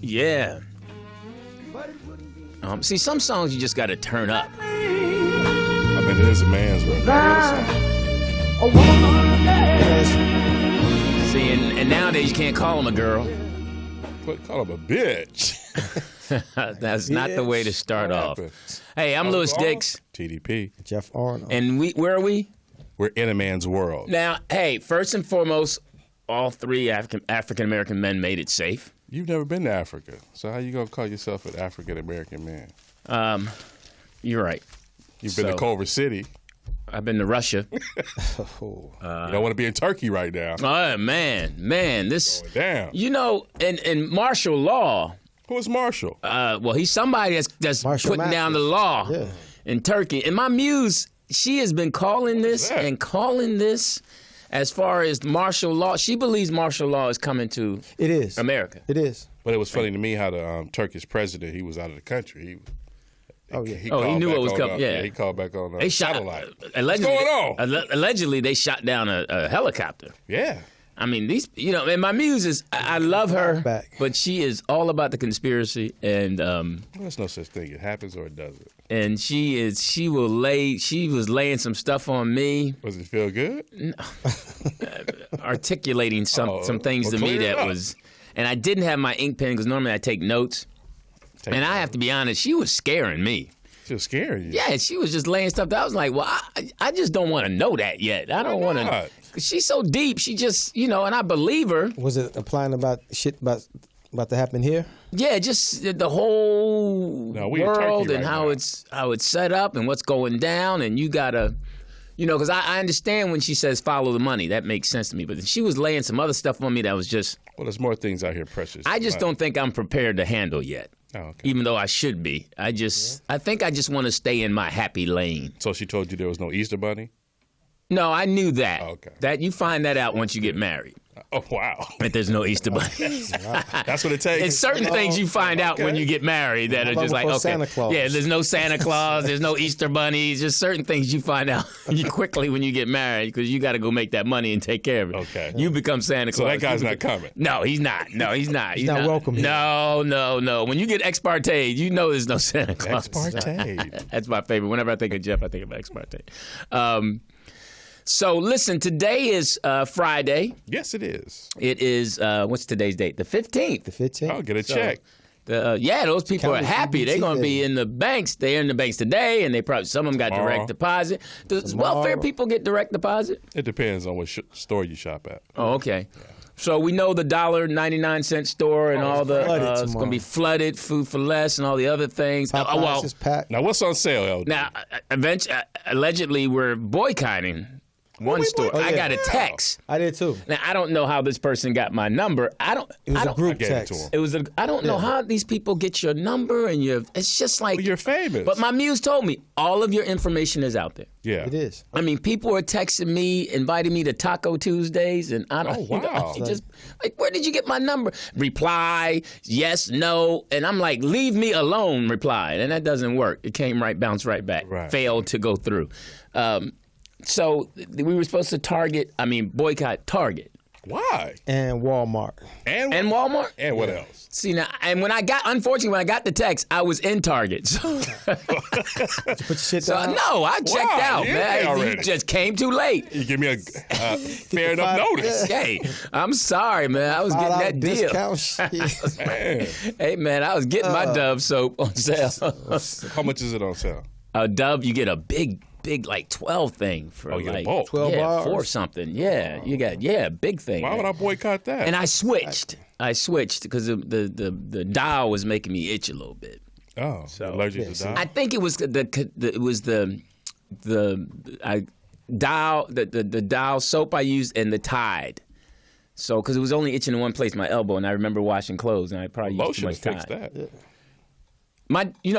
Yeah. See, some songs you just got to turn up. I mean, it is a man's world. See, and nowadays you can't call him a girl. But call him a bitch. That's not the way to start off. Hey, I'm Lewis Dix. TDP. Jeff Arnold. And where are we? We're in a man's world. Now, hey, first and foremost, all three African-American men made it safe. You've never been to Africa, so how you going to call yourself an African-American man? You're right. You've been to Culver City. I've been to Russia. You don't want to be in Turkey right now. Oh, man, this. Going down. You know, in martial law. Who is Marshall? Well, he's somebody that's putting down the law in Turkey. And my muse, she has been calling this and calling this as far as martial law. She believes martial law is coming to America. It is. But it was funny to me how the Turkish president, he was out of the country. He knew what was coming. Yeah, he called back on they satellite. What's going on? Allegedly, they shot down a helicopter. Yeah. I mean, these, and my muse is, I love her, but she is all about the conspiracy, and there's no such thing. It happens or it doesn't. And she was laying some stuff on me. Was it feel good? Articulating some things to me that was, and I didn't have my ink pen because normally I take notes. And I have to be honest, she was scaring me. She was scaring you? Yeah, she was just laying stuff down. I was like, well, I just don't want to know that yet. I don't want to. She's so deep. She just, and I believe her. Was it implying about shit about to happen here? Yeah, just the whole world and how it's set up and what's going down. And you got to, because I understand when she says follow the money. That makes sense to me. But she was laying some other stuff on me that was just. Well, there's more things out here precious. I just don't think I'm prepared to handle yet. Oh, okay. Even though I should be. I think I just want to stay in my happy lane. So she told you there was no Easter bunny? No, I knew that. Oh, okay. That you find that out once you get married. Oh, wow. That there's no Easter bunny. That's what it takes. It's certain things you find out when you get married that are just like, okay. Santa Claus. Yeah, there's no Santa Claus, there's no Easter bunnies, just certain things you find out quickly when you get married because you got to go make that money and take care of it. Okay. You become Santa Claus. So that guy's not coming? No, he's not. He's not welcome here. No. When you get ex parte, you know there's no Santa Claus. Ex parte. That's my favorite. Whenever I think of Jeff, I think about ex parte. So, listen, today is Friday. Yes, it is. It is, what's today's date? The 15th. The 15th. I'll get a check. Those people are happy. They're going to be in the banks. They're in the banks today, and some of them got direct deposit. Does welfare people get direct deposit? It depends on what store you shop at. Oh, okay. Yeah. So we know the $1.99 store and all the it's going to be flooded, food for less, and all the other things. Is packed. Now, what's on sale, LD? Now, allegedly, we're boycotting one store. I got a text. I did too. Now I don't know how this person got my number. It was a group text. I don't know how these people get your number and it's just like you're famous. But my muse told me all of your information is out there. Yeah, it is. I mean, people are texting me, inviting me to Taco Tuesdays, and I don't. Oh wow! Just like, where did you get my number? Reply yes, no, and I'm like, leave me alone. Reply, and that doesn't work. It came bounced right back. Right. Failed to go through. So we were supposed to boycott Target. Why? And Walmart. And Walmart? And what else? See, now, and when I got the text, I was in Target. So Did you put your shit down? No, I checked out, man. You just came too late. You give me a fair enough notice. Hey, I'm sorry, man. I was getting that deal. Hey, man, I was getting my Dove soap on sale. How much is it on sale? Dove, you get a big like 12 thing for you get a like bulk. 12 bars? 4 something. Yeah, you got big thing. Why would I boycott that? And I switched because the dial was making me itch a little bit. Oh, so allergic to dial. I think it was the dial soap I used and the Tide. So because it was only itching in one place, my elbow, and I remember washing clothes, and I probably used too much Tide. Lotion fixed that. Yeah.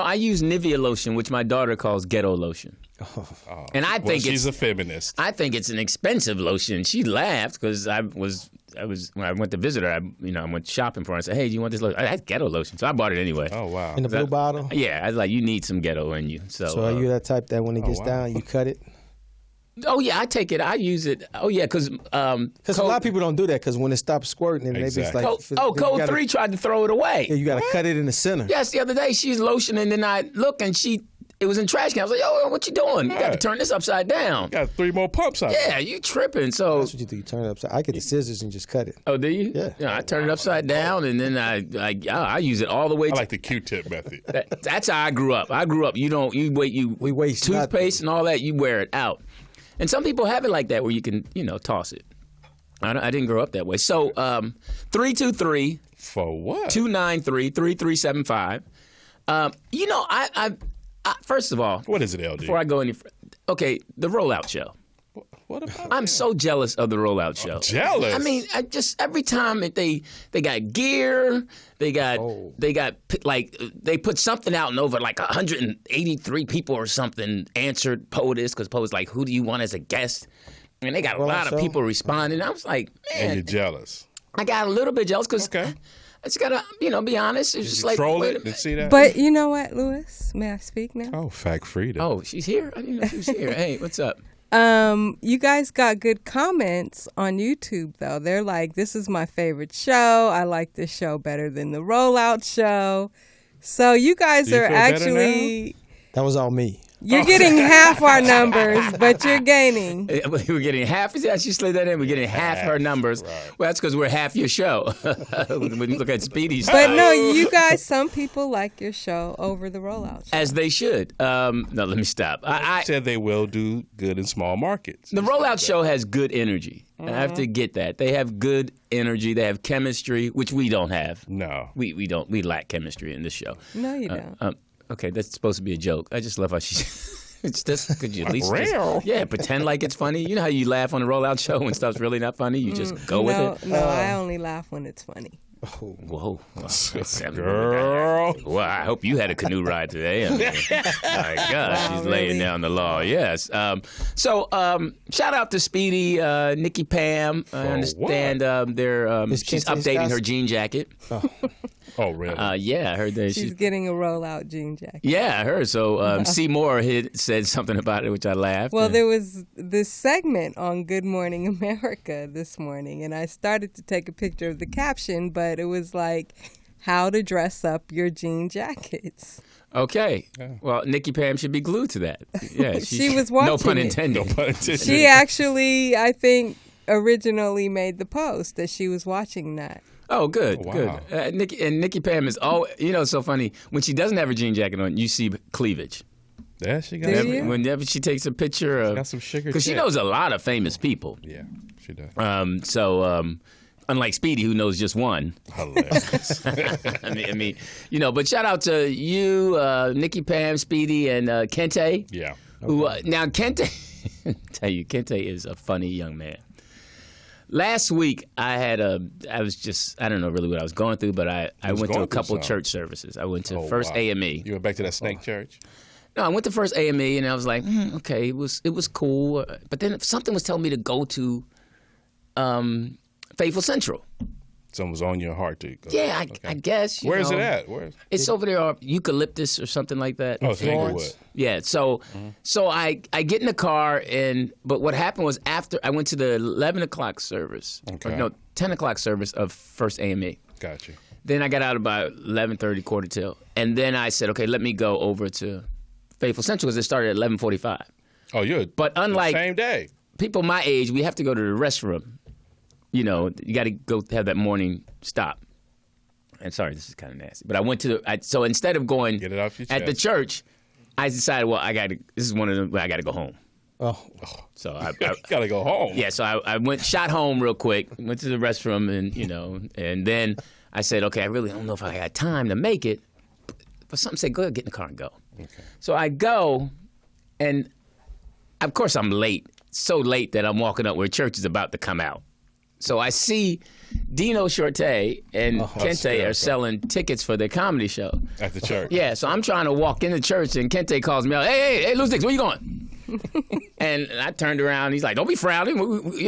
I use Nivea lotion, which my daughter calls ghetto lotion. And I think she's a feminist. I think it's an expensive lotion. She laughed because I was when I went to visit her. I went shopping for her. I said, "Hey, do you want this lotion?" That's ghetto lotion, so I bought it anyway. Oh wow! In the blue bottle. Yeah, I was like, "You need some ghetto in you." So are you that type that when it gets down, you cut it? Oh yeah, I take it. I use it. Oh yeah, because a lot of people don't do that because when it stops squirting, and Exactly. maybe it's like Code 3 tried to throw it away. Yeah, you got to cut it in the center. Yes, the other day she's lotioning, and then I look and it was in trash can. I was like, "Yo, what you doing? You got to turn this upside down." Got 3 more pumps out there. Yeah, you tripping? So That's what you do. You turn it upside. I get the scissors and just cut it. oh, do you? Yeah. I turn it upside down, and then I use it all the way. I like the Q-tip method. That's how I grew up. We waste toothpaste and all that. You wear it out, and some people have it like that where you can toss it. I didn't grow up that way. So 323 For what? 293-3375. I first of all, What is it, LD? before I go any further, okay, the rollout show. What about I'm so jealous of the rollout show. jealous? I mean, I just every time they got gear, they got like they put something out and over like 183 people or something answered POTUS because POTUS like, who do you want as a guest? And they got a lot of people responding. I was like, man, and you're jealous. I got a little bit jealous because Okay. I just gotta be honest. It's just like Troll wait a it minute. and see that? But you know what, Lewis? May I speak now? Oh, fact freedom. Oh, she's here. I didn't know she was here. Hey, what's up? You guys got good comments on YouTube, though. They're like, this is my favorite show. I like this show better than the Rollout show. So you guys Do you are feel better actually, That was all me. you're getting half our numbers, but you're gaining. We're getting half. She slid that in. We're getting half her numbers. right. Well, that's because we're half your show. When you look at Speedy's, But no, you guys, some people like your show over the Rollout show. as they should. No, let me stop. I said they will do good in small markets. The Rollout show has good energy. I have to get that. They have good energy. They have chemistry, which we don't have. No. We don't. We lack chemistry in this show. No, you don't. Okay, that's supposed to be a joke. I just love how she. It's just could you at least Real. pretend like it's funny. You know how you laugh on a rollout show when stuff's really not funny. You just go with it. No, I only laugh when it's funny. Whoa, Girl. Well, I hope you had a canoe ride today. I mean, my God, she's laying really? down the law. Yes. So shout out to Speedy, Nikki Pam. I understand she's updating her jean jacket. Oh, really? Yeah, I heard that She's getting a Rollout jean jacket. Yeah, I heard. So Seymour said something about it, which I laughed. Well, there was this segment on Good Morning America this morning, and I started to take a picture of the caption, but it was like, how to dress up your jean jackets. Okay. Well, Nikki Pam should be glued to that. Yeah, She was watching No pun it. intended. No pun intended. She actually, I think, originally made the post that she was watching that. Oh, good, Wow. good. Nikki Pam is it's so funny. When she doesn't have her jean jacket on, you see cleavage. Yeah, she got Do you? Whenever she takes a picture of, got some sugar because she tits. knows a lot of famous people. Yeah, she does. Unlike Speedy, who knows just one. Hilarious. I mean, but shout out to you, Nikki Pam, Speedy, and Kente. Yeah. Who now Kente? Tell you, Kente is a funny young man. Last week, I was just, I don't know really what I was going through, but I went to going a couple through something. church services. I went to Oh, First wow. AME. You went back to that snake church? No, I went to First AME, and I was like, okay, it was cool. But then something was telling me to go to Faithful Central. Something was on your heart to go. Yeah, Okay. I guess. Where is it at? Where? It's over there, Eucalyptus or something like that. Oh, it's in Inglewood. Yeah, so I get in the car, but what happened was after I went to the 11 o'clock service, Okay. 10 o'clock service of First AME. Got you. Then I got out about 11:30, quarter till, and then I said, okay, let me go over to Faithful Central because it started at 11:45. Oh, you're But unlike same day. people my age, we have to go to the restroom. You got to go have that morning stop. And sorry, this is kind of nasty, but I went to so instead of going Get it off your at the chest. church, I decided, well, this is one of them where I got to go home. Oh, So I Gotta go home. yeah, so I shot home real quick, went to the restroom, and then I said, okay, I really don't know if I got time to make it, but something said, go ahead, get in the car and go. Okay. So I go, and of course I'm late, so late that I'm walking up where church is about to come out. So I see Dino Shorte and Kente are selling tickets for their comedy show. At the church. Yeah, so I'm trying to walk in the church, and Kente calls me out, hey, Loose Dicks, where you going? And I turned around, he's like, don't be frowning.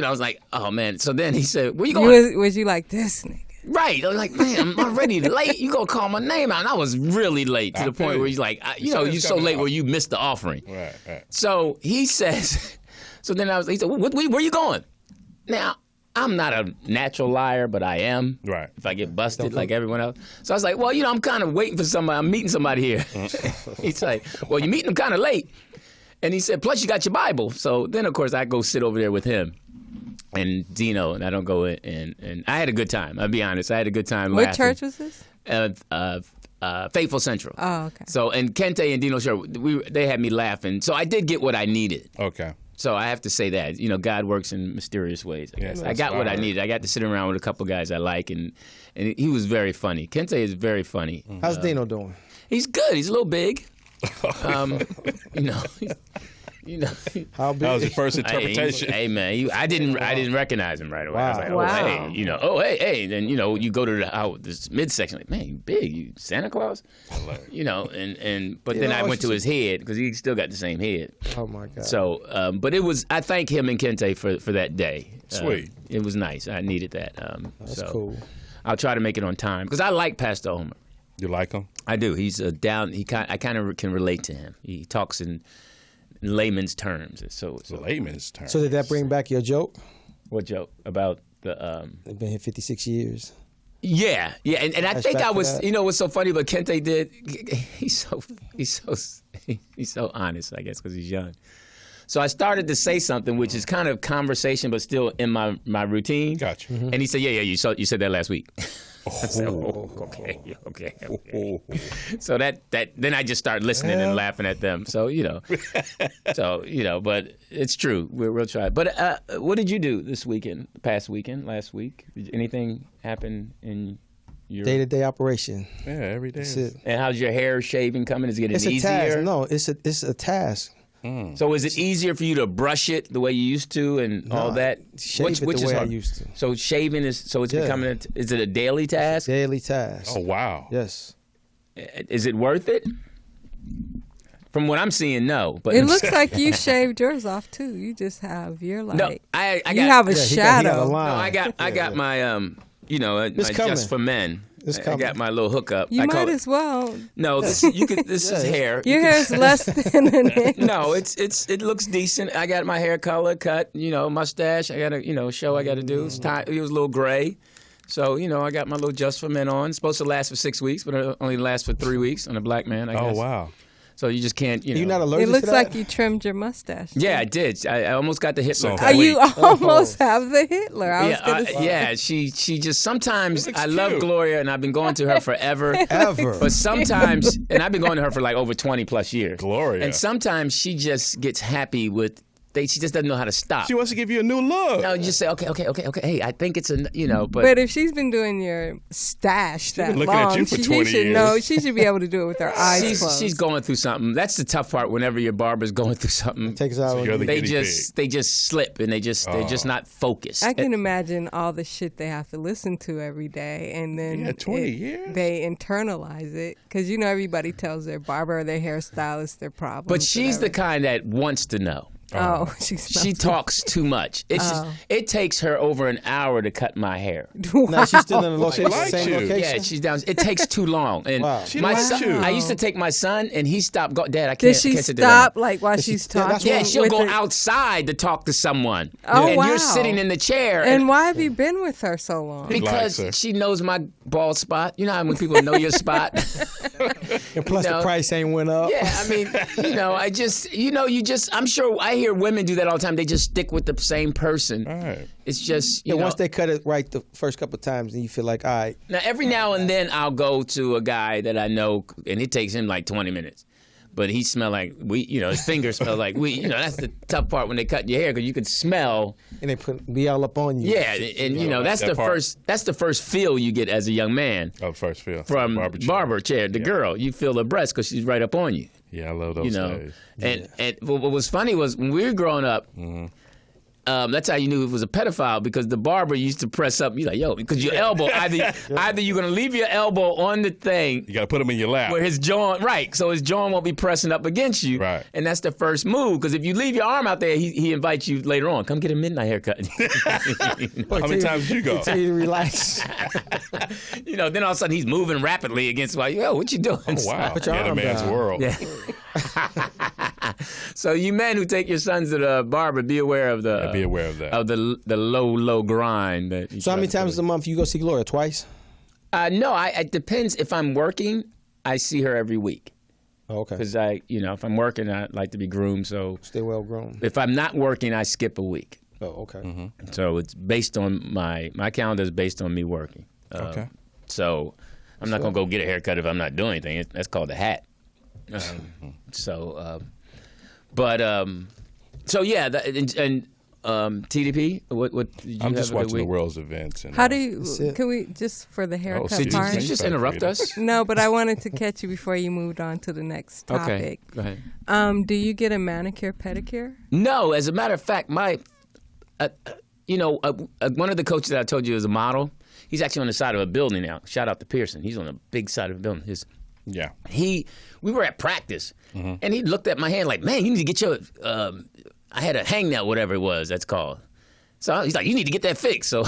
I was like, oh, man. So then he said, where you going? Was you like this nigga? Right. I was like, man, I'm already late. You gonna call my name out. And I was really late to the point where he's like, you're so late where you missed the offering. Right. So he says, So then he said, where you going? Now, I'm not a natural liar, but I am. Right. If I get busted like everyone else. So I was like, well, I'm kind of waiting for somebody. I'm meeting somebody here. He's like, well, you're meeting them kind of late. And he said, plus you got your Bible. So then, of course, I go sit over there with him and Dino, and I don't go in. And I had a good time. I'll be honest. I had a good time laughing. What church was this? Faithful Central. Oh, okay. So, and Kente and Dino, they had me laughing. So I did get what I needed. Okay. So I have to say that. God works in mysterious ways, I guess. I got what I needed. I got to sit around with a couple guys I like, and he was very funny. Kente is very funny. How's Dino doing? He's good. He's a little big. How big? That was your first interpretation. Hey man, I didn't recognize him right away. Wow. I was like, hey, Then you go to this midsection, like, man, you big, you Santa Claus, but then I went to his head because he still got the same head. Oh my God. So, but it was. I thank him and Kente for that day. Sweet. It was nice. I needed that. That's cool. I'll try to make it on time because I like Pastor Homer. You like him? I do. He's down. I kind of can relate to him. He talks in layman's terms. So layman's terms. So did that bring back your joke? What joke about the? They've been here 56 years. Yeah, and I think I was. What's so funny? But Kente did. He's so honest, I guess, because he's young. So I started to say something, which is kind of conversation, but still in my routine. Gotcha. And he said, "Yeah, you said that last week." I said, okay. So that then I just started listening and laughing at them. So but it's true. We'll try. But what did you do this weekend? Last week? Did anything happen in your day-to-day operation? Yeah, every day. That's it. And how's your hair shaving coming? Is it getting easier? It's a task. No, it's a task. So is it easier for you to brush it the way you used to and all that? Shave it the way I used to. So shaving it's becoming is it a daily task? Daily task. Oh, wow. Yes. Is it worth it? From what I'm seeing, no. But it looks like you shaved yours off too. You just have no. I got, you have a shadow. He got a line. No, I got my my Just for Men. I got my little hookup. You might as well. No, this is hair. Your hair is less than an inch. No, it looks decent. I got my hair color cut, mustache. I got a show I got to do. It was a little gray. So, I got my little Just for Men on. It's supposed to last for 6 weeks, but it only lasts for 3 weeks on a black man, I guess. Oh, wow. So you just can't, You're not allergic to that? It looks to like you trimmed your mustache. Yeah, I did. I almost got the Hitler. You almost have the Hitler. I was going to say. Yeah, she just sometimes, I love Gloria, and I've been going to her forever. Ever. But sometimes, and I've been going to her for like over 20 plus years. Gloria. And sometimes she just gets happy with, she just doesn't know how to stop. She wants to give you a new look. No, you just say, okay. Hey, I think it's but. But if she's been doing your stash that looking long, at you for 20 should years. know. She should be able to do it with her eyes closed. She's going through something. That's the tough part. Whenever your barber's going through something, takes out. So they just slip and they're just not focused. I can imagine all the shit they have to listen to every day, and then 20 years they internalize it because everybody tells their barber or their hairstylist their problems. But she's the kind that wants to know. She talks too much. It takes her over an hour to cut my hair. Wow. Now she's still in the same location. Yeah, she's down. It takes too long. And my son, I used to take my son, and he stopped. Dad, I can't. Does she stop while she's talking? Yeah, she'll go outside to talk to someone. Oh, and wow. you're sitting in the chair. And why have you been with her so long? Because she knows my bald spot. You know how when people know your spot. And plus the price ain't went up. Yeah, I mean, I'm sure I hear women do that all the time. They just stick with the same person. Right. It's just, once they cut it right the first couple of times, and you feel like, all right. Now, every now and then I'll go to a guy that I know, and it takes him like 20 minutes. But he smell like wheat, his fingers smell like wheat. That's the tough part when they cut your hair because you can smell. And they be all up on you. Yeah, and that's the first feel you get as a young man. Oh, first feel. From barber chair. The girl, you feel her breast because she's right up on you. Yeah, I love those days. And what was funny was when we were growing up, that's how you knew it was a pedophile because the barber used to press up. You're like, yo, because your elbow, either you're going to leave your elbow on the thing. You got to put him in your lap. Where his jaw, right. So his jaw won't be pressing up against you. Right. And that's the first move because if you leave your arm out there, he invites you later on. Come get a midnight haircut. How many times did you go? Until you relax. Then all of a sudden he's moving rapidly against yo, what you doing? Oh, wow. Put your arm man's down. world. Yeah. So you men who take your sons to the barber, be aware of the be aware of that. Of the low grind. So how many times a month you go see Gloria? Twice? No, it depends. If I'm working, I see her every week. Oh, okay. Because if I'm working, I like to be groomed. So stay well groomed. If I'm not working, I skip a week. Oh, okay. Mm-hmm. So it's based on my calendar is based on me working. Okay. So I'm not gonna go get a haircut if I'm not doing anything. That's called a hat. So yeah, TDP. What did you I'm have just a good watching the week? world's events. And, How do you? Can we just for the haircut Did part? you just interrupt us? No, but I wanted to catch you before you moved on to the next topic. Okay, go ahead. Do you get a manicure, pedicure? No, as a matter of fact, one of the coaches that I told you is a model. He's actually on the side of a building now. Shout out to Pearson. He's on the big side of a building. We were at practice, and he looked at my hand like, man, you need to get your. I had a hangnail, whatever it was. That's called. So he's like, you need to get that fixed. So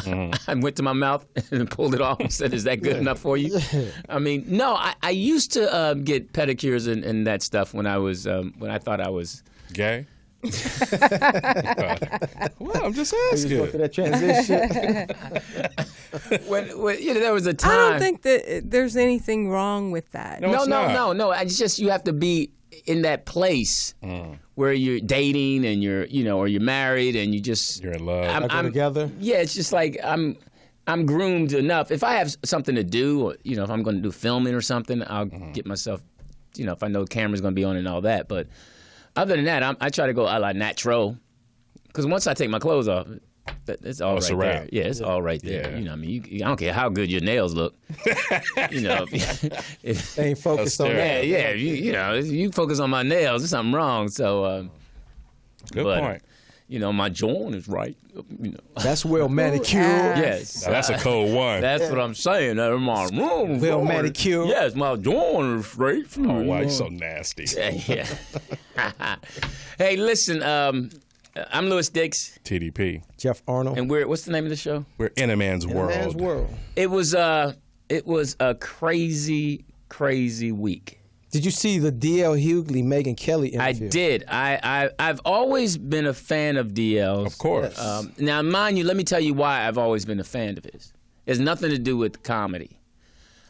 I went to my mouth and pulled it off and said, is that good enough for you? I mean, no, I used to get pedicures and that stuff when I was when I thought I was gay. Well, I'm just asking. You that transition. when there was a time. I don't think that there's anything wrong with that. No. It's just you have to be in that place where you're dating and you're or you're married and you're in love. I'm together. Yeah, it's just like I'm groomed enough. If I have something to do, or, if I'm going to do filming or something, I'll get myself. If I know the camera's going to be on and all that, but. Other than that, I try to go a la natural, because once I take my clothes off, it's all right there. Yeah, it's all right there. Yeah. I mean, I don't care how good your nails look. If they ain't focused on that. Yeah. You focus on my nails, there's something wrong. So, good point. My joint is right. That's well manicured. Yes, now, that's a cold one. That's what I'm saying. That's my room. Well manicured. Yes, my joint is straight. Oh, wow, you're so nasty. Yeah. Hey, listen. I'm Louis Dix. TDP. Jeff Arnold. And what's the name of the show? We're in a man's world. Man's world. It was a crazy week. Did you see the D.L. Hughley, Megyn Kelly interview? I did. I've always been a fan of DL's. Of course. Now, mind you, let me tell you why I've always been a fan of his. It's nothing to do with comedy.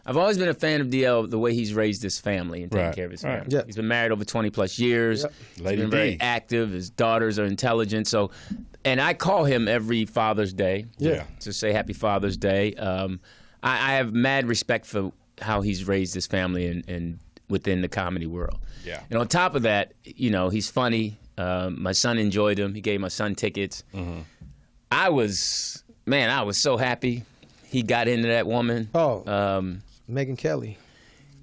I've always been a fan of DL, the way he's raised his family and taken care of his family. Yeah. He's been married over 20-plus years. Yep. He's been very active. His daughters are intelligent. And I call him every Father's Day to say Happy Father's Day. I have mad respect for how he's raised his family and within the comedy world. Yeah. And on top of that, he's funny. My son enjoyed him. He gave my son tickets. Mm-hmm. I was so happy he got into that woman. Megyn Kelly.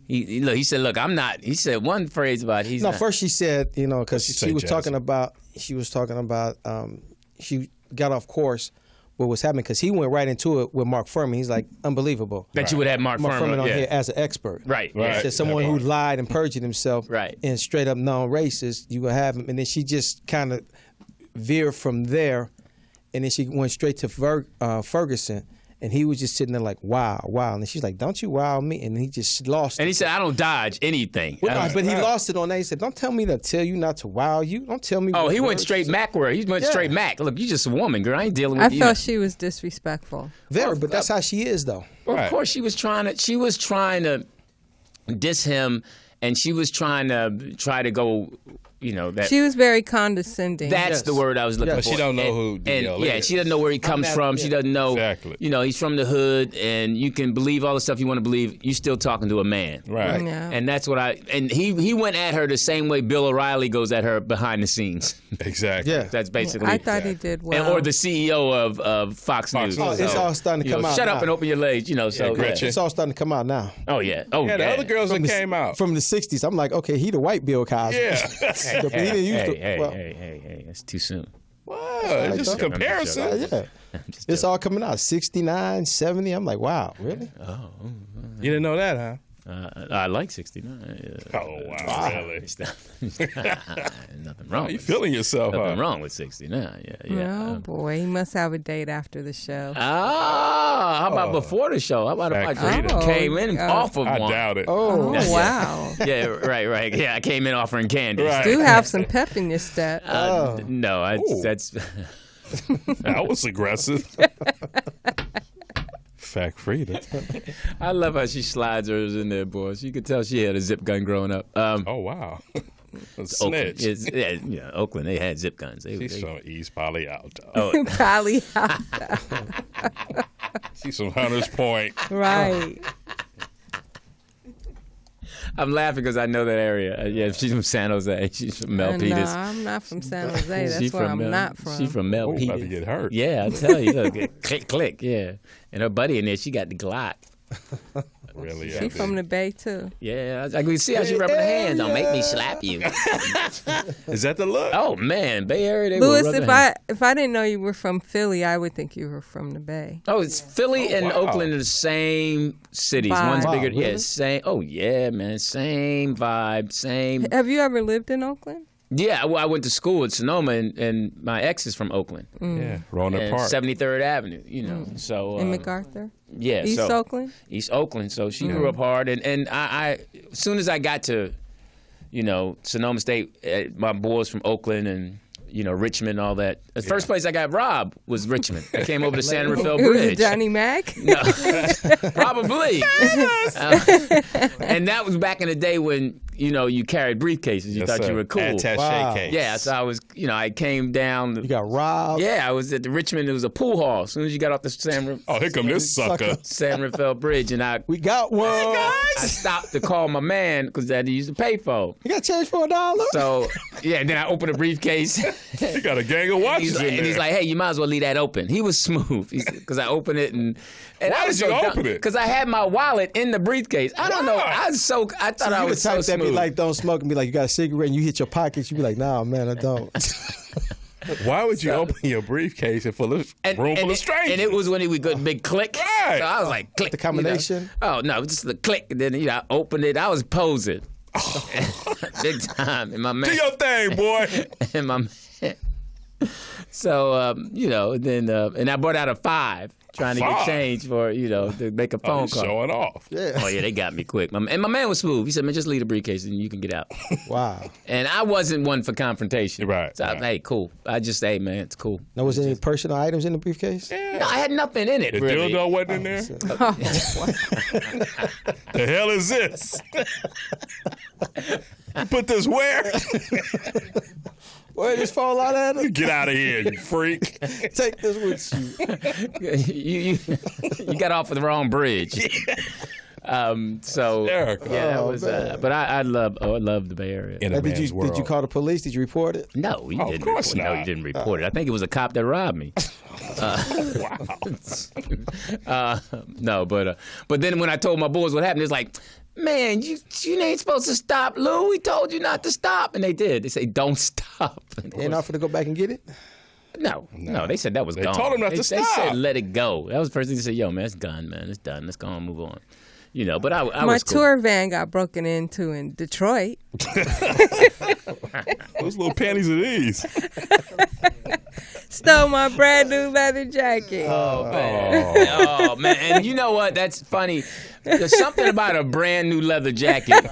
He said, look, I'm not. He said one phrase about he's not. First she said, because she was talking about, she got off course what was happening, because he went right into it with Mark Furman. He's like, unbelievable. That you would have Mark Furman on here as an expert. Right. He said someone who lied and perjured himself right. and straight up non-racist, you would have him. And then she just kind of veered from there, and then she went straight to Ferguson. And he was just sitting there like, wow. And she's like, don't you wow me? And he just lost it. And he said, I don't dodge anything. But he lost it on that. He said, don't tell me to tell you not to wow you. Don't tell me. Oh, he went straight Mac where he went straight Mac. Look, you just a woman, girl. I ain't dealing with you. I felt she was disrespectful. Very, but that's how she is, though. Well, of course, she was trying to diss him, and she was try to go. That she was very condescending. That's the word I was looking for. But she don't know who DL is. She doesn't know where he comes from. She doesn't know. Exactly. He's from the hood, and you can believe all the stuff you want to believe. You're still talking to a man. Right. Yeah. And that's what he went at her the same way Bill O'Reilly goes at her behind the scenes. Exactly. Yeah. That's basically. I thought he did well. Or the CEO of Fox News. Oh, it's all starting to come out. Shut now. up and open your legs. Gretchen. It's all starting to come out now. Oh yeah. Oh yeah. The other girls that came out from the '60s. I'm like, okay, he the white Bill Cosby. Yeah. Hey, that's too soon. Wow, it's just a comparison. Yeah. It's all coming out. 69, 70. I'm like, wow, really? You didn't know that, huh? I like 69. Oh, wow. Really? Nothing wrong. You feeling yourself, Nothing wrong with 69. Yeah. Oh, boy. He must have a date after the show. How about before the show? How about if I came in off of one? I doubt it. Oh, wow. Yeah, right. Yeah, I came in offering candy. Right. Do have some pep in your step. No, that's... That was aggressive. Fact Frida. I love how she slides hers in there, boy. You could tell she had a zip gun growing up. Oh, wow. Snitch. Oakland, they had zip guns. She's from East Palo Alto. Oh. Palo Alto. She's from Hunters Point. Right. I'm laughing because I know that area. Yeah, she's from San Jose. She's from Milpitas. No, I'm not from San Jose. That's where I'm not from. She's from Milpitas. About to get hurt. Yeah, I tell you. Look, click, yeah. And her buddy in there, she got the Glock. Really? She from the Bay, too. Yeah, I can see how she rubbing her hands. Don't make me slap you. Is that the look? Oh, man. Bay Area, they Louis, were if I didn't know you were from Philly, I would think you were from the Bay. Oh, it's Philly and Oakland are the same cities. Vibe. One's bigger. Wow, really? Yeah, same. Oh, yeah, man. Same vibe. Same. Have you ever lived in Oakland? Yeah, well, I went to school at Sonoma, and my ex is from Oakland. Yeah, Roanoke Park. 73rd Avenue, so... In MacArthur? Yeah. East Oakland? East Oakland. So she grew up hard. And I, as soon as I got to, Sonoma State, my boys from Oakland and, Richmond and all that. The first place I got robbed was Richmond. I came over to San Rafael It was Bridge. Johnny Mac? No, probably. And that was back in the day when, you carried briefcases. You thought you were cool. Attaché case. Yeah, so I was, I came down. You got robbed. Yeah, I was at the Richmond. It was a pool hall. As soon as you got off the here come this sucker. San Rafael Bridge, and We got one. I stopped to call my man because I had to use the payphone. You got change for $1? So then I opened a briefcase. You got a gang of watches in there. He's like, "Hey, you might as well leave that open." He was smooth because I opened it and why did you open it? Because I had my wallet in the briefcase. I don't know. I thought I was so smooth. That be like, don't smoke, and be like, you got a cigarette, and you hit your pockets. You be like, nah, man, I don't. Why would you open your briefcase and full of strangers? And it was when it was good big click. Right. So I was like, click. The combination? Oh no, just the click. And then I opened it. I was posing. Big time. And my man. Do your thing, boy. And my man. So then and I brought out a 5. Trying to get change for, to make a phone call. Showing off. Yeah. Oh, yeah, they got me quick. And my man was smooth. He said, man, just leave the briefcase and you can get out. Wow. And I wasn't one for confrontation. Right. So I was like, hey, cool. I just, hey, man, it's cool. Now, was there any personal items in the briefcase? Yeah. No, I had nothing in it, The really. dildo wasn't in there? The hell is this? You put this where? Where this fall out at him? Get out of here, you freak. Take this with you. You got off of the wrong bridge. So Hysterical. that was. But I love the Bay Area. In a Did man's world. you call the police? Did you report it? No, you didn't. Of course report. not. No, you didn't report it. I think it was a cop that robbed me. Wow. No, but then when I told my boys what happened, it's like, man, you ain't supposed to stop, Lou. We told you not to stop, and they did. They say don't stop. They ain't offered to go back and get it? No, they said that was gone. They told him not to stop. They said let it go. That was the first thing they said. Yo, man, it's gone, man. It's done. Let's go on, move on. But I My was cool. tour van got broken into in Detroit. Those little panties are these. Stole my brand new leather jacket. Oh man. And you know what? That's funny. There's something about a brand new leather jacket.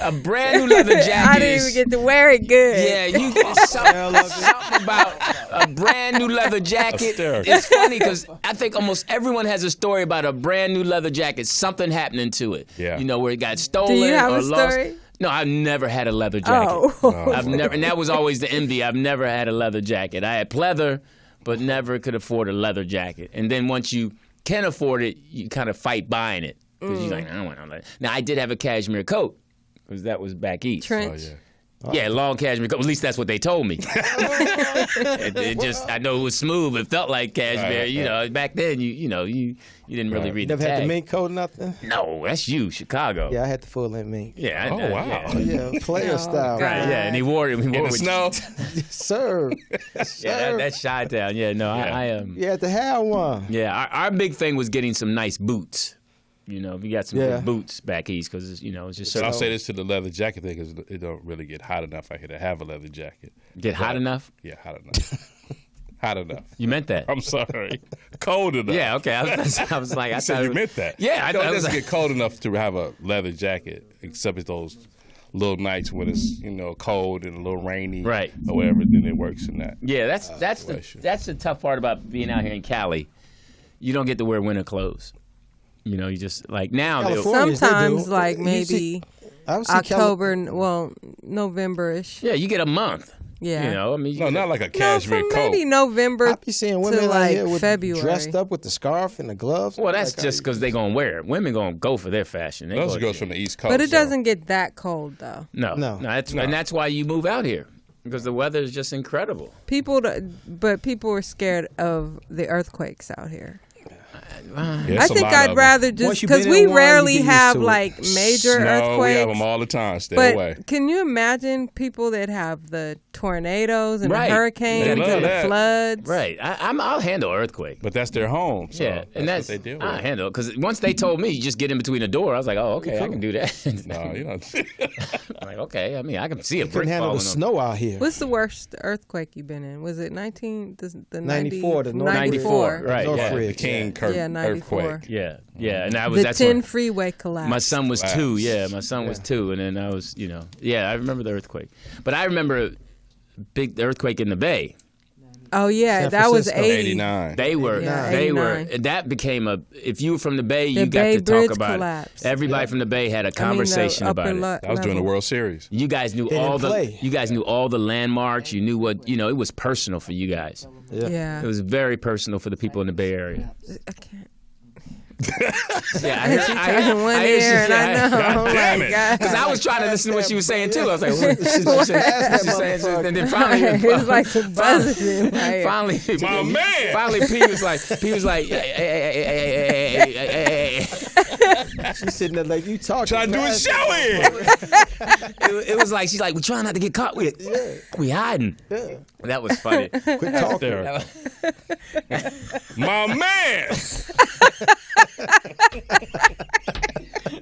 A brand new leather jacket. I didn't even get to wear it good. Yeah, something about a brand new leather jacket. Hysterical. It's funny because I think almost everyone has a story about a brand new leather jacket. Something happening to it. Yeah. Where it got stolen Do you have or a lost. story? No, I've never had a leather jacket. Oh. I've never, and that was always the envy. I've never had a leather jacket. I had pleather, but never could afford a leather jacket. And then once you can afford it, you kind of fight buying it because you're like, I don't want no leather. Now I did have a cashmere coat because that was back east. Trench. Oh, yeah. Yeah, long cashmere coat. At least that's what they told me. it just, I know it was smooth. It felt like cashmere. Right. Back then, you didn't really read Never the tag. had the mink coat or nothing? No, that's you, Chicago. Yeah, I had the full length mink. Yeah. Oh, wow. Yeah. Oh, yeah, player style. God. Right, yeah, and he wore it. In the with snow. Yes, sir. Yes, Yeah, sir. that's Chi-Town. Yeah, no, I You had to have one. Yeah, our big thing was getting some nice boots. You know, if you got some good boots back east, because it's just. I'll say this to the leather jacket thing, because it don't really get hot enough out here to have a leather jacket. Get hot enough? Yeah, hot enough. Hot enough. You meant that? I'm sorry. Cold enough. Yeah. Okay. I was like, I said you meant that. Yeah. It doesn't get cold enough to have a leather jacket, except it's those little nights when it's cold and a little rainy, right, or whatever. Then it works in that. Yeah. That's the tough part about being out here in Cali. You don't get to wear winter clothes. You just like now. Sometimes, like maybe October, November-ish. Yeah, you get a month. Yeah. Not like a cashmere coat. Maybe November. I be seeing women like here with February, dressed up with the scarf and the gloves. Well, that's just because they gonna wear it. Women gonna go for their fashion. Those goes from the East Coast, but it doesn't get that cold though. No. And that's why you move out here, because the weather is just incredible. But people are scared of the earthquakes out here. I think I'd rather just, because we rarely have like major earthquakes. We have them all the time. Stay away. Can you imagine people that have the tornadoes and the Right. hurricanes and the floods? Right. I'll handle earthquake. But that's their home. So yeah, and that's what they deal with. I handle it, because once they told me you just get in between the door, I was like, oh, okay, I can do that. No, you don't. I'm like, okay, I can see a brick Couldn't handle falling the snow out here. What's the worst earthquake you've been in? Was it 94, the North 94, right? North Yeah. Ridge. The King Kirk 94. earthquake. Yeah, and The that's 10 when freeway collapsed. my son was Collapsed. 2. Yeah, my son was 2, and then I was, I remember the earthquake, but I remember big earthquake in the Bay. Oh yeah, San that was Francisco. 89. They were, that became if you were from the Bay, you got Bay to talk Bridge about collapsed. it. Everybody from the Bay had a conversation about it. That was during the World Series. You guys knew all the landmarks. You knew what, it was personal for you guys. Yeah. It was very personal for the people in the Bay Area. I can't. Yeah, I heard you turning one ear, and I know. God damn it. Because I was trying to listen to what she was saying too. I was like, what she's saying? And then finally, it's like some buzzing. Finally, my man. Finally, P was like, hey. She's sitting there like, you talking. Trying to do a show here. It was like, she's like, we trying not to get caught with it. Yeah. We hiding. Yeah. That was funny. Quit talking. My man.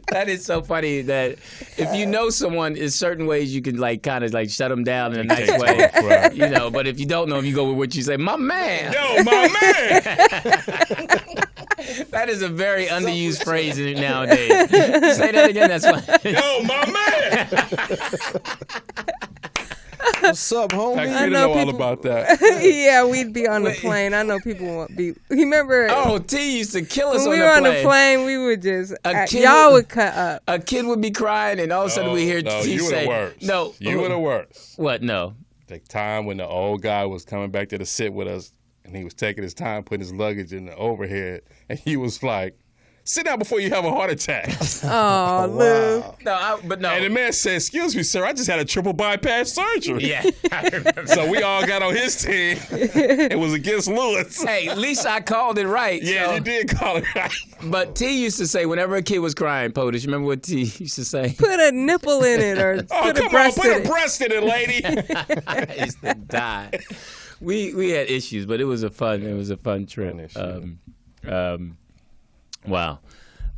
That is so funny that if you know someone, in certain ways you can kind of shut them down in a nice way, right. But if you don't know them, you go with what you say, my man. Yo, my man. That is a very underused phrase nowadays. Say that again. That's fine. Yo, my man. What's up, homie? I know all about that. Yeah, we'd be on the plane. I know people won't be. Remember? Oh, T used to kill us when on we the were plane. on the plane, we would just y'all would cut up. A kid would be crying, and all of a sudden we hear T you say, were the worst. "No, you were the worst." What? No. The time when the old guy was coming back there to sit with us, and he was taking his time putting his luggage in the overhead, and he was like, "Sit down before you have a heart attack." Oh, Lou. But no. And the man said, "Excuse me, sir, I just had a triple bypass surgery." Yeah, I remember. So we all got on his team. It was against Lewis. Hey, at least I called it right. Yeah, so. you did call it right. But T used to say, whenever a kid was crying, POTUS, remember what T used to say? Put a nipple in it, or put a breast in it. Put a breast in it, lady. I used to die. We had issues, but it was a fun trip. Wow.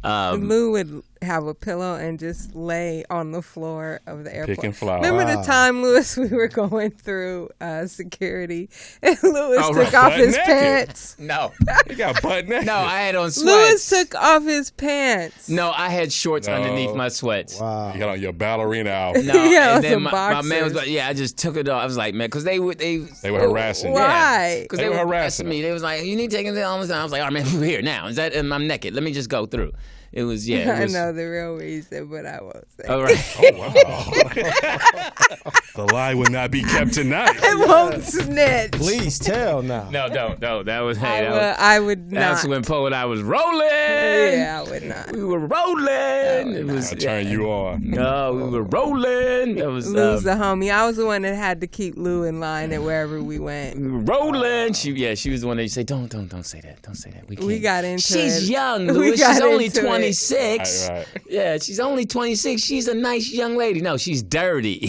Lou would have a pillow and just lay on the floor of the airport. Picking flowers. Remember the time, Lewis, we were going through security, and Lewis took off his pants? No. He got butt naked. No, I had on sweats. Lewis took off his pants. No, I had shorts underneath my sweats. Wow. You got on your ballerina outfit. No, Yeah, and then some my man was boxers. like, I just took it off. I was like, man, because they were harassing you. Why? Because They they were were harassing harassing me. They was like, you need to take it all the time. I was like, all right, man, we're here now. And I'm naked. Let me just go through. It was, It I was, know the real reason, but I won't say. All right. Oh, wow. The lie will not be kept tonight. I won't snitch. Please tell now. No, don't. That was, I would not. That's when Poe and I was rolling. Yeah, I would not. We were rolling. It was I'll turn you on. No, we were rolling. That was Lou's the homie. I was the one that had to keep Lou in line at wherever we went. we were rolling. She was the one that you say, don't say that. Don't say that. We can't. We got into She's it. young, We Louis. got She's only into it. 26. Right. Yeah, she's only 26. She's a nice young lady. No, she's dirty.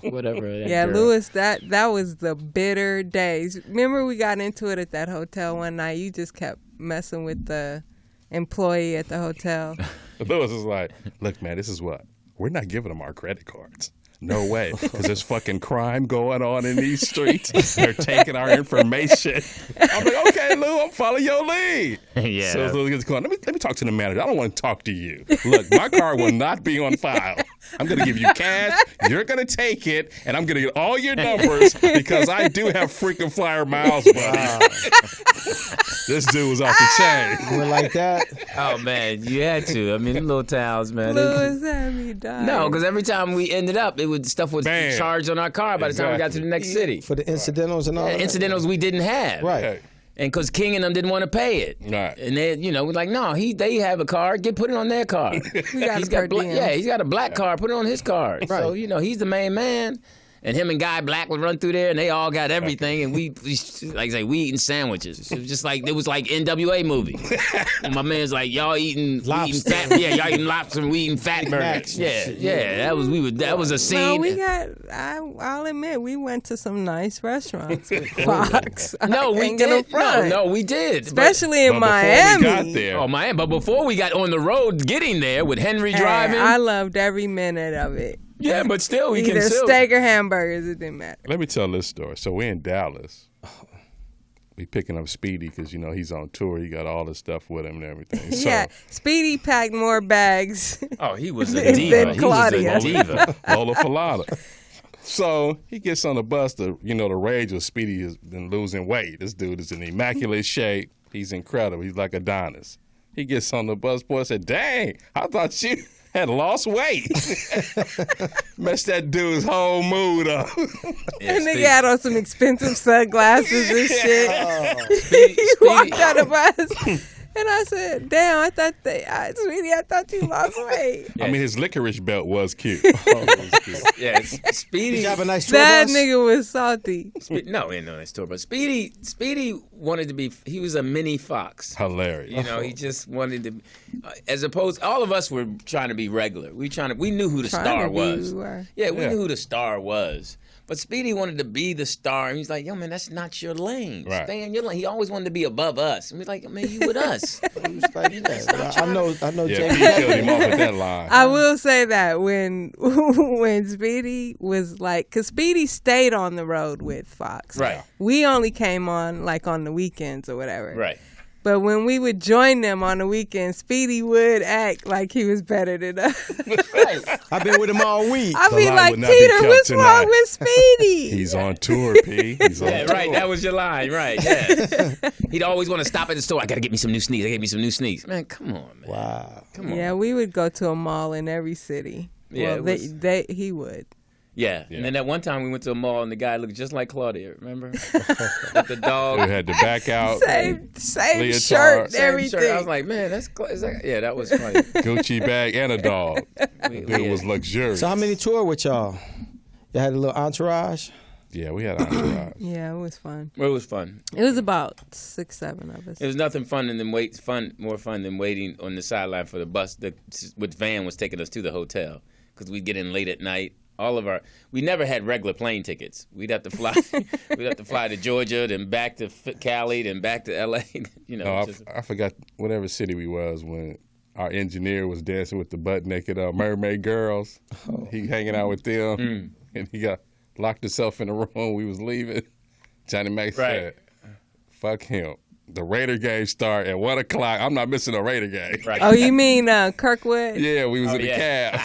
Whatever. Yeah, girl. Louis, that was the bitter days. Remember we got into it at that hotel one night? You just kept messing with the employee at the hotel. Lewis is like, look, man, this is what. We're not giving them our credit cards. No way, because there's fucking crime going on in these streets. They're taking our information. I'm like, okay, Lou, I'm following your lead. Yeah. So Lou gets going, let me talk to the manager. I don't want to talk to you. Look, my card will not be on file. I'm going to give you cash. You're going to take it, and I'm going to get all your numbers because I do have freaking flyer miles, buddy. This dude was off the chain. You went like that? Oh man, you had to. I mean, them little towns, man. Louis had me die. No, because every time we ended up, stuff was Bam. charged on our car by the time we got to the next city. For the incidentals and all that? Incidentals we didn't have. Right. And because King and them didn't want to pay it. Right. And they, we're like, no, they have a card. Put it on their card. He's got he's got a black card. Put it on his card. Right. So, he's the main man. And him and Guy Black would run through there, and they all got everything. And we like I say, we eating sandwiches. It was just like NWA movie. And my man's like, y'all eating fat, y'all eating lobster, and we eating fat burgers. Yeah. That was a scene. No, I'll admit, we went to some nice restaurants with Fox. No, we did. No, we did. Especially in Miami. Before we got there. Oh, Miami. But before we got on the road, getting there with Henry driving. I loved every minute of it. Yeah, but still, either steak or hamburgers, it didn't matter. Let me tell this story. So we're in Dallas. We picking up Speedy because, he's on tour. He got all this stuff with him and everything. So, yeah, Speedy packed more bags. Oh, he was a diva. Claudia. He was a diva. Lola Falada. So he gets on the bus. The rage of Speedy has been losing weight. This dude is in immaculate shape. He's incredible. He's like Adonis. He gets on the bus. Boy said, dang, I thought you had lost weight. Messed that dude's whole mood up. And they got on some expensive sunglasses and shit. He walked on the bus. And I said, damn, I thought you lost weight. I mean, his licorice belt was cute. Yeah, Speedy. Did you have a nice tour That bus? nigga was salty. No, he ain't no nice tour, but Speedy wanted to be, he was a mini Fox. Hilarious. He just wanted to, as opposed, all of us were trying to be regular. We knew who the star was. We knew who the star was. But Speedy wanted to be the star, and he's like, yo, man, that's not your lane. Right. Stay in your lane. He always wanted to be above us. And we're like, man, you with us. He was like, I know. Yeah, Jamie he killed him off with that line. I will say that when Speedy was like, because Speedy stayed on the road with Fox. Right. We only came on like on the weekends or whatever. Right. But when we would join them on the weekend, Speedy would act like he was better than us. Right. I've been with him all week. I'd be line like, would not be Peter, kept what's tonight. wrong with Speedy? He's on tour, P. He's on tour. Right, that was your line, right, yeah. He'd always want to stop at the store. I got to get me some new sneaks. Man, come on, man. Wow. Come on. Yeah, we would go to a mall in every city. Yeah, well, he would. Yeah. And then that one time we went to a mall and the guy looked just like Claudia, remember? With the dog. We had to back out. Same leotard. shirt, Same everything. shirt. I was like, man, yeah, that was funny. Gucci bag and a dog. It was luxurious. So how many toured with y'all? Y'all had a little entourage? Yeah, we had entourage. Yeah, it was fun. Well, it was fun. It was about 6-7 of us. It was nothing more fun than waiting on the sideline for the bus. Which van was taking us to the hotel because we'd get in late at night. We never had regular plane tickets. We'd have to fly. We'd have to fly to Georgia, then back to Cali, then back to LA. I forgot whatever city we was when our engineer was dancing with the butt naked mermaid girls. He hanging out with them, and he got locked himself in a room. We was leaving. Johnny Mac said, "Fuck him." The Raider game start at 1 o'clock. I'm not missing a Raider game. Right. Oh, you mean Kirkwood? Yeah, we was in the cab.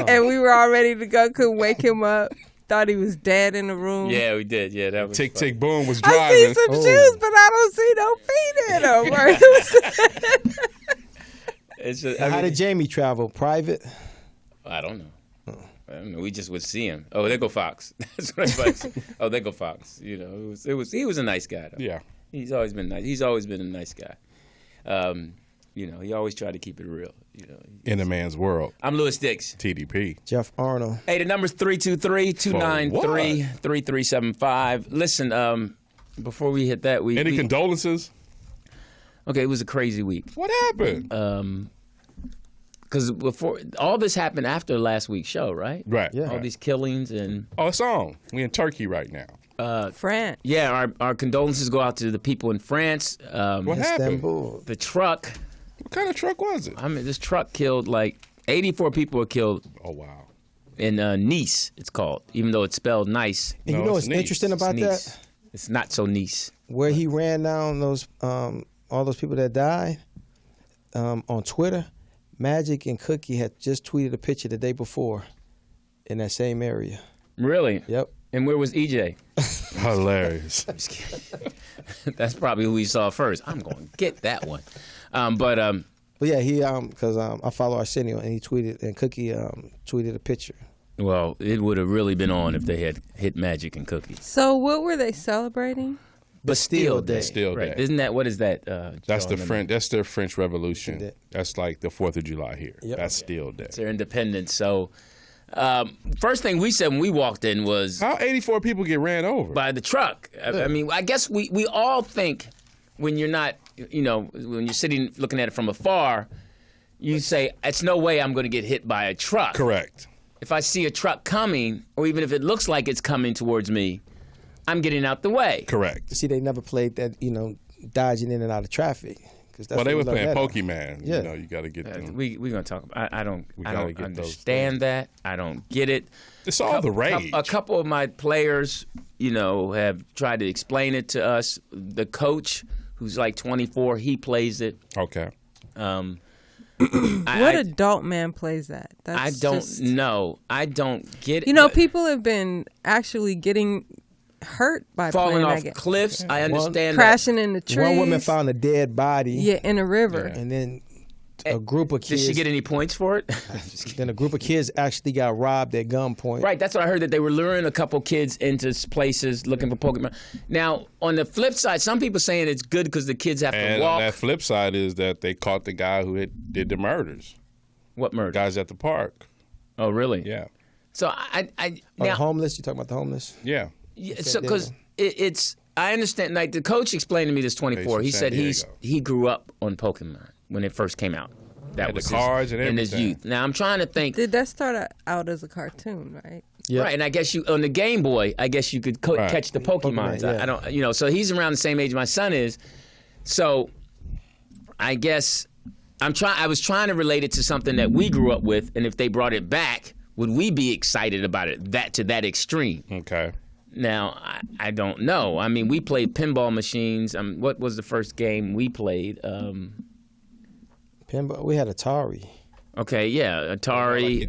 And we were all ready to go. Couldn't wake him up. Thought he was dead in the room. Yeah, we did. Yeah, that was Tick funny. Tick Boom was driving. I see some shoes, but I don't see no feet in them. It's just, How did Jamie travel? Private? I don't know. We just would see him. Oh, there go Fox. That's what I was like. Oh, there go Fox. He was a nice guy, though. Yeah. He's always been nice. He's always been a nice guy. He always tried to keep it real. In a man's world. I'm Louis Dix. TDP. Jeff Arnold. Hey, the number's 323-293-3375. Listen, before we hit that, Any condolences? Okay, it was a crazy week. What happened? Because before all this happened after last week's show, right? Right. Yeah. All these killings and it's on. We in Turkey right now. France. Yeah, our condolences go out to the people in France. What happened? Istanbul. The truck What kind of truck was it? I mean, this truck killed like 84 people were killed. Oh, wow. In Nice, it's called, even though it's spelled nice. And you know what's interesting about that? It's not so nice. Where he ran down those all those people that died on Twitter, Magic and Cookie had just tweeted a picture the day before in that same area. Really? Yep. And where was EJ? Hilarious. I'm just kidding. That's probably who we saw first. I'm going to get that one. But yeah, he because I follow Arsenio and he tweeted, and Cookie tweeted a picture. Well, it would have really been on if they had hit Magic and Cookie. So what were they celebrating? Bastille Day. Bastille Day. Right. Isn't that, what is that? That's the French. That's their French Revolution. That's like the 4th of July here. Yep. Bastille Day. It's their independence. So first thing we said when we walked in was, how 84 people get ran over? By the truck. I mean, I guess we all think when you're not, when you're sitting looking at it from afar, you say, it's no way I'm going to get hit by a truck. Correct. If I see a truck coming, or even if it looks like it's coming towards me, I'm getting out the way. Correct. See, they never played that, dodging in and out of traffic. Well, they were playing Pokemon. Yeah. You got to get them. We're going to talk about I don't understand that. I don't get it. It's all the rage. A couple of my players, have tried to explain it to us. The coach, who's like 24, he plays it. Okay. What adult man plays that? I don't know. I don't get it. People have been actually getting hurt by falling off cliffs. I understand crashing in the trees. One woman found a dead body. Yeah, in a river. And then a group of kids. Did she get any points for it? Then a group of kids actually got robbed at gunpoint. Right, that's what I heard, that they were luring a couple kids into places looking for Pokemon. Now, on the flip side, some people saying it's good because the kids have to walk. And on that flip side is that they caught the guy who did the murders. What murder? Guys at the park. Oh, really? Yeah. So now, homeless? You talking about the homeless? Yeah. So because it's I understand. Like the coach explained to me, this 24. He said he grew up on Pokemon when it first came out. That was the cards and everything. In his youth. Now I'm trying to think. Did that start out as a cartoon, right? Yeah. Right, and I guess on the Game Boy, I guess you could catch the Pokemons. Yeah. I don't, so he's around the same age my son is. So I guess I was trying to relate it to something that we grew up with, and if they brought it back, would we be excited about it to that extreme? Okay. Now, I don't know. I mean, we played pinball machines. What was the first game we played? Pinball. We had Atari. Okay, yeah, Atari.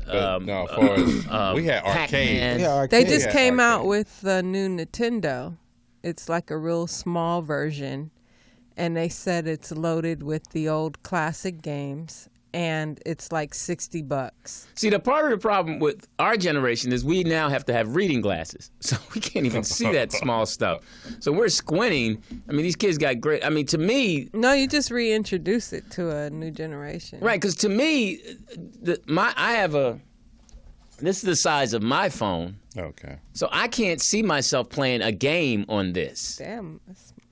We had arcade. They just came out with the new Nintendo. It's like a real small version, and they said it's loaded with the old classic games. And it's like $60. See, the part of the problem with our generation is we now have to have reading glasses, so we can't even see that small stuff. So we're squinting. I mean, these kids got great. I mean, to me, no, you just reintroduce it to a new generation, right? Because to me, this is the size of my phone. Okay. So I can't see myself playing a game on this. Damn,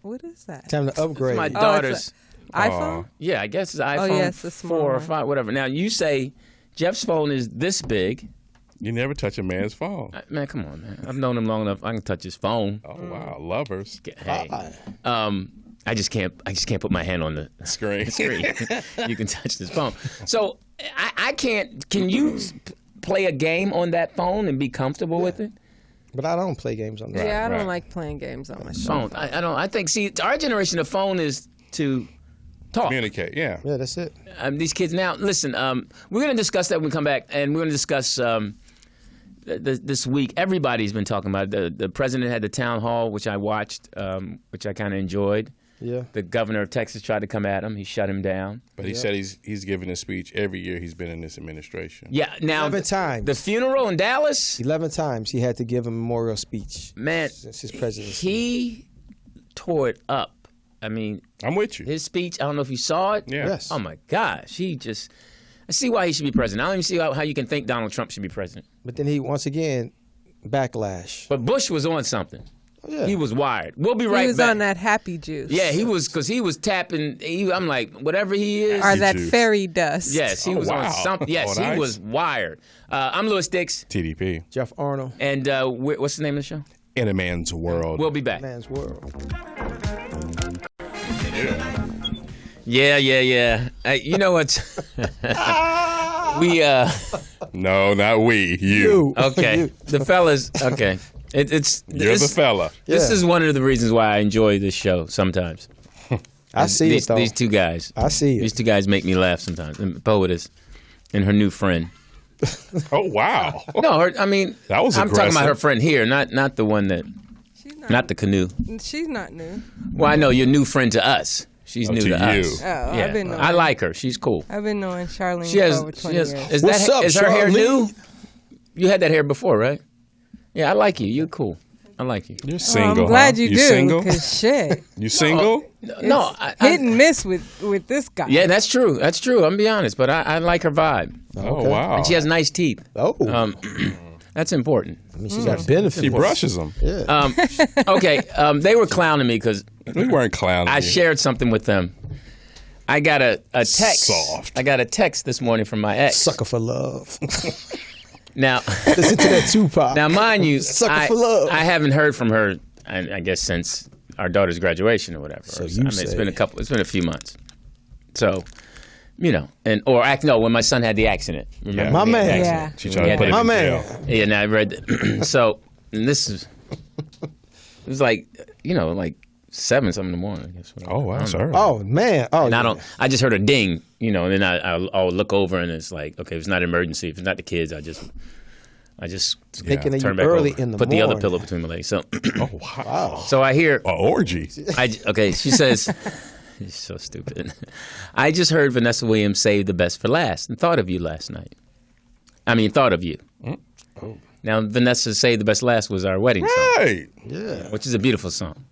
what is that? Time to upgrade. It's my daughter's. iPhone? Yeah, I guess it's iPhone it's 4 or 5, whatever. Now, you say Jeff's phone is this big. You never touch a man's phone. Man, come on, man. I've known him long enough. I can touch his phone. Oh, wow. Lovers. Hey. I just can't put my hand on the screen. You can touch this phone. So I can't. Can you play a game on that phone and be comfortable with it? But I don't play games on that. Yeah, I don't like playing games on my phone. I don't. I think, see, our generation, the phone is to talk. Communicate, yeah. Yeah, that's it. These kids now, listen, we're going to discuss that when we come back, and we're going to discuss this week. Everybody's been talking about it. The president had the town hall, which I watched, which I kind of enjoyed. Yeah. The governor of Texas tried to come at him. He shut him down. But he said he's given a speech every year he's been in this administration. Yeah, now 11 times. The funeral in Dallas. 11 times he had to give a memorial speech. Man, since his presidency. He tore it up. I mean, I'm with you. His speech, I don't know if you saw it. Yeah. Yes. Oh, my gosh. I see why he should be president. I don't even see how you can think Donald Trump should be president. But then he, once again, backlash. But Bush was on something. Oh, yeah. He was wired. We'll be right back. He was on that happy juice. Yeah, he was, because he was tapping. I'm like, whatever he is. Or that fairy dust. Yes, he was on something. Yes, he was wired. I'm Louis Dix. TDP. Jeff Arnold. And what's the name of the show? In a Man's World. We'll be back. Man's World. Yeah. You know what? We No, not we. You. okay. The fellas. Okay. You're the fella. This is one of the reasons why I enjoy this show sometimes. I see these, it though. These two guys. I see it. These two guys make me laugh sometimes. And Poetess and her new friend. Oh wow. No, that was I'm talking aggressive. about her friend here, not the one that, not the canoe. She's not new. Well, I know you're new friend to us. She's new to you. us. Oh, Yeah. I've been knowing. I like her. She's cool. I've been knowing Charlene She has. for over 20 years. What's up, Is her hair Charlene? new? You had that hair before, right? Yeah, I like you. You're cool. I like you. You're single. I'm glad huh? you do. Single? Because shit. You single? No, Hit and miss with this guy. yeah, that's true. That's true. I'm gonna be honest, but I like her vibe. Oh wow. And she has nice teeth. Oh, That's important. I mean, she got benefits. She brushes them. Yeah. Okay, they were clowning me because We weren't clowning. I you. shared something with them. I got a text. Soft. I got a text this morning from my ex. Sucker for love. Now, Listen to that Tupac. now, mind you, Sucker for love. I haven't heard from her. I guess since our daughter's graduation or whatever. So Or you it's say. been a few months. So, when my son had the accident. Remember? My He had the man. accident. Yeah. She tried to put him My in man. jail. Yeah, and I read. So, and this is. It was like 7-something in the morning. I guess. Oh wow, sorry. Oh man. Oh. And yeah. I just heard a ding, and then I'll look over and it's like, okay, if it's not an emergency, if it's not the kids, I just Thinking of turn you back early over, in the put the morning. other pillow between my legs. So, Oh wow. so I hear, An orgy. she says, you're so stupid. I just heard Vanessa Williams say the best for last and thought of you last night. Thought of you. Oh. Now, Vanessa's Say the Best Last was our wedding song, Hey. Yeah. which is a beautiful song.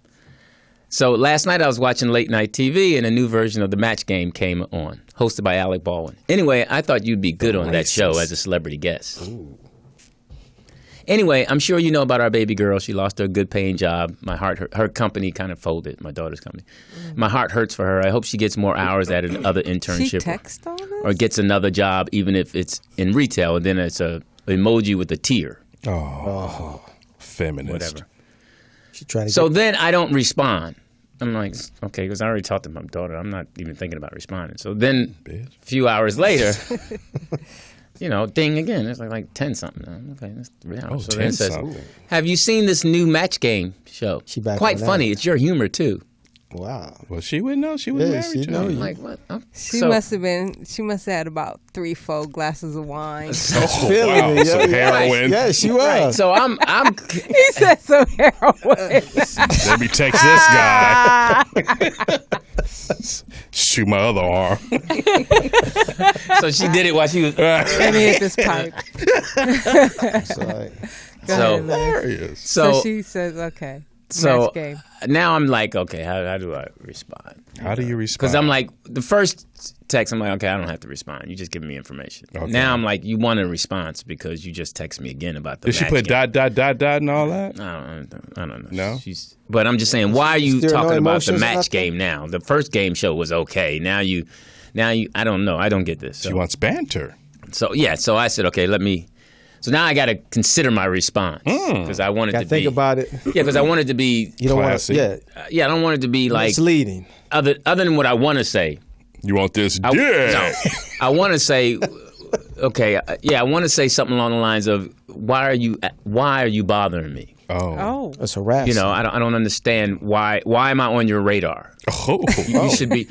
So last night I was watching late night TV and a new version of The Match Game came on, hosted by Alec Baldwin. Anyway, I thought you'd be good on that show as a celebrity guest. Ooh. Anyway, I'm sure you know about our baby girl. She lost her good paying job. My heart, her company kind of folded, my daughter's company. My heart hurts for her. I hope she gets more hours at another internship. She text all this? Or gets another job, even if it's in retail, and then it's a emoji with a tear, Oh. Feminist. whatever. She trying to So get then I don't respond. I'm like, okay, because I already talked to my daughter. I'm not even thinking about responding. So then a few hours later, ding again. It's like 10-something. Okay, that's 3 hours. Oh, so then it says, 10-something. have you seen this new Match Game show? She back Quite on that. funny. It's your humor, too. Wow. Well, she would know. She was Yeah, married she to know him. you. Like, what? Oh, She so- must have had about 3-4 glasses of wine. Oh, Feeling wow. it, Some yeah. heroin. Yeah, she was. So I'm He said some heroin. Let me text this guy. Shoot my other arm. so she did it while she was. Let me hit this pipe. It's like, Go So- ahead, Liz. Hilarious. So she says, okay. So Match game. now I'm like, okay, how do I respond? How do you respond? Because I'm like, the first text, I'm like, okay, I don't have to respond. You just give me information. Okay. Now I'm like, you want a response because you just text me again about the Did she match put game. dot and all that? I don't know. No? But I'm just saying, why are you There are no talking about the emotions or match nothing? game now? The first game show was okay. Now you, I don't know. I don't get this. She So, wants banter. so I said, okay, let me. So now I got to consider my response because I want it gotta to think be. about it. Yeah, because I want it to be. You don't want Classy. to. Yeah. I don't want it to be like Misleading. other than what I want to say. You want this dick? No, I want to say, okay, I want to say something along the lines of, why are you bothering me? Oh. It's harassing. I don't understand why am I on your radar? Oh. You should be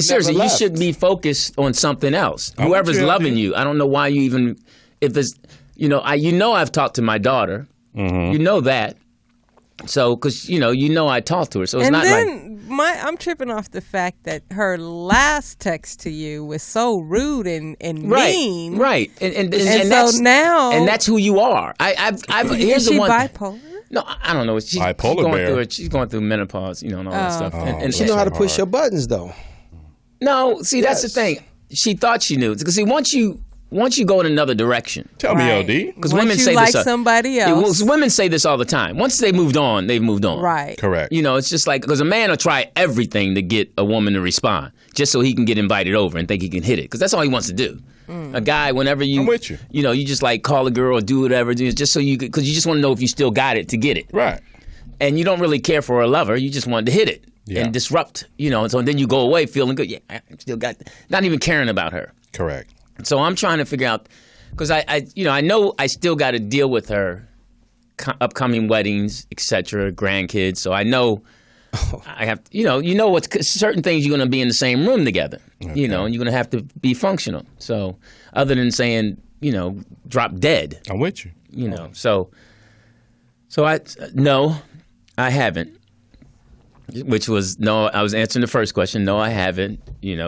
seriously, you left. should be focused on something else. I'm Whoever's with you, loving dude. you, I don't know why you even if there's I've talked to my daughter. Mm-hmm. You know that. So, because I talked to her, so it's And not like then I'm tripping off the fact that her last text to you was so rude and mean. right, and And that's, so now, and that's who you are. I've here's is the she one. bipolar? No, I don't know. She's Bipolar going bear. through it. She's going through menopause, and all that stuff. And She know how to push your buttons though. no, see, that's the Yes. thing. She thought she knew because see, once you go in another direction, Tell me, Right. LD. because Once women you say like this. somebody Yeah, well, else, women say this all the time. Once they moved on, they've moved on. right? Correct. It's just like because a man will try everything to get a woman to respond, just so he can get invited over and think he can hit it, because that's all he wants to do. A guy, whenever you, I'm with you. You just like call a girl or do whatever, just so because you just want to know if you still got it to get it. Right. and you don't really care for a lover. You just wanted to hit it and disrupt, And so then you go away feeling good. Yeah, I still got, not even caring about her. Correct. So I'm trying to figure out, because I know I still got to deal with her upcoming weddings, etc., grandkids. So I know I have, what's certain things you're going to be in the same room together, and you're going to have to be functional. So other than saying, drop dead. I'm with you. So I haven't. Which was no. I was answering the first question. No, I haven't.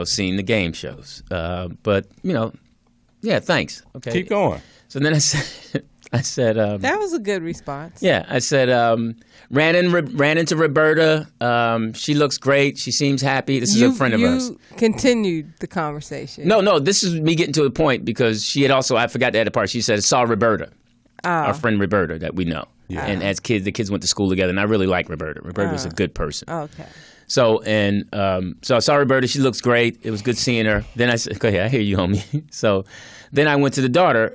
Seen the game shows. But yeah. Thanks. Okay. Keep going. So then I said. That was a good response. Yeah, I said. Ran into Roberta. She looks great. She seems happy. This is a friend of ours. You continued the conversation. No. This is me getting to the point because she had also. I forgot to add a part. She said saw Roberta, our friend Roberta that we know. Yeah. And as kids, the kids went to school together, and I really like Roberta. Roberta's a good person. Okay. So I saw Roberta. She looks great. It was good seeing her. Then I said, "Go ahead, I hear you, homie." So then I went to the daughter.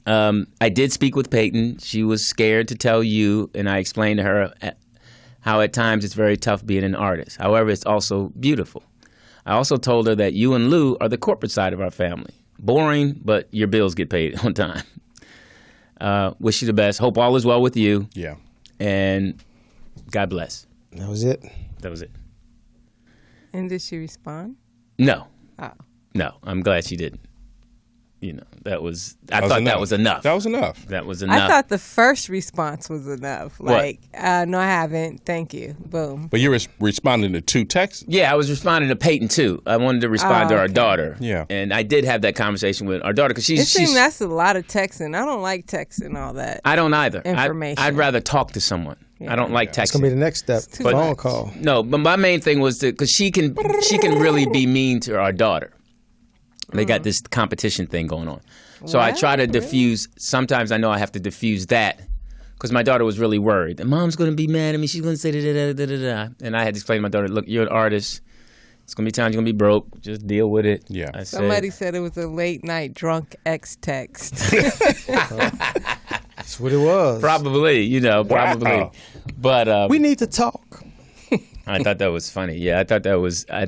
I did speak with Peyton. She was scared to tell you, and I explained to her how at times it's very tough being an artist. However, it's also beautiful. I also told her that you and Lou are the corporate side of our family. Boring, but your bills get paid on time. Wish you the best. Hope all is well with you. Yeah. And God bless. That was it? That was it. And did she respond? No. Oh. No, I'm glad she didn't. That was enough. That was enough. That was enough. I thought the first response was enough. Like, no, I haven't. Thank you. Boom. But you're responding to 2 texts? Yeah, I was responding to Peyton, too. I wanted to respond to our daughter. Yeah. And I did have that conversation with our daughter because It seems that's a lot of texting. I don't like texting all that. I don't either. Information. I'd rather talk to someone. Yeah. I don't like texting. That's gonna be the next step. Phone call. No, but my main thing was because she can really be mean to our daughter. They got this competition thing going on. So I try to diffuse. Sometimes I know I have to diffuse that because my daughter was really worried. And Mom's going to be mad at me. She's going to say da-da-da-da-da-da. And I had to explain to my daughter, look, you're an artist. It's going to be times you're going to be broke. Just deal with it. Yeah. Somebody said it was a late night drunk ex text. That's what it was. Probably, probably. Wow. But we need to talk. I thought that was funny. Yeah, I thought it was. I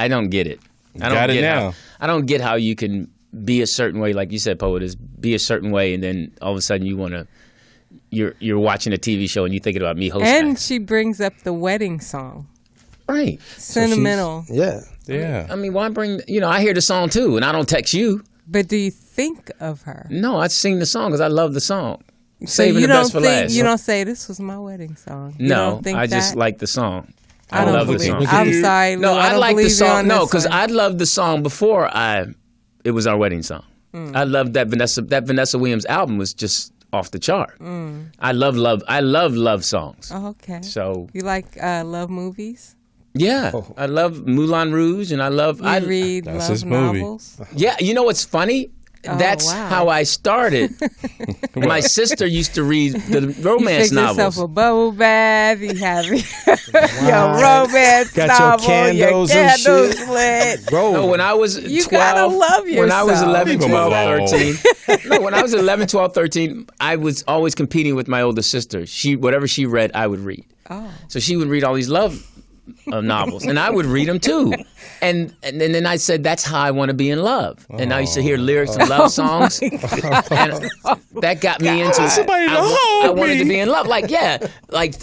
don't get it. I don't get how you can be a certain way, like you said, Poet, is be a certain way, and then all of a sudden you're watching a TV show and you're thinking about me hosting. And she brings up the wedding song. Right. Sentimental. Yeah. I mean, why bring, I hear the song too, and I don't text you. But do you think of her? No, I sing the song because I love the song. So Saving the best for last. You don't say, this was my wedding song. No, I just like the song. I love the song. I'm sorry, Lou, no, I like the song. No, because I loved the song before it was our wedding song. I loved that Vanessa Williams album was just off the chart. I love love songs. Oh, okay. So you like love movies? Yeah, I love Moulin Rouge, and I read love novels. Yeah, you know what's funny? That's how I started. My sister used to read the romance you novels. Yourself a bubble bath. You have your romance got novel. Your candles lit. No, when I was 12, gotta love yourself. When I was 11, 12, 13. No, when I was 11, 12, 13, I was always competing with my older sister. Whatever she read, I would read. Oh. So she would read all these love novels, and I would read them too. And then I said, that's how I want to be in love. And I used to hear lyrics of love songs, and that got me into I wanted to be in love. Like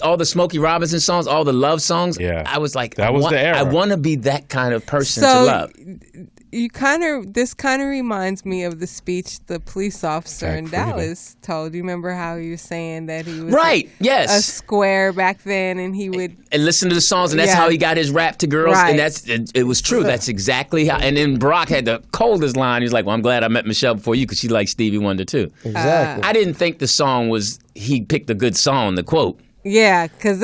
all the Smokey Robinson songs, all the love songs. Yeah. I was like, that was the era. I want to be that kind of person to love. This kind of reminds me of the speech the police officer in Dallas told. You remember how he was saying that he was a square back then, and he would and listen to the songs, and that's how he got his rap to girls, and it was true. That's exactly how. And then Barack had the coldest line. He's like, "Well, I'm glad I met Michelle before you, because she likes Stevie Wonder too." Exactly. I didn't think the song was he picked a good song to quote. Yeah, because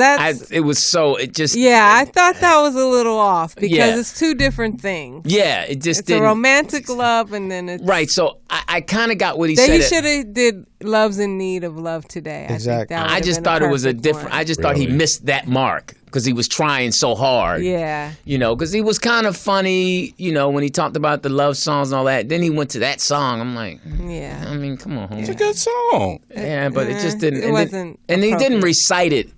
it was so, it just... Yeah, I thought that was a little off because it's two different things. Yeah, it just didn't... It's a romantic love and then it's... Right, so I kind of got what he said. He should have did Love's in Need of Love Today. Exactly. I just thought it was a different... I just thought he missed that mark. because he was trying so hard. Yeah. Because he was kind of funny, when he talked about the love songs and all that. Then he went to that song. I'm like, yeah. I mean, come on, homie. It's a good song. Yeah, but it just didn't. It wasn't. And he didn't recite it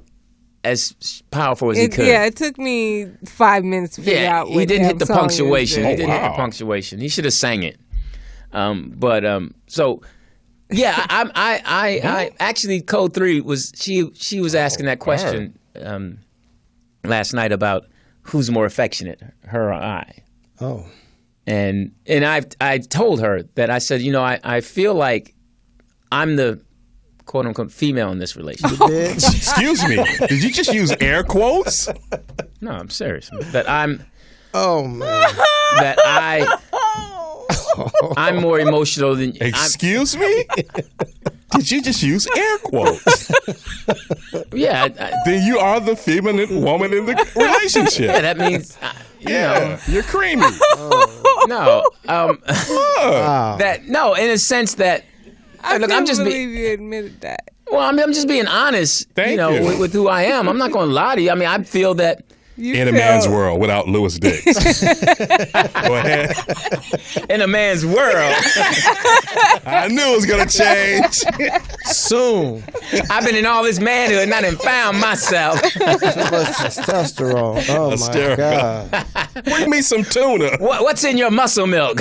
as powerful as he could. Yeah, it took me 5 minutes to figure out. He didn't hit the punctuation. He didn't hit the wow. punctuation. He should have sang it. So. Yeah, I actually Code 3 was she was asking that question last night about who's more affectionate, her or I. Oh. And I told her that I said, I feel like I'm the quote unquote female in this relationship. Excuse me. Did you just use air quotes? No, I'm serious. That I'm Oh man. I'm more emotional than Excuse me? Did you just use air quotes? Yeah. Then you are the feminine woman in the relationship. Yeah, that means You're creamy. no. Wow. In a sense that look, I'm just believe you admitted that. Well, I'm just being honest. Thank you. With who I am. I'm not going to lie to you. I mean, I feel that. In a man's world without Lewis Dix. Go ahead. In a man's world. I knew it was going to change. Soon. I've been in all this manhood and I done found myself. Too much testosterone. Oh my God. Bring me some tuna. What's in your muscle milk?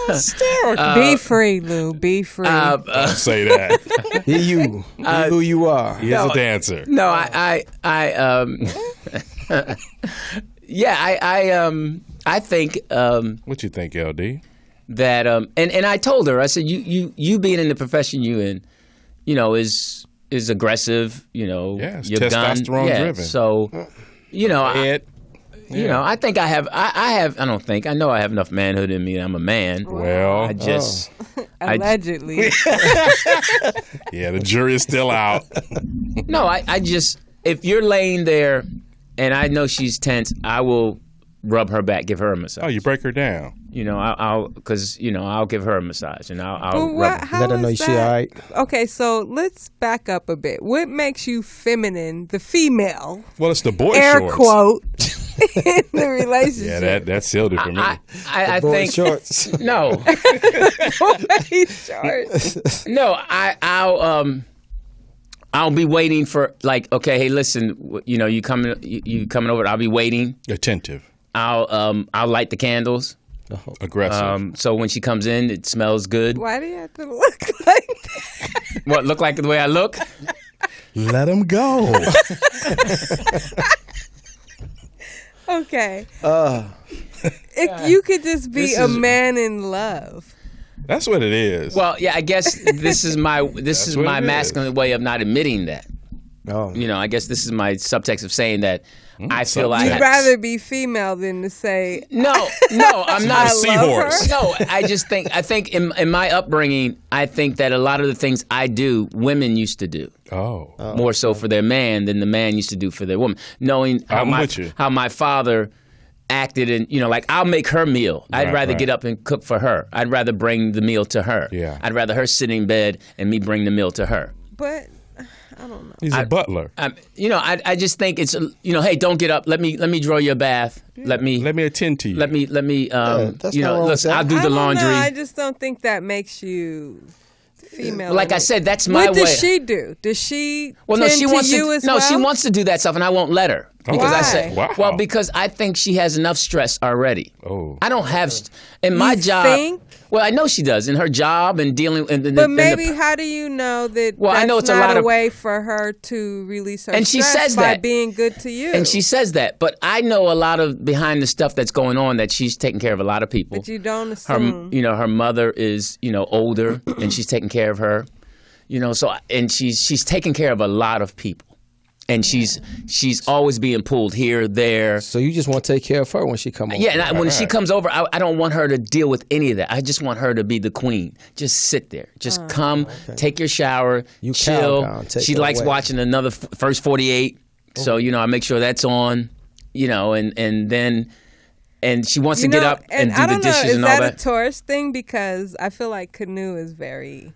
Hysterical. Be free, Lou. Be free. Don't say that. Be you. Be who you are. He is a dancer. No, I think What you think, LD? that and I told her, I said, you being in the profession you in, is aggressive, Yes, your testosterone gun, driven. So, Ed. I think I don't think I know I have enough manhood in me. I'm a man. Well, I just Allegedly. yeah, the jury is still out. no, I just if you're laying there and I know she's tense, I will rub her back, give her a massage. Oh, you break her down. I'll give her a massage and I'll But rub her. how Let her know is she all right. Okay, so let's back up a bit. What makes you feminine, the female, Well, it's the boy air shorts. quote, in the relationship? Yeah, that sealed it for me. I Boy think shorts. no, Boy shorts. no. I'll be waiting for okay, hey, listen, you coming over? I'll be waiting. Attentive. I'll light the candles. Aggressive. So when she comes in, it smells good. Why do you have to look like that? What, look like the way I look? Let him go. Okay. You could just be a man in love. That's what it is. Well, yeah, I guess this is my what it masculine way of not admitting that. Oh. I guess this is my subtext of saying that I feel I You'd have rather be female than to say, No, I'm not I seahorse. love her. No, I think in my upbringing, I think that a lot of the things I do, women used to do. Oh. More so for their man than the man used to do for their woman. Knowing how my father acted and I'll make her meal. I'd rather get up and cook for her. I'd rather bring the meal to her. Yeah. I'd rather her sit in bed and me bring the meal to her. but I don't know. He's a butler. I just think it's hey, don't get up. Let me draw you a bath. Let me attend to you. let me that's not wrong with listen, that. I'll do I the don't laundry. know. I just don't think that makes you female. Like I said, that's my what way. does she do? Does she Well, no, tend she to wants you to. as No, well? she wants to do that stuff, and I won't let her because I said, Wow. well, because I think she has enough stress already. Oh. I don't have in my You job. think? Well, I know she does in her job and dealing. But maybe how do you know that Well, that's I know it's a not lot a of- way for her to release her And she stress says by that. being good to you? And she says that, but I know a lot of behind the stuff that's going on that she's taking care of a lot of people. But you don't Her, assume. her mother is, older and she's taking care of her, so and she's taking care of a lot of people, and she's always being pulled here, there. So you just want to take care of her when she come over? Yeah, and when she comes over, I don't want her to deal with any of that. I just want her to be the queen. Just sit there. Just come, take your shower, You chill. countdown, take She her likes away. watching another first 48. So, I make sure that's on, and then she wants to get up and do I the don't dishes know, and all is that. that a Taurus thing? Because I feel like Canoe is very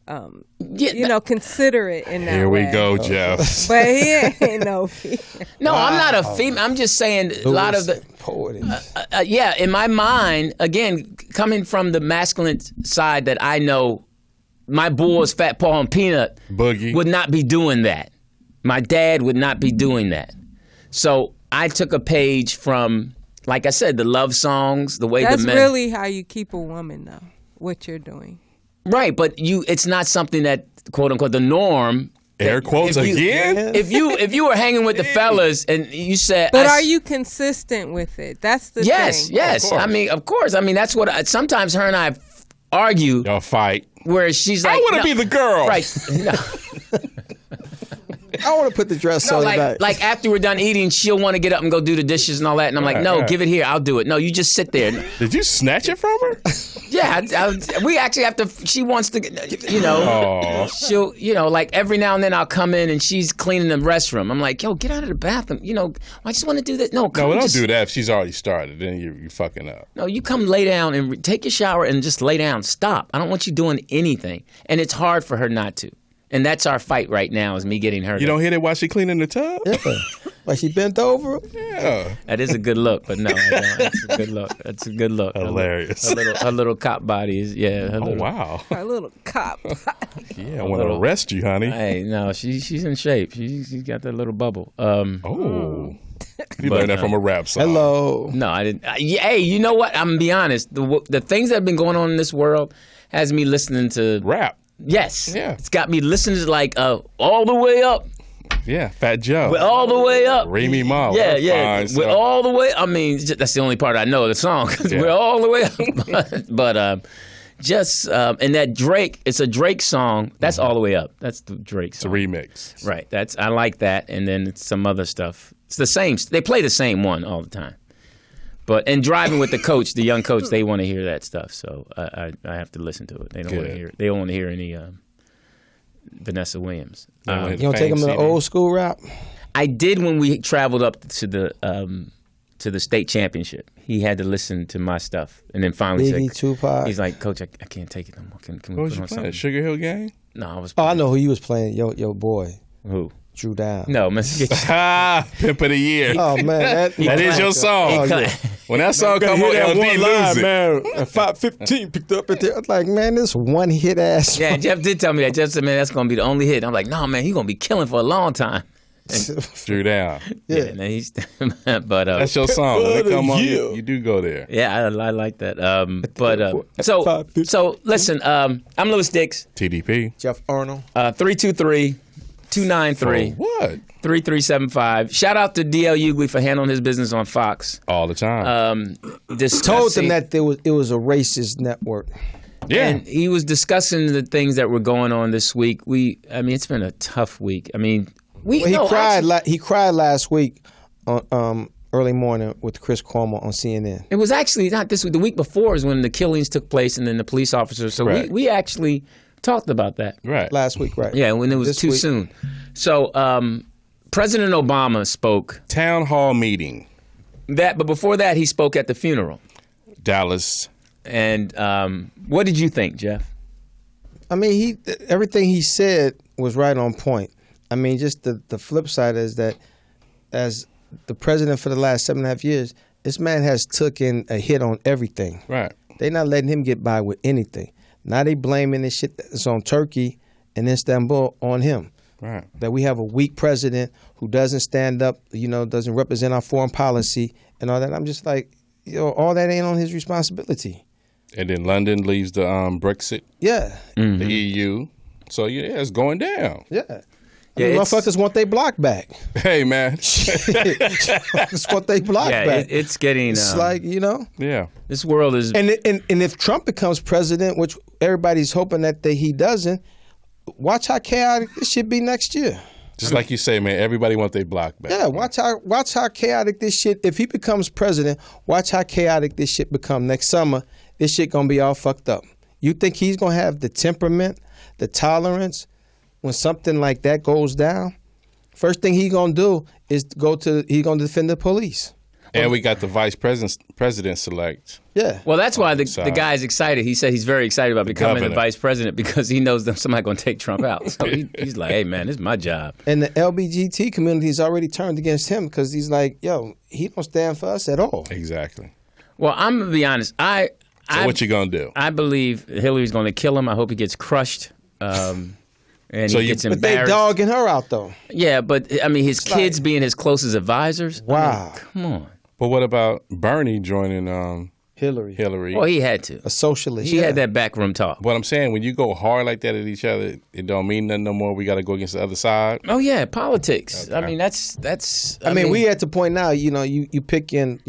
considerate in that Here we way. go, Jeff. But he ain't no female. No, I'm not a female. I'm just saying a lot of the in my mind, again, coming from the masculine side that I know, my boys, Fat Paul and Peanut, Boogie, would not be doing that. My dad would not be doing that. So I took a page from, like I said, the love songs, the way That's the men. That's really how you keep a woman, though, what you're doing. Right, but it's not something that, quote unquote, the norm. Air quotes again? If you were hanging with the fellas and you said, but are you consistent with it? That's the thing. Yes. I mean, of course. I mean, that's what. Sometimes her and I argue. Y'all fight. Where she's like, I want to be the girl. Right. No. I want to put the dress on back. Like after we're done eating, she'll want to get up and go do the dishes and all that. And I'm like, no, give it here. I'll do it. No, you just sit there. Did you snatch it from her? Yeah. We actually have to, she wants to, she'll, like every now and then I'll come in and she's cleaning the restroom. I'm like, yo, get out of the bathroom. I just want to do that. No, don't do that if she's already started. Then you're fucking up. No, you come lay down and take your shower and just lay down. Stop. I don't want you doing anything. And it's hard for her not to. And that's our fight right now, is me getting her. You don't hit it while she cleaning the tub? Yeah. Like she bent over? Yeah. That is a good look, but no, I don't. That's a good look. That's a good look. Hilarious. Her little cop body is, wow. Her little cop. Yeah, I want to arrest you, honey. Hey, no, she's in shape. She's got that little bubble. You learned that from a rap song. Hello. No, I didn't. Hey, you know what? I'm going to be honest. The things that have been going on in this world has me listening to rap. Yes. Yeah. It's got me listening to like All the Way Up. Yeah, Fat Joe. We're all the way up. Remy Ma. Yeah. We're all the way. I mean, that's the only part I know of the song. Yeah. We're all the way up. but and that Drake, it's a Drake song. That's all the way up. That's the Drake song. It's a remix. Right. I like that. And then it's some other stuff. It's the same. They play the same one all the time. And driving with the coach, the young coach, they want to hear that stuff. So I have to listen to it. They don't want to hear. They don't want to hear any Vanessa Williams. You don't take them to the old school rap? I did when we traveled up to the state championship. He had to listen to my stuff, and then finally said, Tupac. He's like, Coach, I can't take it no more. Can we what put was on you something? playing? Sugar Hill Gang? No, I was. Oh, I know who you was playing. Your boy. Who? Drew Down. No, Pimp of the Year. Oh man, that is your song. When that song come on, LD lose it. Man, 5:15 picked up at there. I was like, man, this one hit ass. Yeah, Jeff did tell me that. Jeff said, man, that's gonna be the only hit. I'm like, no, man, he's gonna be killing for a long time. Drew Down. Yeah, and he's but that's your song. When they come on, you do go there. Yeah, I like that. So listen, I'm Louis Dix. TDP. Jeff Arnold. 323-293. What? 3375. Shout out to D.L. Hughley for handling his business on Fox. All the time. Told them that it was a racist network. Yeah. And he was discussing the things that were going on this week. It's been a tough week. I mean, he cried last week on early morning with Chris Cuomo on CNN. It was actually not this week. The week before is when the killings took place and then the police officers. So we actually talked about that. Right. Last week, right. Yeah, when it was too soon. So President Obama spoke. Town hall meeting. But before that, he spoke at the funeral. Dallas. And what did you think, Jeff? I mean, everything he said was right on point. I mean, just the flip side is that as the president for the last 7.5 years, this man has taken a hit on everything. Right. They're not letting him get by with anything. Now they blaming this shit that's on Turkey and Istanbul on him. Right. That we have a weak president who doesn't stand up, doesn't represent our foreign policy and all that. I'm just like, all that ain't on his responsibility. And then London leaves the Brexit. Yeah. Mm-hmm. The EU. So, it's going down. Yeah. Motherfuckers want their block back. Hey, man. Motherfuckers want their block back. It's getting... It's like, Yeah. This world is... And if Trump becomes president, which everybody's hoping that he doesn't, watch how chaotic this shit be next year. Just like you say, man, everybody want their block back. Yeah, watch how chaotic this shit... If he becomes president, watch how chaotic this shit become next summer. This shit gonna be all fucked up. You think he's gonna have the temperament, the tolerance... When something like that goes down, first thing he's gonna do is he gonna defend the police. And we got the vice president select. Yeah. Well, that's why the guy's excited. He said he's very excited about becoming the vice president because he knows that somebody's going to take Trump out. So he's like, hey, man, this is my job. And the LGBT community has already turned against him because he's like, yo, he don't stand for us at all. Exactly. Well, I'm going to be honest. So what you going to do? I believe Hillary's going to kill him. I hope he gets crushed. And so he gets embarrassed. But they dogging her out, though. Yeah, but, I mean, his kids being his closest advisors. Wow. I mean, come on. But what about Bernie joining Hillary? Well, he had to. A socialist. He had that backroom talk. What I'm saying, when you go hard like that at each other, it don't mean nothing no more. We got to go against the other side. Oh, yeah, politics. Okay. I mean, that's. I mean, we at the point now, you pick in,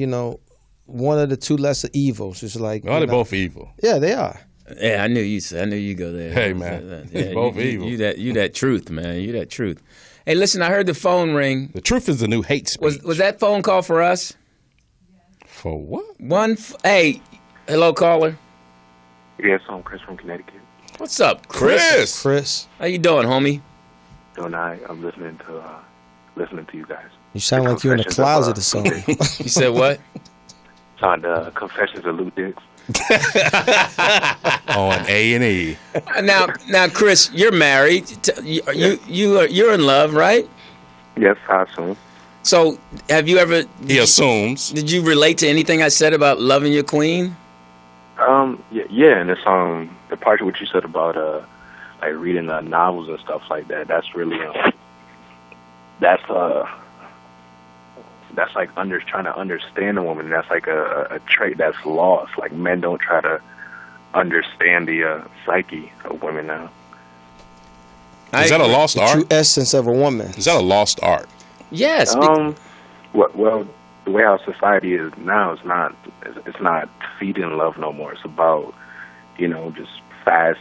one of the two lesser evils. It's like. No, they're both evil. Yeah, they are. Yeah, I knew you go there. Hey, man, it's both evil. You that truth, man. You that truth. Hey, listen, I heard the phone ring. The truth is the new hate speech. Was that phone call for us? For what? Hey, hello, caller. Yes, I'm Chris from Connecticut. What's up, Chris? Chris. How you doing, homie? Doing all right. I'm listening to you guys. You sound like you're in a closet or something. You said what? It's on Confessions of Lou Dix. On A&E. Now, Chris, you're married. You're in love, right? Yes, I assume. So, have you ever? He assumes. Did you relate to anything I said about loving your queen? Yeah, and it's the part of what you said about like reading novels and stuff like that. That's really that's like trying to understand a woman. That's like a trait that's lost. Like men don't try to understand the psyche of women now. Is that a lost art? The true essence of a woman. Is that a lost art? Yes. Well, the way our society is now, it's not feeding love no more. It's about, just fast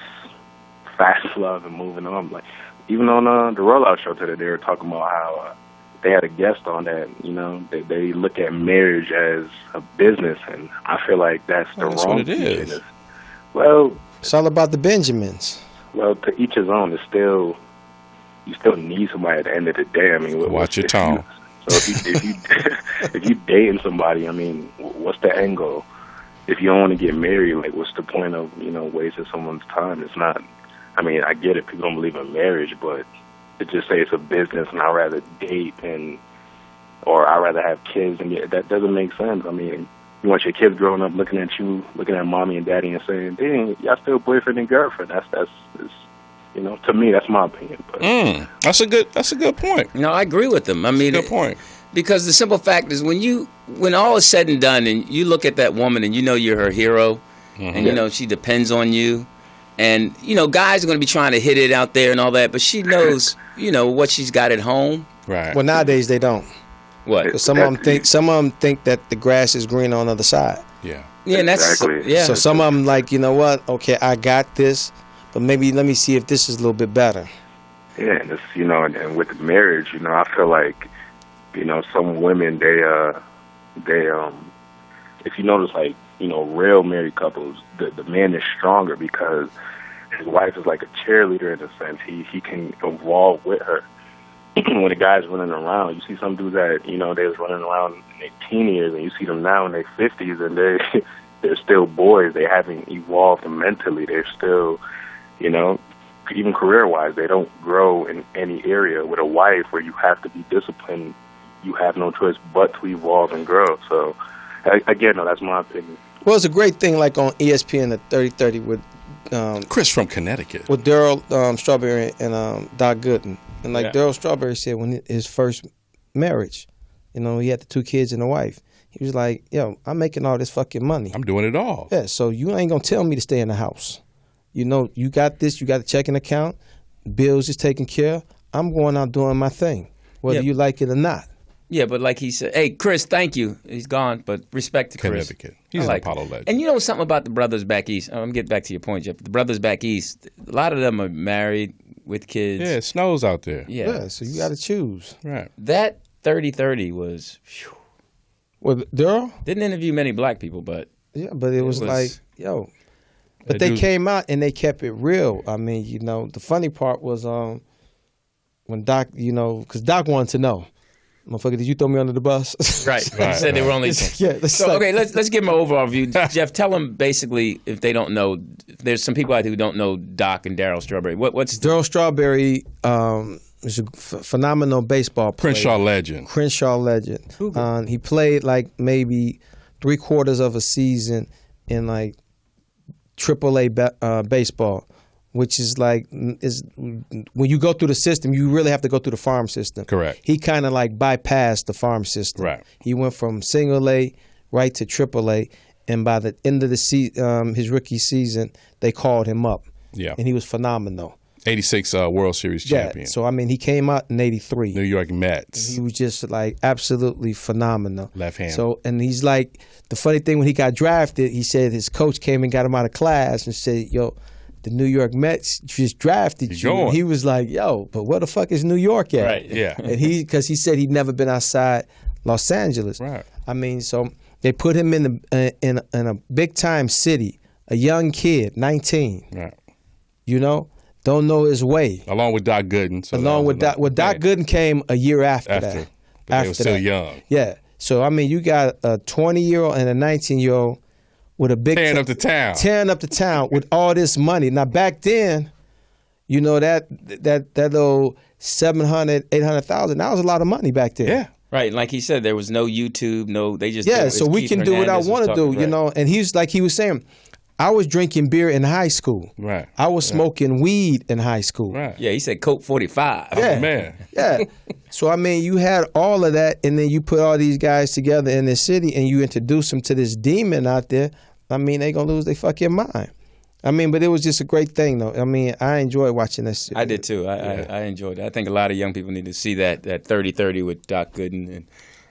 love and moving on. Like even on the Rollout show today, they were talking about how they had a guest on that. They look at marriage as a business, and I feel like that's wrong. What it is. Well, it's all about the Benjamins. Well, to each his own. You still need somebody at the end of the day. I mean, watch your tone. So if you dating somebody, I mean, what's the end goal? If you don't want to get married, like, what's the point of wasting someone's time? It's not. I mean, I get it. People don't believe in marriage, but to just say it's a business and I'd rather date or I'd rather have kids, and that doesn't make sense. I mean, you want your kids growing up looking at you, looking at mommy and daddy, and saying, "Dang, y'all still boyfriend and girlfriend." That's to me, that's my opinion. But. That's a good point. No, I agree with them. I mean, good point. Because the simple fact is, when all is said and done, and you look at that woman, and you're her hero, and she depends on you, and guys are going to be trying to hit it out there and all that, but she knows, what she's got at home. Right. Well, nowadays they don't. What? Some of them think that the grass is green on the other side. Yeah. Yeah, and that's exactly. Yeah. So some of them like, you know what? Okay, I got this, but maybe let me see if this is a little bit better. Yeah, and it's and with marriage, I feel like, some women they if you notice, like, real married couples, the man is stronger because his wife is like a cheerleader in a sense. He can evolve with her. When the guy's running around, you see some dudes that they was running around in their teen years, and you see them now in their 50s, and they're still boys. They haven't evolved mentally. They're still, even career-wise, they don't grow in any area. With a wife, where you have to be disciplined, you have no choice but to evolve and grow. So, again, no, that's my opinion. Well, it's a great thing, like on ESPN, the 30-30 with Chris from Connecticut, with Daryl Strawberry and Doc Gooden, and like Daryl Strawberry said, when his first marriage, he had the 2 kids and a wife. He was like, "Yo, I'm making all this fucking money. I'm doing it all. Yeah, so you ain't gonna tell me to stay in the house. You got this. You got a checking account. Bills is taken care of. I'm going out doing my thing, whether you like it or not." Yeah, but like he said, hey, Chris, thank you. He's gone, but respect to Chris. Connecticut. He's an Apollo legend. And something about the brothers back east. I'm going to get back to your point, Jeff. The brothers back east, a lot of them are married with kids. Yeah, it snows out there. Yeah, so you got to choose. Right. That 30-30 was, whew. Well, Daryl? Didn't interview many black people, but. Yeah, but it was like, yo. But they came out and they kept it real. I mean, the funny part was when Doc, because Doc wanted to know. Motherfucker, did you throw me under the bus? Right. You said they were only. Okay, let's give them an overall view. Jeff, tell them basically, if they don't know, there's some people out there who don't know Doc and Darryl Strawberry. What's Darryl Strawberry is a phenomenal baseball player. Crenshaw legend. He played like maybe 3/4 of a season in like AAA baseball, which is like when you go through the system, you really have to go through the farm system. Correct. He kind of like bypassed the farm system. Right. He went from single A right to AAA, and by the end of the his rookie season, they called him up. Yeah. And he was phenomenal. 86 World Series champion. So I mean, he came out in '83. New York Mets. He was just like absolutely phenomenal. Left hand. So, and he's like, the funny thing, when he got drafted, he said his coach came and got him out of class and said, "Yo, the New York Mets just drafted you." And he was like, "Yo, but where the fuck is New York at?" Right. Yeah. And because he said he'd never been outside Los Angeles. Right. I mean, so they put him in a big time city, a young kid, 19. Right. You know. Don't know his way. Along with Doc Gooden. So Doc Gooden came a year after that. But they were still young. Yeah. So, I mean, you got a 20-year-old and a 19-year-old with a big... Tearing up the town with all this money. Now, back then, you know, that little 700, 800,000, that was a lot of money back then. Yeah. Right, like he said, there was no YouTube, they just... Yeah, so we can do what I want to do, you know, and he was saying... I was drinking beer in high school. Right. I was smoking weed in high school. Right. Yeah, he said Coke 45. Yeah. Oh, man. Yeah. So, I mean, you had all of that, and then you put all these guys together in this city, and you introduce them to this demon out there. I mean, they going to lose their fucking mind. I mean, but it was just a great thing, though. I mean, I enjoyed watching this. I did, too. I enjoyed it. I think a lot of young people need to see that 30-30 with Doc Gooden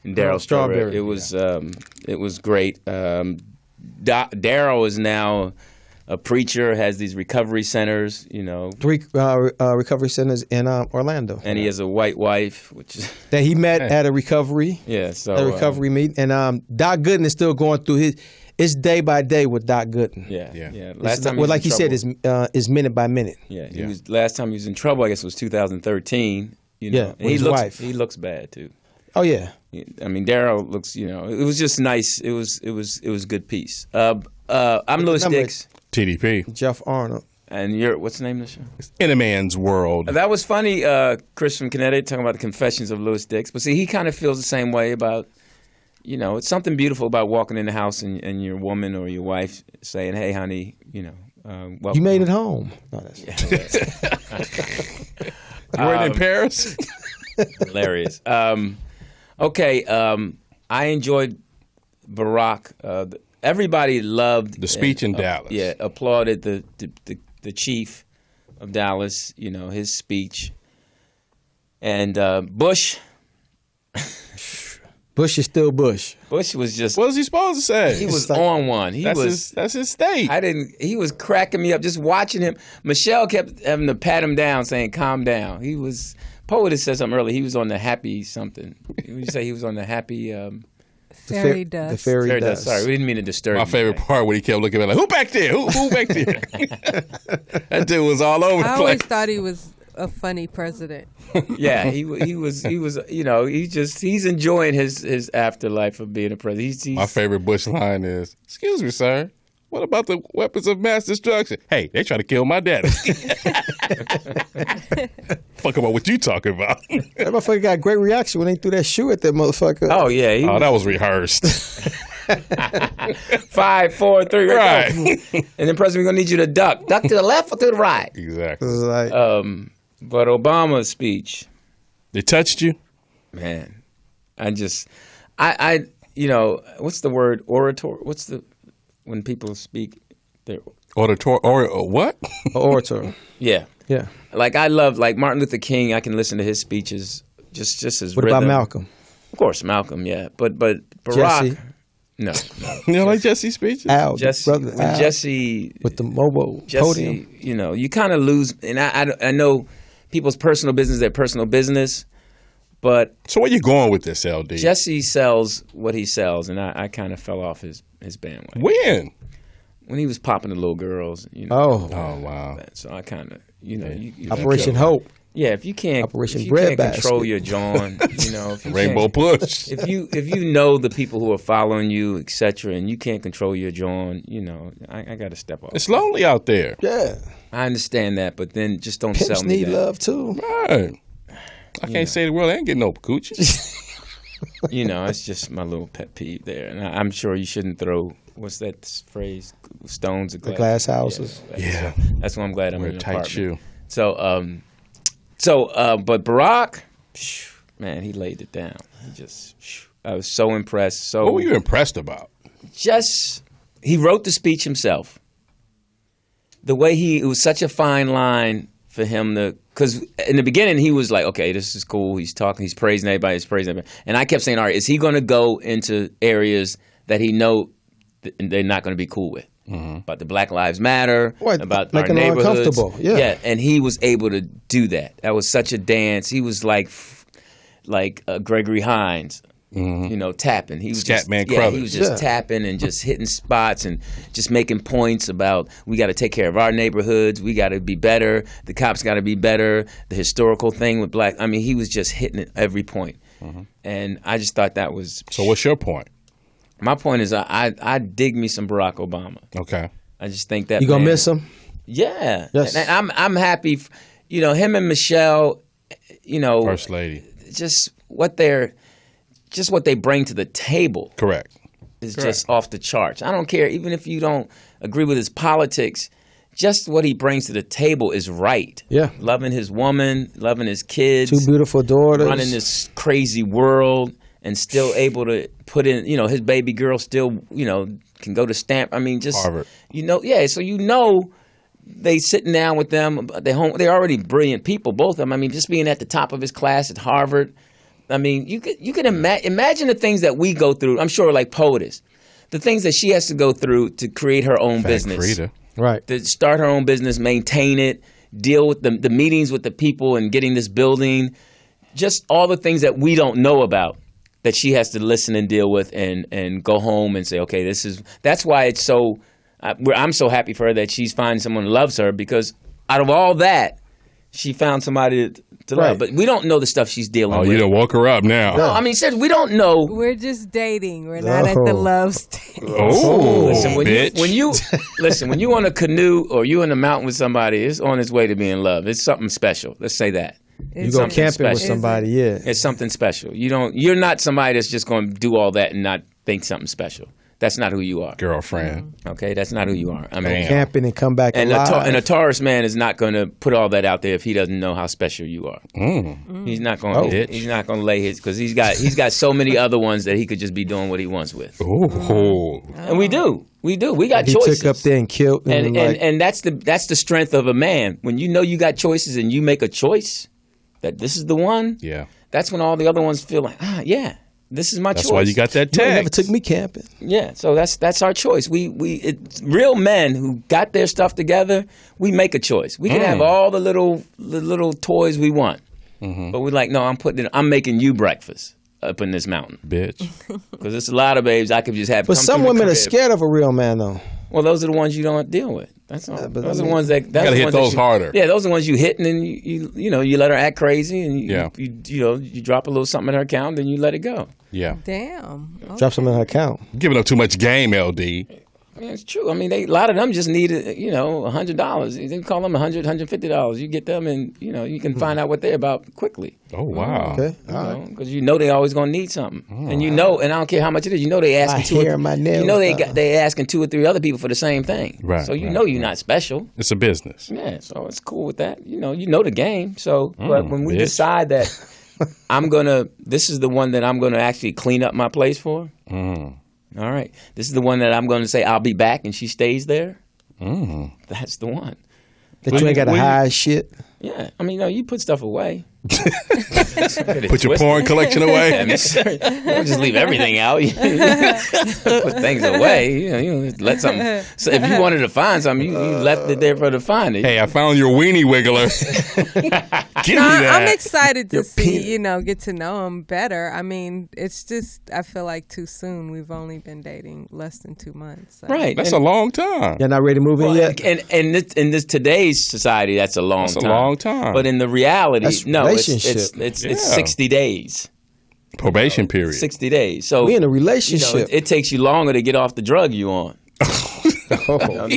and Darryl Strawberry. It was great. Darryl is now a preacher, has these recovery centers, you know. 3 recovery centers in Orlando. And he has a white wife, which that he met at a recovery. Yeah, so a recovery meet. And Doc Gooden is still going through it's day by day with Doc Gooden. Yeah. Last time, like he said, is minute by minute. Yeah. Last time he was in trouble, I guess, was 2013. You know, yeah, with his wife. He looks bad too. Oh yeah. I mean, Darryl looks. You know, it was just nice. It was good piece. I'm Louis Dix. TDP. Jeff Arnold. And what's the name of the show? In a Man's World. That was funny, Chris from Connecticut, talking about the Confessions of Louis Dix. But see, he kind of feels the same way about, you know, it's something beautiful about walking in the house and your woman or your wife saying, "Hey, honey, you know, welcome." You made it home. No, You were in Paris? Hilarious. Okay, I enjoyed Barack. Everybody loved the speech in Dallas. Yeah, applauded the chief of Dallas. You know, his speech. And Bush. Bush is still Bush. Bush was just. What was he supposed to say? He was on one. That's his state. He was cracking me up just watching him. Michelle kept having to pat him down, saying, "Calm down." He was. Poet said something earlier. He was on the happy something. Would you say he was on the happy? Fairy dust. The fairy dust. Sorry, we didn't mean to disturb you. My favorite part when he kept looking at me like, "Who back there? Who back there?" That dude was all over the place. I always thought he was a funny president. Yeah, he was. You know, he's enjoying his afterlife of being a president. My favorite Bush line is, "Excuse me, sir. What about the weapons of mass destruction? Hey, they trying to kill my daddy." Fuck about what you talking about. That motherfucker got a great reaction when they threw that shoe at that motherfucker. Oh yeah. That was rehearsed. 5, 4, 3, right. And then President, we're gonna need you to duck to the left or to the right. Exactly. Like, but Obama's speech. They touched you? Man, I you know, what's the word? Orator? What's the when people speak? Orator? What? Orator. Yeah. Yeah. Like I love Martin Luther King. I can listen to his speeches just his What rhythm. about Malcolm? Of course, Malcolm. Yeah, but Barack. Jesse. No. You don't like Jesse's speeches? Al, Jesse, brother Al, Jesse with the mobile podium. You know, you kind of lose, and I know people's personal business, their personal business, but so where you going with this, LD? Jesse sells what he sells, and I kind of fell off his bandwagon. When he was popping the little girls, you know. Oh wow! So I kind of, you know, Operation Hope. Yeah, if you can't, Operation if you Bread can't control Basket. your John, you know, if you Rainbow push. if you know the people who are following you, etc., and you can't control your John, you know, I got to step off. It's lonely out there. Yeah. I understand that, but then just don't Pimps sell me need that. love too. Right. I can't say the world ain't getting no coochie. You know, it's just my little pet peeve there, and I'm sure you shouldn't throw. What's that phrase? Stones at glass houses. Yeah. That's why I'm glad I'm Wear in a an tight apartment. shoe. But Barack, man, he laid it down. I was so impressed. So What were you impressed about? He wrote the speech himself. The way it was such a fine line for him because in the beginning he was like, okay, this is cool. He's talking, he's praising everybody, And I kept saying, all right, is he going to go into areas that he know they're not going to be cool with? About the Black Lives Matter, about our neighborhoods. Uncomfortable. Yeah, and he was able to do that. That was such a dance. He was like Gregory Hines, you know, tapping. He was Scatman he Crothers. was just tapping and just hitting spots and just making points about we got to take care of our neighborhoods. We got to be better. The cops got to be better. The historical thing with black. I mean, he was just hitting it every point. And I just thought that was. So what's your point? My point is, I dig me some Barack Obama. Okay. I just think that you gonna miss him? Yeah. Yes. And I'm happy. You know, him and Michelle. You know, First lady. Just what they bring to the table. Correct. Is just off the charts. I don't care, even if you don't agree with his politics. Just what he brings to the table is right. Yeah. Loving his woman, loving his kids. 2 beautiful daughters. Running this crazy world. And still able to put in, you know, his baby girl still, you know, can go to Stanford. I mean, just, Harvard. You know, yeah. So, you know, they sitting down with them. They're already brilliant people, both of them. I mean, just being at the top of his class at Harvard. I mean, you could imagine the things that we go through. I'm sure like POTUS. The things that she has to go through to create her own business. Frida. Right. To start her own business, maintain it, deal with the meetings with the people and getting this building. Just all the things that we don't know about. That she has to listen and deal with and go home and say, okay, that's why it's so, I'm so happy for her that she's finding someone who loves her because out of all that, she found somebody to love. But we don't know the stuff she's dealing with. Oh, you done woke her up now. No, I mean, we don't know. We're just dating. We're not at the love stage. Oh, listen, bitch. When you on a canoe or you in the mountain with somebody, it's on its way to being love. It's something special. Let's say that. You go camping with somebody, yeah. It's something special. You're not somebody that's just going to do all that and not think something special. That's not who you are. Girlfriend. Okay, that's not who you are. I mean, camping and come back and alive. And a Taurus man is not going to put all that out there if he doesn't know how special you are. He's not going to. He's not going to lay his because he's got so many other ones that he could just be doing what he wants with. Oh. And we do. We got he choices. Took up there and killed. And that's the strength of a man. When you know you got choices and you make a choice that this is the one. Yeah. That's when all the other ones feel like, yeah. This is my choice. That's why you got that tag. You never took me camping. Yeah, so that's our choice. It's real men who got their stuff together. We make a choice. We can have all the little toys we want, but we're like, no, I'm making you breakfast up in this mountain, bitch. Because there's a lot of babes I could just have. But some women are scared of a real man, though. Well, those are the ones you don't deal with. That's all. Those are the ones that you gotta hit those harder. Yeah, those are the ones you hit, and then you let her act crazy, and you drop a little something in her account, and you let it go. Yeah. Damn. Okay. Drop something in her account. Giving up too much game, LD. Yeah, it's true. I mean, a lot of them just need, $100. They call them $100, $150. You get them, and you can find out what they're about quickly. Oh wow. Okay. Because they always gonna need something, and and I don't care how much it is. They asking my nails. they asking 2 or 3 other people for the same thing. Right. So you're not special. It's a business. Yeah. So it's cool with that. You know the game. So, but when we decide that this is the one that I'm gonna actually clean up my place for. All right. This is the one that I'm going to say I'll be back, and she stays there. That's the one. That you ain't got to hide shit. Yeah. I mean, you put stuff away. Put your porn collection away. I mean, don't just leave everything out. Put things away. You let something. So if you wanted to find something, you left it there for to find it. Hey, I found your weenie wiggler. Give me that. I'm excited to see, get to know him better. I mean, it's just, I feel like too soon. We've only been dating less than 2 months. So. Right. That's a long time. You're not ready to move in yet? And in this today's society, that's a long time. That's a long time. But in the reality, no, it's 60 days. Probation period. 60 days. So we in a relationship. It takes you longer to get off the drug you on.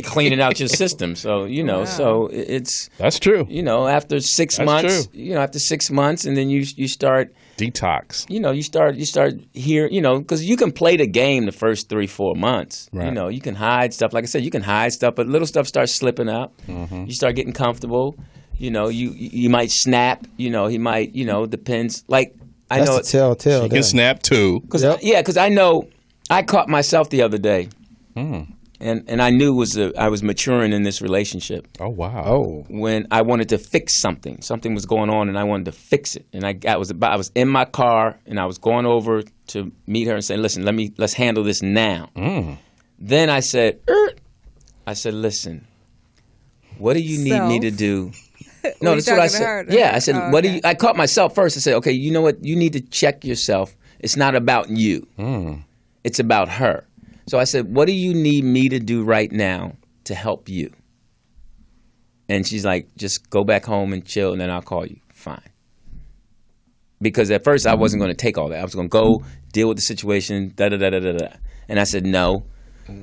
Cleaning out your system. So so it's that's true. After 6 months, after 6 months, and then you start detox. You start here. Because you can play the game the first 3-4 months. Right. You can hide stuff. Like I said, you can hide stuff, but little stuff starts slipping out. Mm-hmm. You start getting comfortable. You might snap. He might. Depends. Like I That's know the telltale. You can snap too. Because I know I caught myself the other day. And I knew I was maturing in this relationship. Oh wow! Oh, when I wanted to fix something was going on, and I wanted to fix it. And I was in my car, and I was going over to meet her and say, "Listen, let's handle this now." Then I said, "Listen, what do you need me to do?" No, that's what I said. Yeah, I said, "What do you?" I caught myself first. I said, "Okay, you know what? You need to check yourself. It's not about you. It's about her." So I said, "What do you need me to do right now to help you?" And she's like, "Just go back home and chill, and then I'll call you." Fine. Because at first I wasn't going to take all that. I was going to go deal with the situation, da-da-da-da-da-da. And I said, no.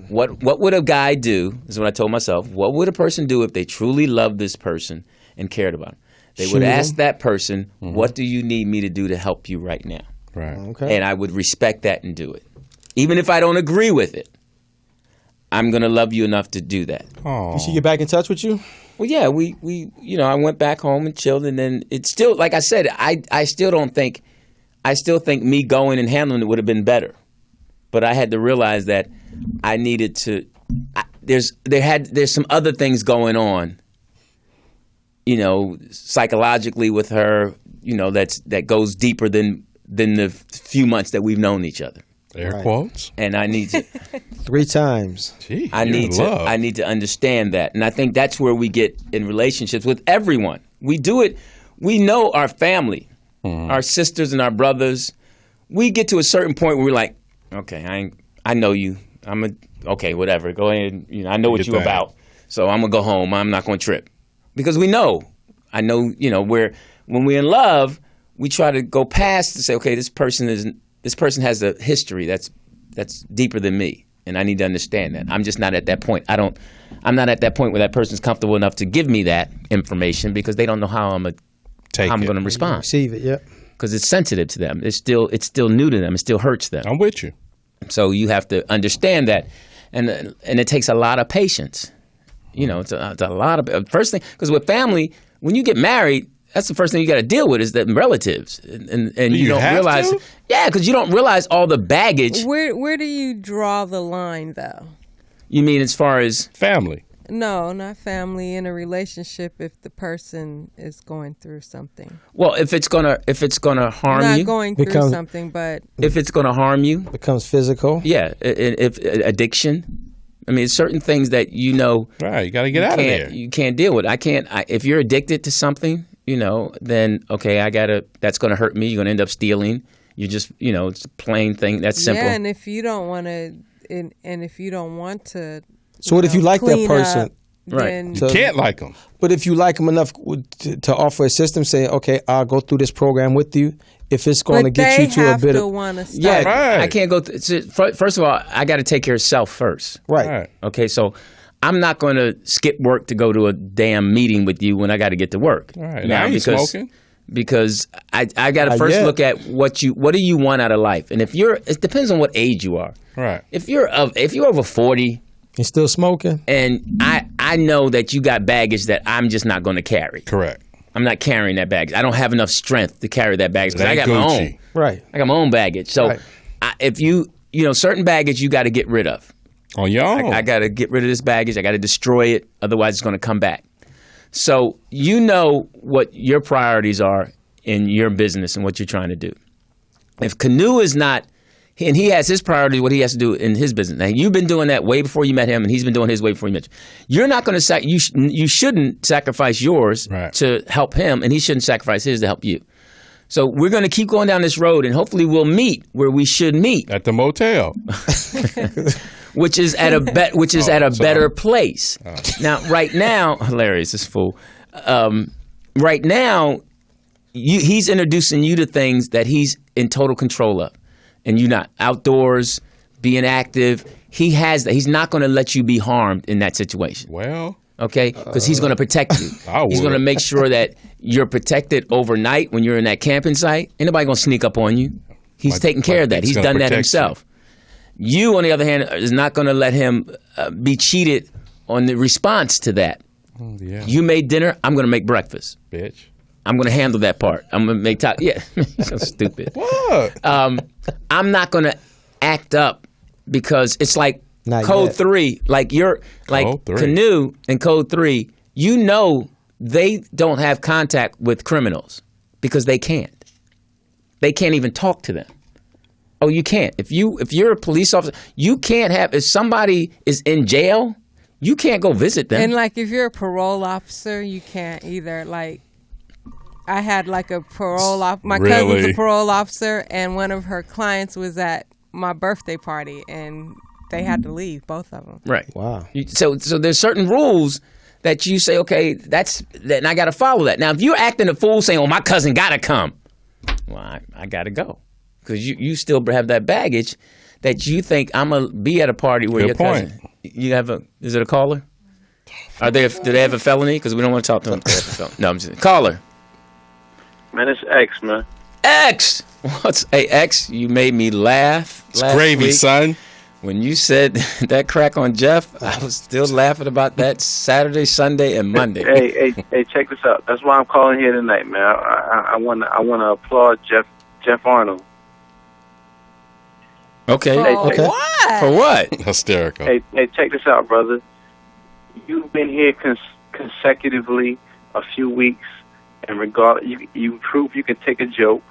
What would a guy do, is what I told myself, what would a person do if they truly loved this person and cared about him? They would ask that person, what do you need me to do to help you right now? Right. Okay. And I would respect that and do it. Even if I don't agree with it, I'm going to love you enough to do that. Aww. Did she get back in touch with you? Well, yeah, we I went back home and chilled, and then it's still, like I said, I still think me going and handling it would have been better. But I had to realize that I needed to, there's some other things going on, psychologically with her, that goes deeper than the few months that we've known each other. Air quotes. And I need to 3 times. Gee, I need to understand that. And I think that's where we get in relationships with everyone. We do it. We know our family, our sisters and our brothers. We get to a certain point where we're like, okay, I know you. Okay, whatever. Go ahead. I know what you're about. So I'm going to go home. I'm not going to trip. Because we know. I know, when we're in love, we try to go past to say, okay, this person has a history that's deeper than me, and I need to understand that. I'm just not at that point. I'm not at that point where that person's comfortable enough to give me that information because they don't know how I'm going to respond. Receive it, yeah. Because it's sensitive to them. It's still new to them. It still hurts them. I'm with you. So you have to understand that, and it takes a lot of patience. It's a lot of first thing, because with family, when you get married, that's the first thing you got to deal with is the relatives, and you don't realize. Yeah, because you don't realize all the baggage. Where do you draw the line, though? You mean as far as family? No, not family. In a relationship, if the person is going through something. Well, if it's gonna harm you, not going through something, but if it's gonna harm you, becomes physical. Yeah, if addiction. I mean, certain things that Right, you got to get out of there. You can't deal with. If you're addicted to something. Then okay, that's going to hurt me. You're going to end up stealing. You just, it's a plain thing. That's simple. Yeah, and if you don't want to, and if you don't want to, so what if you like that person? Up, right. You can't like them. But if you like them enough to offer a system, say, okay, I'll go through this program with you. If it's going to get you to a bit of, yeah, right. I can't go. First of all, I got to take care of self first. Right. Okay, so. I'm not going to skip work to go to a damn meeting with you when I got to get to work. All right. Now you smoking? Because I got to first look at what do you want out of life, and it depends on what age you are. Right. If you're over 40, you're still smoking, and I know that you got baggage that I'm just not going to carry. Correct. I'm not carrying that baggage. I don't have enough strength to carry that baggage because I got my own. Right. I got my own baggage. So if certain baggage you got to get rid of. On your own. I got to get rid of this baggage. I got to destroy it. Otherwise, it's going to come back. So what your priorities are in your business and what you're trying to do. If Canoe is not, and he has his priority, what he has to do in his business. Now, you've been doing that way before you met him, and he's been doing his way before you met you. You're not going to you shouldn't sacrifice yours to help him, and he shouldn't sacrifice his to help you. So we're going to keep going down this road, and hopefully we'll meet where we should meet at the motel, which is at a better place. Now, right now, hilarious, this fool. Right now, he's introducing you to things that he's in total control of. And you're not outdoors, being active. He has that. He's not going to let you be harmed in that situation. Well, okay, because he's going to protect you. He's going to make sure that you're protected overnight when you're in that camping site. Ain't nobody going to sneak up on you. He's taking care of that. He's done that himself. You, on the other hand, is not going to let him be cheated on the response to that. Oh, yeah. You made dinner. I'm going to make breakfast. Bitch. I'm going to handle that part. I'm going to make time. Yeah, so stupid. What? I'm not going to act up because it's like Not Code yet. 3. Like Canoe and Code 3. You know they don't have contact with criminals because they can't. They can't even talk to them. Oh, you can't. If you're a police officer, you can't have. If somebody is in jail, you can't go visit them. And like if you're a parole officer, you can't either. Like I had like a parole officer. My cousin's a parole officer, and one of her clients was at my birthday party, and they had to leave, both of them. Right. Wow. So there's certain rules that you say, okay, and I got to follow that. Now, if you're acting a fool, saying, "Oh, my cousin got to come," well, I got to go because you still have that baggage that you think I'm gonna be at a party where your cousin. You have is it a caller? Do they have a felony? Because we don't want to talk to them. No, I'm just caller. Man, it's X, man. X. Hey, X? You made me laugh. It's gravy, week. son. When you said that crack on Jeff, I was still laughing about that Saturday, Sunday, and Monday. Hey, check this out. That's why I'm calling here tonight, man. I want to applaud Jeff Arnold. Okay. Okay. What? For what? Hysterical. Hey, check this out, brother. You've been here consecutively a few weeks, and you prove you can take a joke,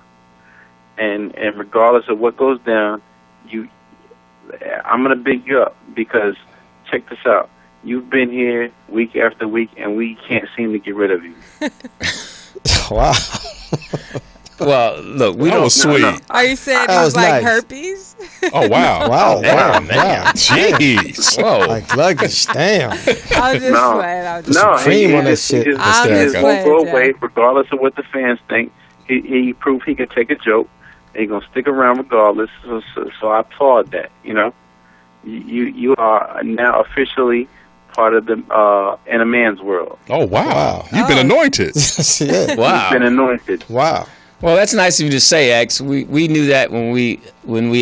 and regardless of what goes down, I'm gonna big you up because check this out. You've been here week after week, and we can't seem to get rid of you. Wow. Well, look, we That don't. was sweet. No. Are you saying That he's was like nice. herpes? Oh, wow. Wow. Damn, Wow. man. Wow. Jeez. Whoa. Like luggage. Damn. I was just playing. I was just No, cream on that his shit. I'm his just won't playing, go Jack. away, regardless of what the fans think. He proved he could take a joke, and he's gonna stick around regardless. So I applaud that. You know, you are now officially part of the in a man's world. Oh, wow. Wow. You've been anointed. Yeah. Wow. Been anointed. Wow. Well, that's nice of you to say, X. We knew that when we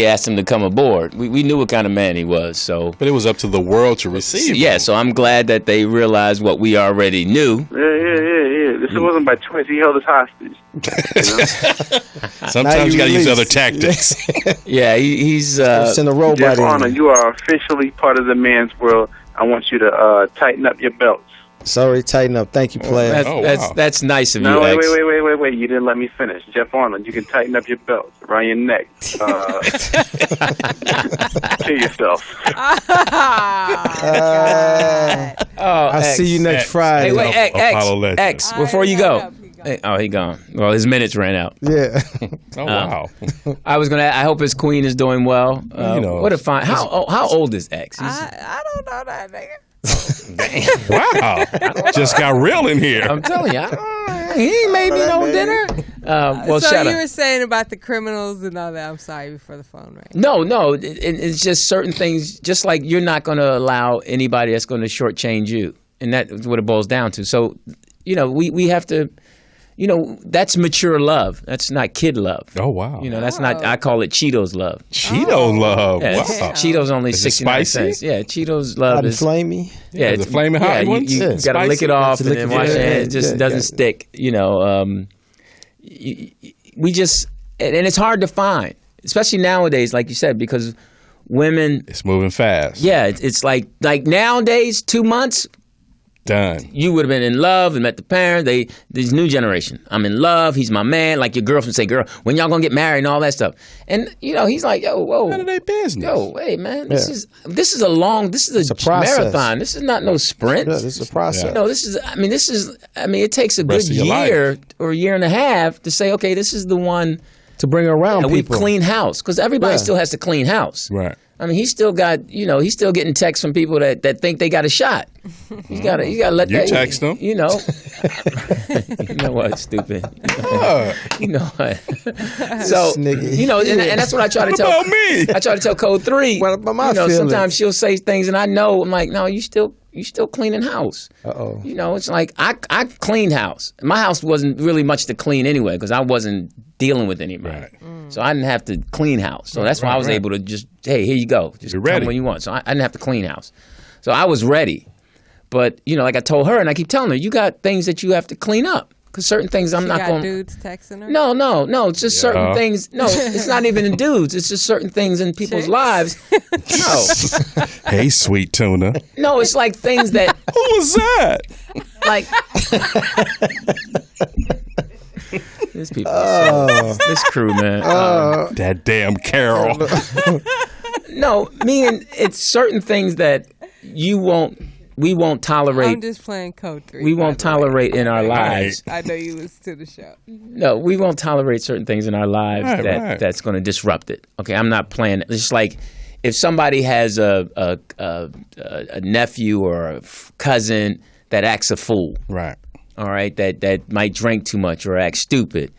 asked him to come aboard. We knew what kind of man he was. So, But it was up to the world to receive. yeah. So I'm glad that they realized what we already knew. Yeah. This wasn't by choice. He held us hostage. Sometimes Now you you got to use released. other tactics. Yeah, he's. Send a robot Jeff in. Arnold, you are officially part of the man's world. I want you to tighten up your belts. Sorry, tighten up. Thank you, player. That's nice of No, you, X. wait. You didn't let me finish. Jeff Arnold, you can tighten up your belts around your neck. To yourself. Oh, I see you next X. Friday. Hey, wait, Apollo legend. X. Before you go. Hey, oh, he gone. Well, his minutes ran out. Yeah. Oh, wow. I was gonna. I hope his queen is doing well. What a fine. How old is X? I don't know that nigga. Wow. Just got real in here. I'm telling you, he ain't made me no dinner. Well, So shut you up. were saying about the criminals and all that. I'm sorry before the phone rang. No, it's just certain things. Just like you're not going to allow anybody that's going to shortchange you, and that's what it boils down to. So, we have to. That's mature love. That's not kid love. Oh, wow. That's not. I call it Cheetos love. Cheeto love. Yeah, Wow. Cheetos only Is it 69 spicy? cents. Yeah, Cheetos love Hot and is. flamey. Yeah, the flaming hot yeah, ones? You Yeah. got to lick it Spicy? off and Lick then it, wash yeah, your hands. It just yeah, doesn't yeah. stick. We just, and it's hard to find, especially nowadays, like you said, because women. It's moving fast. Yeah, it's like nowadays, 2 months. Done. You would have been in love and met the parents. This new generation. I'm in love. He's my man. Like your girlfriend say, girl, when y'all gonna get married and all that stuff. And he's like, yo, whoa. None of their business. Yo, hey man, this is a marathon. This is not no sprint. Yeah, this is a process. It takes a good year or a year and a half to say, okay, this is the one to bring around people. We clean house because everybody still has to clean house. Right. I mean, he's still got, he's still getting texts from people that think they got a shot. You gotta let that. You text them. You know what, stupid. You know what. So, and that's what I try to tell. What about me? I try to tell Code 3. What about my feelings? Sometimes she'll say things and I know, I'm like, no, you still cleaning house. Uh-oh. It's like I cleaned house. My house wasn't really much to clean anyway because I wasn't dealing with anybody. Right. So I didn't have to clean house. So that's why I was able to just, hey, here you go. Just come when you want. So I didn't have to clean house. So I was ready. But, like I told her, and I keep telling her, you got things that you have to clean up. Because certain things I'm not going to. Dudes texting her? No. It's just certain things. No, it's not even in dudes. It's just certain things in people's lives. No. Hey, sweet tuna. No, it's like things that. Who was that? Like. These people. This crew, man. That damn Carol. No, meaning it's certain things that we won't tolerate. I'm just playing Code 3. We won't tolerate in our lives. I know you listen to the show. No, we won't tolerate certain things in our lives that's going to disrupt it. Okay, I'm not playing. It's just like if somebody has a nephew or a cousin that acts a fool. Right. All right, that might drink too much or act stupid.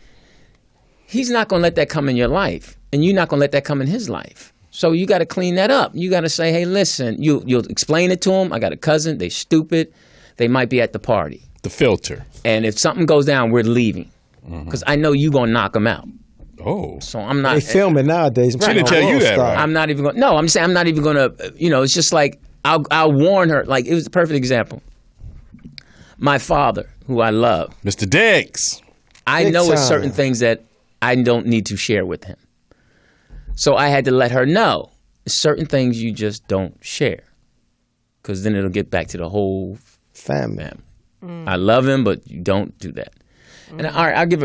He's not going to let that come in your life, and you're not going to let that come in his life. So you got to clean that up. You got to say, hey, listen, you'll explain it to him. I got a cousin. They stupid. They might be at the party. The filter. And if something goes down, we're leaving because I know you're going to knock them out. Oh. So I'm not. They filming nowadays. She didn't tell you that, right? I'm not even going to. No, I'm saying I'm not even going to, it's just like I'll warn her. Like it was a perfect example. My father, who I love. Mr. Diggs. I know it's certain things that I don't need to share with him. So I had to let her know certain things you just don't share because then it'll get back to the whole family. I love him, but you don't do that. And I'll give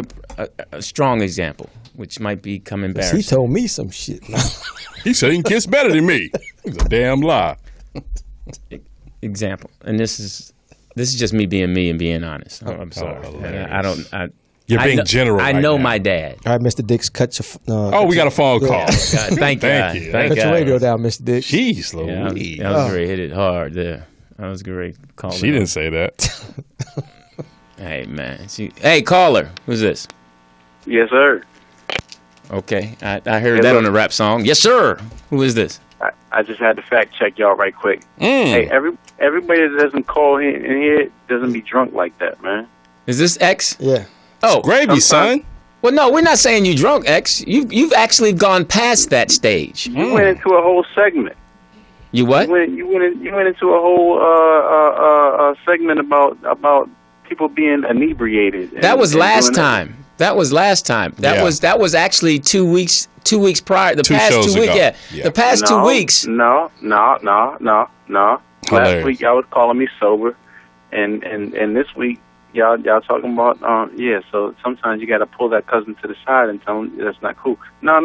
a strong example, which might become embarrassing. He told me some shit. He said he can kiss better than me. It's a damn lie. Example. And this is just me being me and being honest. I'm sorry. You're being general. I know my dad. All right, Mr. Dix, cut your. We got a phone call. God, thank you. Cut your radio down, Mr. Dix. Jeez, Louise. I was great. Hit it hard there. I was great. She didn't say that. Hey man. Hey caller, who's this? Yes, sir. Okay, I heard that on the rap song. Yes, sir. Who is this? I just had to fact check y'all right quick. Hey, everybody that doesn't call in here doesn't be drunk like that, man. Is this X? Yeah. Oh, it's gravy, son. Well, no, we're not saying you drunk, X. You've actually gone past that stage. You went into a whole segment. You what? You went into a whole segment about people being inebriated. That was last time. That was last time. That was actually 2 weeks. 2 weeks prior. The past 2 weeks. Yeah. The past 2 weeks. No. Last week y'all was calling me sober, and this week y'all talking about So sometimes you got to pull that cousin to the side and tell him that's not cool. No.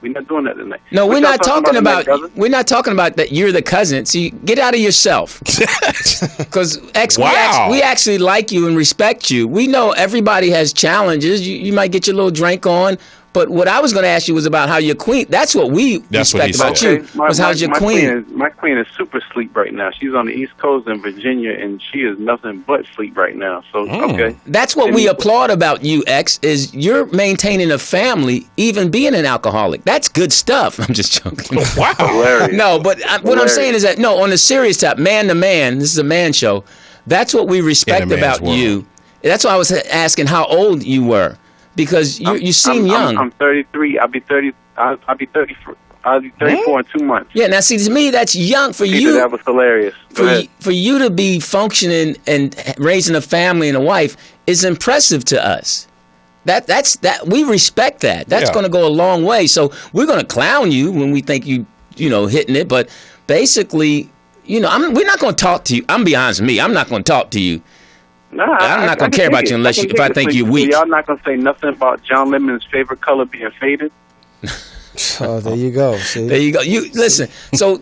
We're not doing that tonight. No, we're not talking about. We're not talking about that. You're the cousin. See, get out of yourself. Because X, we actually like you and respect you. We know everybody has challenges. You might get your little drink on. But what I was going to ask you was about how your queen. That's what we respect about you. How's your queen? My queen is super sleep right now. She's on the East Coast in Virginia, and she is nothing but sleep right now. So okay. That's what we applaud about you, X. Is you're maintaining a family, even being an alcoholic. That's good stuff. I'm just joking. Wow. Hilarious. No, but what I'm saying is that on a serious top, man to man. This is a man show. That's what we respect about you. That's why I was asking how old you were. Because you seem young. I'm 33. I'll be 30. I'll be 34. I'll be 34 in 2 months. Yeah. Now, see, to me, that's young for you. That was hilarious. For you to be functioning and raising a family and a wife is impressive to us. That's we respect that. That's going to go a long way. So we're going to clown you when we think you hitting it, but basically, we're not going to talk to you. I'm gonna be honest with me. I'm not going to talk to you. Nah, I'm not going to care about you unless if I think you're weak. Y'all not going to say nothing about John Lemon's favorite color being faded? Oh, there you go. See? There you go. You listen. So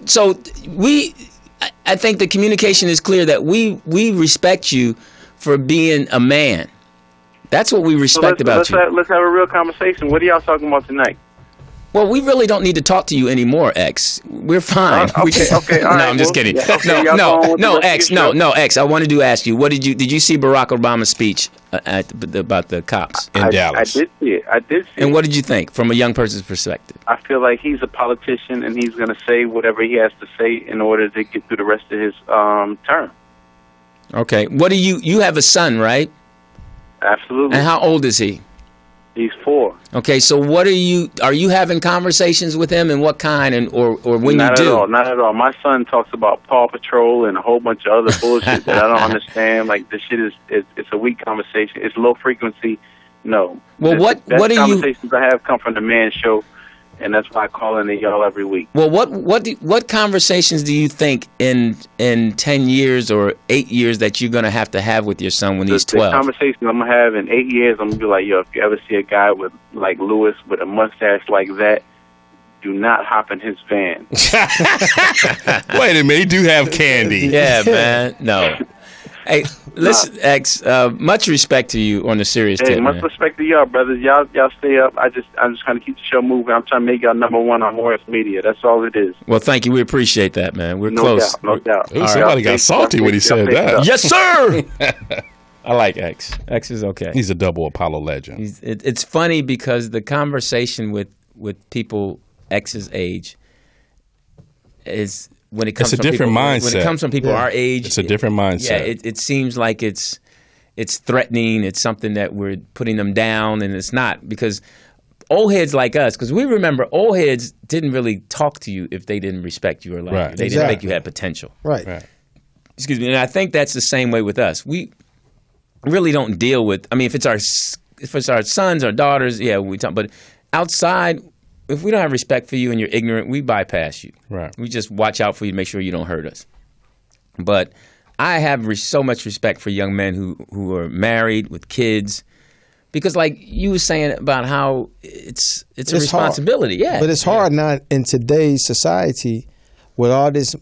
I think the communication is clear that we respect you for being a man. That's what we respect about you. Let's have a real conversation. What are y'all talking about tonight? Well, we really don't need to talk to you anymore, X. We're fine. Okay. All right. No, I'm just kidding. Yeah, okay, No, X. No, X. I wanted to ask you. Did you see Barack Obama's speech about the cops in Dallas? I did see it. And what did you think, from a young person's perspective? I feel like he's a politician, and he's going to say whatever he has to say in order to get through the rest of his term. Okay. What do you have a son, right? Absolutely. And how old is he? He's 4. Okay, so are you having conversations with him, and what kind, or when you do? Not at all. My son talks about Paw Patrol and a whole bunch of other bullshit that I don't understand. Like, this shit it's a weak conversation. It's low frequency. No. Well, what do you? Conversations I have come from the Man Show, and that's why I call in to y'all every week. Well, what conversations do you think in 10 years or 8 years that you're gonna have to have with your son when he's 12? The conversations I'm gonna have in 8 years, I'm gonna be like, yo, if you ever see a guy with like Lewis with a mustache like that, do not hop in his van. Wait a minute, he do have candy. Yeah, man. No. Hey, listen, X. Much respect to you on the serious tip, much man. respect to y'all, brothers. Y'all stay up. I'm just trying to keep the show moving. I'm trying to make y'all number one on Morris Media. That's all it is. Well, thank you. We appreciate that, man. We're close. No doubt. Ooh, somebody got salty when he said that. Yes, sir. I like X. X is okay. He's a double Apollo legend. It's funny because the conversation with people X's age is. When it comes it's a different mindset. When it comes from people our age, it's a different mindset. Yeah, it seems like it's threatening. It's something that we're putting them down, and it's not, because old heads like us, because we remember old heads didn't really talk to you if they didn't respect you or like you. They didn't think you had potential. Right. Excuse me. And I think that's the same way with us. We really don't deal with. I mean, if it's our sons or daughters, yeah, we talk. But outside, if we don't have respect for you and you're ignorant, we bypass you. Right. We just watch out for you to make sure you don't hurt us. But I have so much respect for young men who are married with kids, because like you were saying about how it's a responsibility. Hard. Yeah. But it's hard now in today's society with all this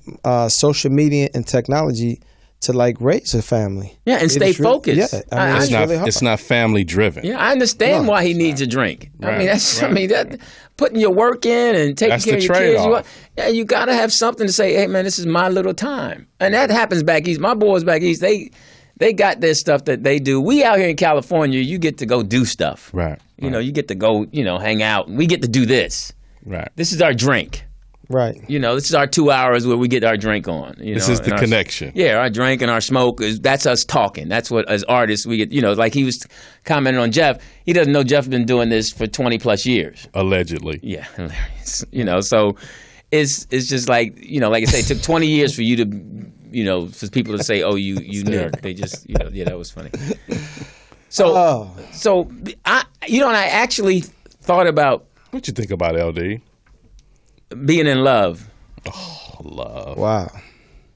social media and technology to like raise a family. Yeah, and stay focused. Yeah, I mean, it's not family driven. Yeah, I understand why he needs a drink. Right. I mean that putting your work in and taking care of your kids. You got to have something to say. Hey man, this is my little time, and that happens back east. My boys back east, they got their stuff that they do. We out here in California, you get to go do stuff. Right. You know, you get to go, hang out. We get to do this. Right. This is our drink. Right. This is our 2 hours where we get our drink on. This is the connection. Yeah, our drink and our smoke, that's us talking. That's what, as artists, we get, like he was commenting on Jeff. He doesn't know Jeff been doing this for 20 plus years. Allegedly. Yeah, hilarious. So it's just like, like I say, it took 20 years for you to, for people to say, oh, you knew. They just, that was funny. So I actually thought about. What you think about LD? Being in love. Oh, love. Wow.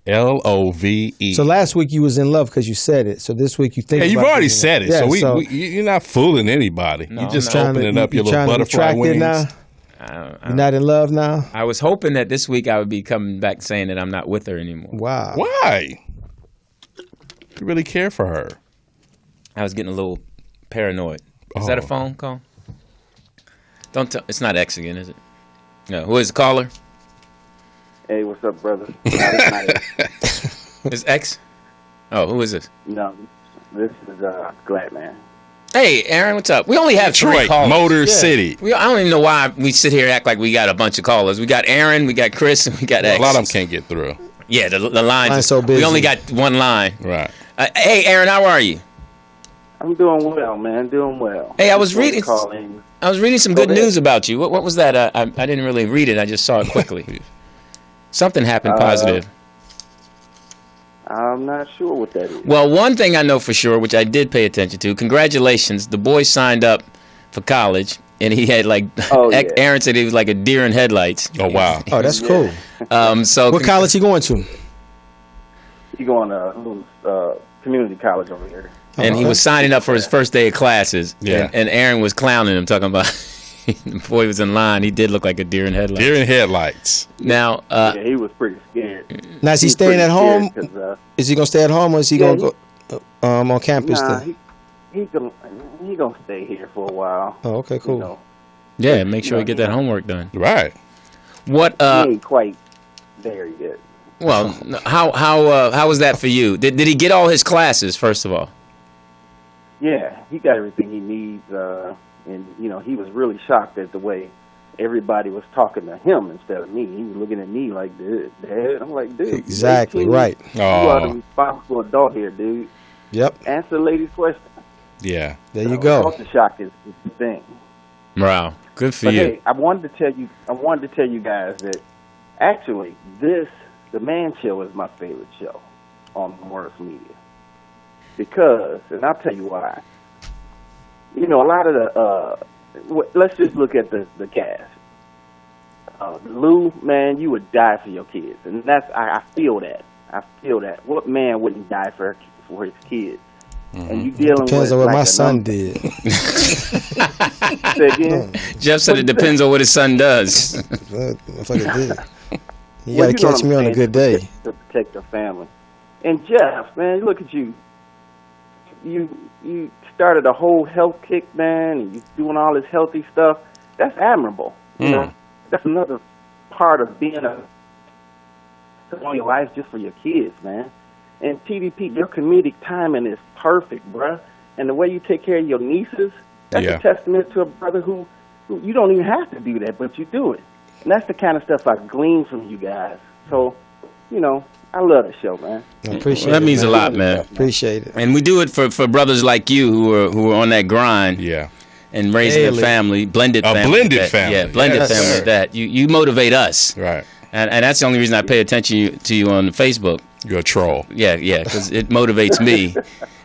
LOVE. So last week you was in love because you said it. So this week you think. Yeah, you've already said it. Yeah, so you're not fooling anybody. No, you're just opening up your little butterfly wings. Now? You're not in love now? I was hoping that this week I would be coming back saying that I'm not with her anymore. Wow. Why? You really care for her. I was getting a little paranoid. Is that a phone call? Don't tell. It's not X again, is it? No. Who is the caller? Hey, what's up, brother? It's X? Oh, who is this? No, this is Glad Man. Hey, Aaron, what's up? We only have Detroit, 3 callers. Motor City. I don't even know why we sit here and act like we got a bunch of callers. We got Aaron, we got Chris, and we got X. A lot of them can't get through. Yeah, the line's so busy. We only got one line. Right. Hey, Aaron, how are you? I'm doing well, man. Doing well. Hey, I was reading some good news about you. What was that? I didn't really read it. I just saw it quickly. Something happened positive. I'm not sure what that is. Well, one thing I know for sure, which I did pay attention to, congratulations. The boy signed up for college, and he had Aaron said he was like a deer in headlights. Oh, wow. Oh, that's cool. So what college he going to? He going to community college over here. And he was signing up for his first day of classes. Yeah. And Aaron was clowning him, talking about before he was in line, he did look like a deer in headlights. Deer in headlights. Now, yeah, he was pretty scared. Now, is he staying at home? Is he gonna stay at home, or is he gonna go on campus? Nah, he gonna stay here for a while. Oh, okay, cool. You know, yeah, make sure you get that homework done. Right. What? He ain't quite there yet. Well, how was that for you? Did he get all his classes first of all? Yeah, he got everything he needs, and he was really shocked at the way everybody was talking to him instead of me. He was looking at me like, Dad. I'm like, dude. Exactly 18, right. You are the responsible adult here, dude. Yep. Answer the lady's question. Yeah. There you go. Culture shock is the thing. Wow, good for you. Hey, I wanted to tell you guys that actually the Man Show is my favorite show on Morris Media. Because, and I'll tell you why. A lot of the, let's just look at the cast. Lou, man, you would die for your kids. And I feel that. I feel that. What man wouldn't die for his kids? Mm-hmm. And you dealing depends with on what like my son did. Say again? Jeff said it depends on what his son does. If I did. You got to catch me on a good day. To protect the family. And Jeff, man, look at you. You started a whole health kick, man, and you doing all this healthy stuff. That's admirable. You know? That's another part of being on your life just for your kids, man. And TDP, your comedic timing is perfect, bruh. And the way you take care of your nieces, that's a testament to a brother who you don't even have to do that, but you do it. And that's the kind of stuff I glean from you guys. So, I love the show, man. I appreciate it. That means a lot, man. Appreciate it. And we do it for brothers like you who are on that grind. Yeah. And raising a family, blended family. A blended family. Yeah, blended family. That you motivate us. Right. And that's the only reason I pay attention to you on Facebook. You're a troll. Yeah, because it motivates me.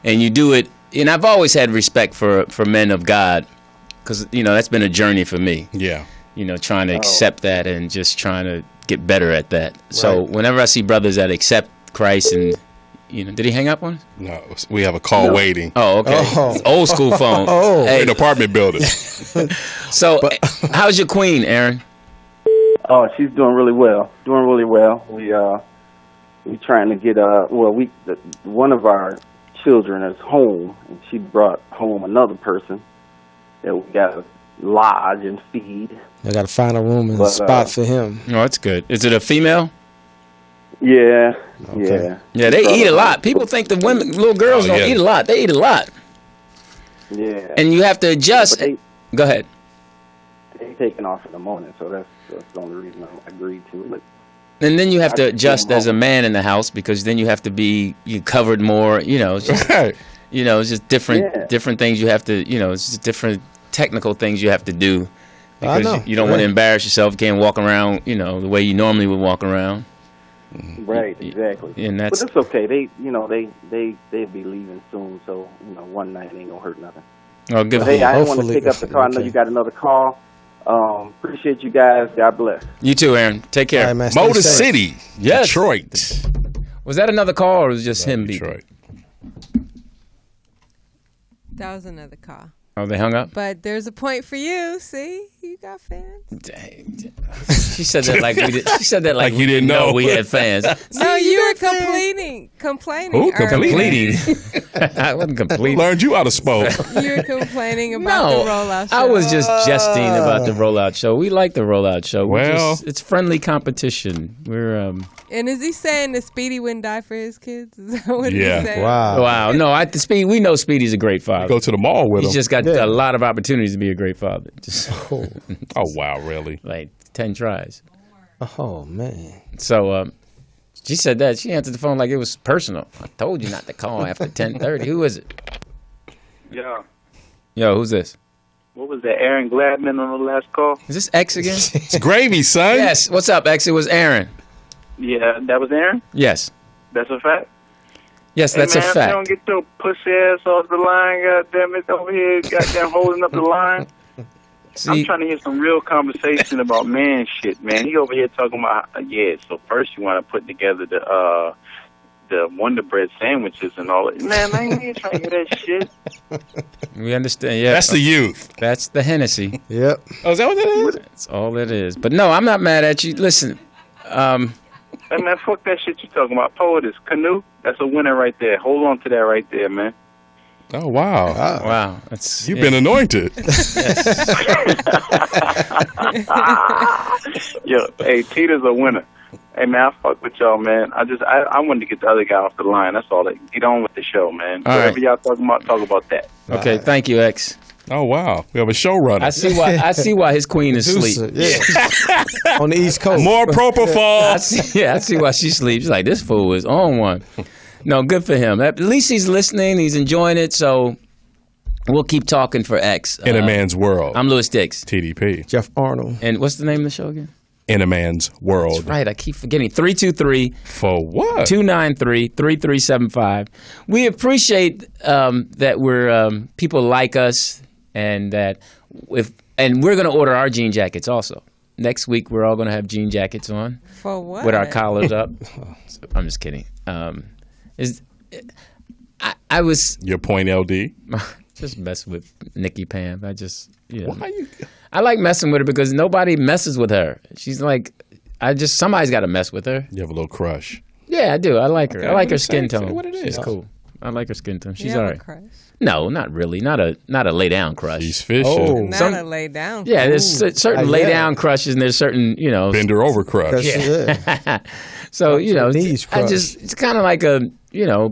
And you do it. And I've always had respect for men of God because, that's been a journey for me. Yeah. Trying to accept that and just trying to get better at that. Right. So whenever I see brothers that accept Christ and, did he hang up on us? No, we have a call waiting. Oh, okay. It's old school phone. Hey. An apartment building. So how's your queen, Aaron? Oh, she's doing really well. We trying to get one of our children is home, and she brought home another person that we got to lodge and feed. I got to find a room and a spot for him. Oh, that's good. Is it a female? Yeah. Okay. Yeah. Yeah, they eat a lot. People think the little girls don't eat a lot. They eat a lot. Yeah. And you have to adjust. Go ahead. They taking off in the morning, so that's the only reason I agreed to it. And then you have to adjust as a man in the house because then you have to be covered more. It's just, it's just different things you have to. It's just different technical things you have to do because you don't want to embarrass yourself. You can't walk around, the way you normally would walk around. Right, exactly. And but it's okay. They'll be leaving soon, so one night ain't gonna hurt nothing. Oh, good. Hey, I didn't want to pick up the call. I know you got another call. Appreciate you guys. God bless. You too, Aaron. Take care. Right, man, Motor City, yes. Detroit. Was that another call or was it just him? Detroit. That was another call. Oh, they hung up? But there's a point for you. See, you got fans. Dang. She said that like we did. She said that like you didn't know we had fans. No, you were complaining. Who completing? I wasn't completing. Learned you how to smoke. You were complaining about the rollout show. I was just jesting about the rollout show. We like the rollout show. Well, it's friendly competition. We're And is he saying that Speedy wouldn't die for his kids? Is that what he's saying? Wow. No, we know Speedy's a great father. Go to the mall with him. He's just got a lot of opportunities to be a great father. Oh wow, really? Like 10 tries. Oh man. So she said that. She answered the phone like it was personal. I told you not to call after 10:30. Who is it? Yo, who's this? What was that, Aaron Gladman on the last call? Is this X again? It's gravy, son. Yes. What's up, X? It was Aaron. Yeah, that was Aaron? Yes. That's a fact? Yes, that's a If you fact. don't get your pussy ass off the line, goddammit, over here, goddamn holding up the line. See, I'm trying to hear some real conversation about man shit, man. He over here talking about, so first you want to put together the Wonder Bread sandwiches and all that. Man, I ain't trying to hear that shit. We understand. Yeah, That's the youth. That's the Hennessy. Yep. Oh, is that what that is? That's all it is. But no, I'm not mad at you. Listen, Hey, man, fuck that shit you talking about. Poetess, Canoe, that's a winner right there. Hold on to that right there, man. Oh, wow. wow, that's You've been anointed. Yo, hey, Tita's a winner. Hey, man, I fuck with y'all, man. I wanted to get the other guy off the line. That's all. Get on with the show, man. All Whatever right. y'all talking about, talk about that. Okay, thank you, X. Oh, wow. We have a showrunner. I see why his queen is asleep. Yeah. On the East Coast. More propofol. I see why she sleeps. She's like, this fool is on one. No, good for him. At least he's listening. He's enjoying it. So we'll keep talking for X. In a Man's World. I'm Louis Dix. TDP. Jeff Arnold. And what's the name of the show again? In a Man's World. That's right. I keep forgetting. 323 For what? 293 3375. We appreciate that we're people like us, and that and we're going to order our jean jackets also. Next week we're all going to have jean jackets on For what? with our collars up. I'm just kidding. I was Your point, LD. just messing with Nikki Pam. I just Why you? I like messing with her because nobody messes with her. She's like somebody's got to mess with her. You have a little crush. Yeah, I do. I like her. Okay, I like her say skin tone. what it is. She's cool. I like her skin tone. She's You have all a right. crush? No, not really. Not a lay down crush. She's fishing. Oh. Not a lay down. Yeah, there's certain lay down crushes, and there's certain Bend her over crush. Yeah. So knees I crush. it's kind of like a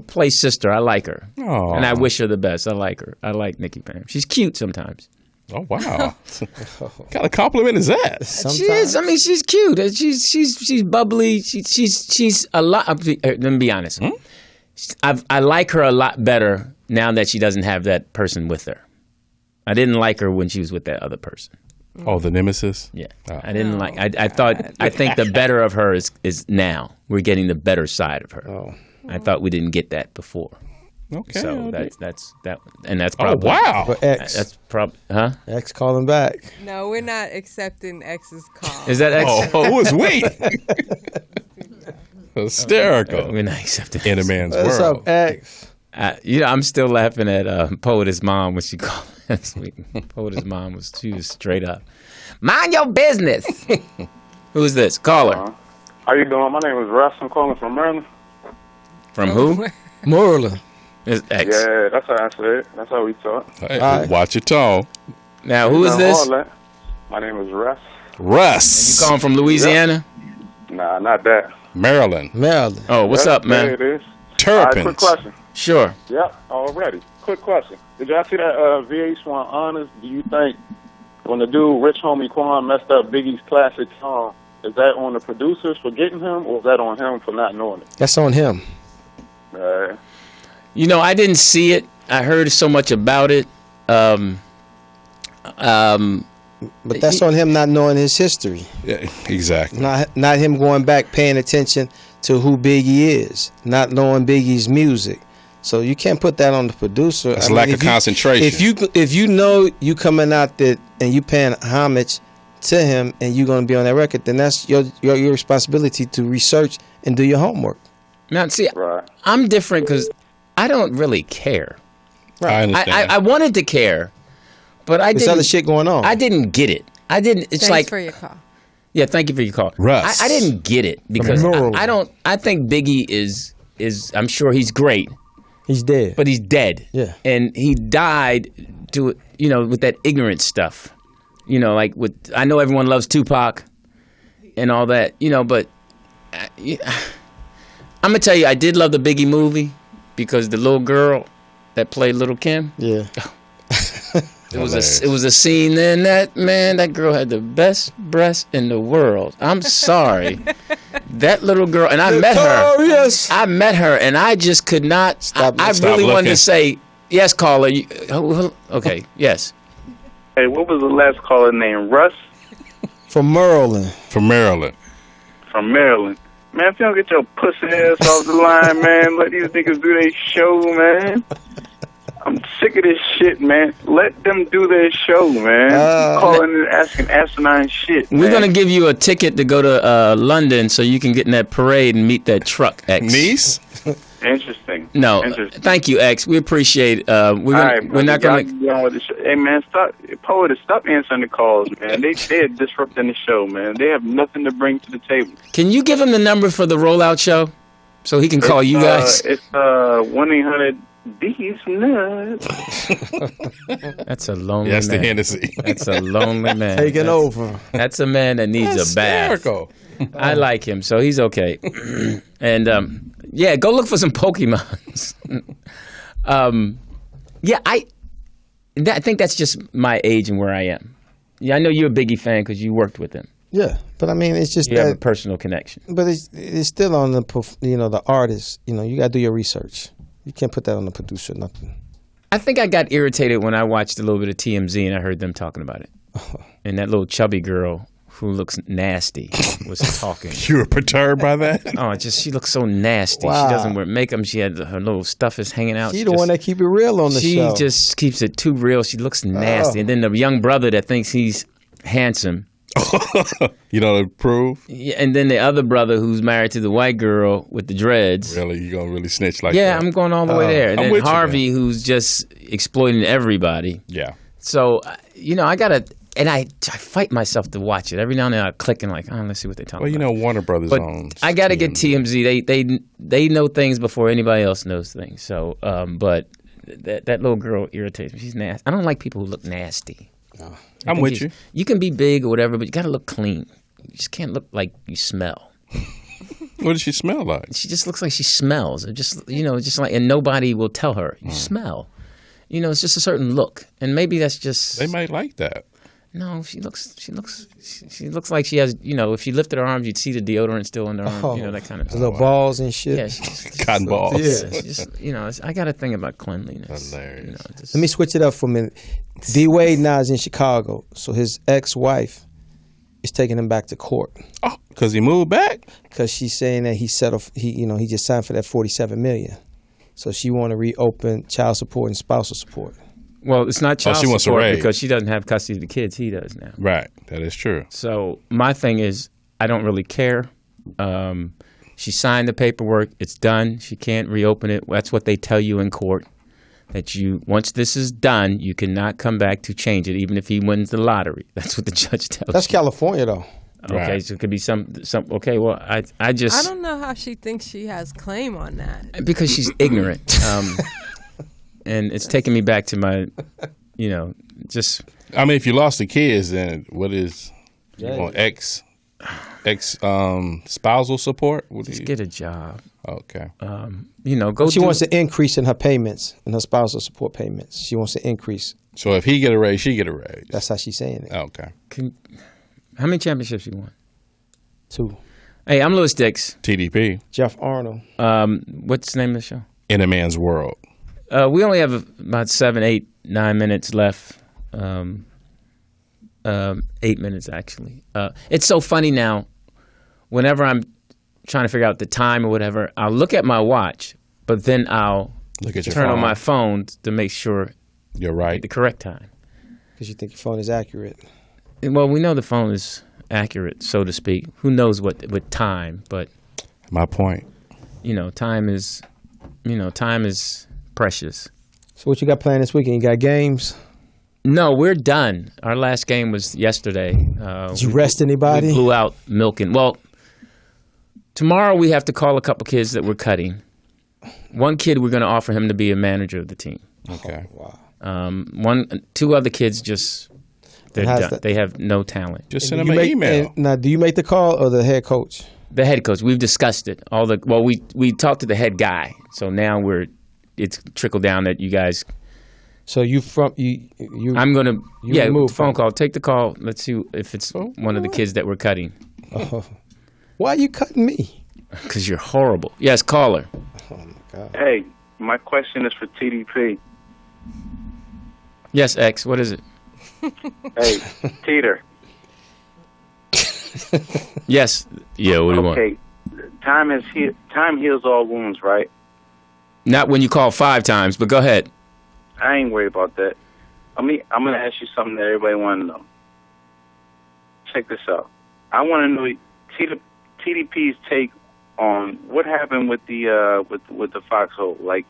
play sister. I like her, Aw. and I wish her the best. I like her. I like Nikki Pam. She's cute sometimes. Oh, wow. What kind of compliment is that? She is. I mean, she's cute. She's bubbly. She's a lot. Let me be honest. I like her a lot better now that she doesn't have that person with her. I didn't like her when she was with that other person. Oh, the nemesis? Yeah, I didn't like. I think the better of her is now. We're getting the better side of her. Oh. I thought we didn't get that before. Okay. So that's and that's Oh, probably. wow. But X. That's probably. Huh? X calling back. No, we're not accepting X's call. Is that X? Oh, who was we? Hysterical. We're not accepting. In a Man's What's World. up, X? I'm still laughing at Poetess mom when she called last week. Poetess mom she was straight up. Mind your business. Who is this? Caller. How you doing? My name is Russ. I'm calling from Maryland. From who? Moreland. It's X. Yeah, that's how I say it. That's how we talk. Hey, All right. watch your tone. Now, who is this? My name is Russ. Russ. You calling from Louisiana? Nah, not that. Maryland. Maryland. Oh, what's up, There man? it is. Terrapins. Quick question. Sure. Yep, already. Quick question. Did y'all see that VH1 Honors? Do you think when the dude Rich Homie Quan messed up Biggie's classic song, is that on the producers for getting him, or is that on him for not knowing it? That's on him. I didn't see it. I heard so much about it. But that's on him not knowing his history. Yeah, exactly. Not him going back paying attention to who Biggie is, not knowing Biggie's music. So you can't put that on the producer. It's lack of concentration. If you know you coming out there and you paying homage to him and you're going to be on that record, then that's your responsibility to research and do your homework. Now, see, I'm different because I don't really care. I understand. I wanted to care, but I didn't. There's other shit going on. I didn't get it. I didn't. It's Thanks for your call. Yeah, thank you for your call. Russ. I didn't get it because I don't. I think Biggie is. I'm sure he's great, He's dead. but he's dead. Yeah. And he died with that ignorant stuff. Like with I know everyone loves Tupac and all that. But I'm gonna tell you, I did love the Biggie movie because the little girl that played Little Kim. Yeah. It was a scene then that girl had the best breasts in the world. I'm sorry. That little girl, and I met her. Yes. I met her, and I just could not. I really wanted looking. to say, yes, caller. Okay, yes. Hey, what was the last caller name? Russ From Maryland. From Maryland. from Maryland. Man, if you don't get your pussy ass off the line, man, let these niggas do their show, man. I'm sick of this shit, man. Let them do their show, man. Calling and asking asinine shit, man. We're going to give you a ticket to go to London so you can get in that parade and meet that truck, X. Niece? No, Interesting. thank you, X. We appreciate. We're not gonna. Hey man, stop answering the calls, man. They are disrupting the show, man. They have nothing to bring to the table. Can you give him the number for the rollout show, so he can call you guys? It's 1-800 These nuts. That's a lonely That's man. the Hennessy. That's a lonely man. Taking over. That's a man that needs a bath. I like him, so he's okay. And yeah, go look for some Pokemons. Yeah, I think that's just my age and where I am. Yeah, I know you're a Biggie fan because you worked with him. Yeah, but I mean, it's just You that have a personal connection. But it's still on the the artist. You got to do your research. You can't put that on the producer. Nothing. I think I got irritated when I watched a little bit of TMZ and I heard them talking about it. And that little chubby girl who looks nasty was talking. You were perturbed by that? Oh, she looks so nasty. Wow. She doesn't wear makeup. She had her little stuff is hanging out. She's the one that keep it real on the show. She just keeps it too real. She looks nasty. And then the young brother that thinks he's handsome. You don't approve? Yeah, and then the other brother who's married to the white girl with the dreads. Really? You gonna really snitch like yeah, that? I'm going all the way there. And I'm then with you, Harvey, who's just exploiting everybody. Yeah. So, I got to, and I fight myself to watch it. Every now and then I click and let's see what they're talking about. Well, Warner Brothers But owns I got to get TMZ. They know things before anybody else knows things. So, but that little girl irritates me. She's nasty. I don't like people who look nasty. I'm with you. You can be big or whatever, but you got to look clean. You just can't look like you smell. What does she smell like? She just looks like she smells. It just just like, and nobody will tell her you smell. It's just a certain look, and maybe that's just. They might like that. No, she looks like she has. If she lifted her arms, you'd see the deodorant still in her arm. That kind of the little balls and shit. Yeah, she's Cotton balls. Yeah. I got to think about cleanliness. Hilarious. Let me switch it up for a minute. D Wade now is in Chicago, so his ex-wife is taking him back to court. Oh, because he moved back? Because she's saying that he settled. He just signed for that $47 million. So she want to reopen child support and spousal support. Well, it's not child she wants support to raise. because she doesn't have custody of the kids. He does now. Right. That is true. So my thing is, I don't really care. She signed the paperwork. It's done. She can't reopen it. That's what they tell you in court. That once this is done, you cannot come back to change it, even if he wins the lottery. That's what the judge tells you. That's California, though. Okay, Right. so it could be some. Okay, well, I just. I don't know how she thinks she has claim on that. Because she's ignorant. And it's taking me back to my, just. I mean, if you lost the kids, then what is you want spousal support? Just get a job. Okay. Go. She wants an increase in her payments, in her spousal support payments. She wants to increase. So if he get a raise, she get a raise. That's how she's saying it. Okay. How many championships you won? 2. Hey, I'm Louis Dix. TDP. Jeff Arnold. What's the name of the show? In a Man's World. We only have about 7, 8, 9 minutes left. 8 minutes, actually. It's so funny now. Whenever I'm trying to figure out the time or whatever, I'll look at my watch, but then I'll Look at your turn on phone. my phone to make sure You're right. the correct time. Because you think your phone is accurate. Well, we know the phone is accurate, so to speak. Who knows what with time, but My point. time is precious. So what you got planned this weekend? You got games? No, we're done. Our last game was yesterday. Did you rest anybody? We blew out Milken. Well, tomorrow we have to call a couple kids that we're cutting. One kid, we're going to offer him to be a manager of the team. Okay. Wow. 2 other kids they're how's done. that? They have no talent. Just send him an email. Now, do you make the call or the head coach? The head coach, we've discussed it. We talked to the head guy, so now it's trickled down that you guys. So you I'm gonna remove phone from- call. Take the call. Let's see if it's one of the kids that we're cutting. Why are you cutting me? Because you're horrible. Yes, caller. Oh my God. Hey, my question is for TDP. Yes, X. What is it? Hey, Teeter. Yes. Yeah. What do you want? Okay, time heals all wounds, right? Not when you call 5 times, but go ahead. I ain't worried about that. I'm gonna ask you something that everybody want to know. Check this out. I want to know TDP's take on what happened with the foxhole. Like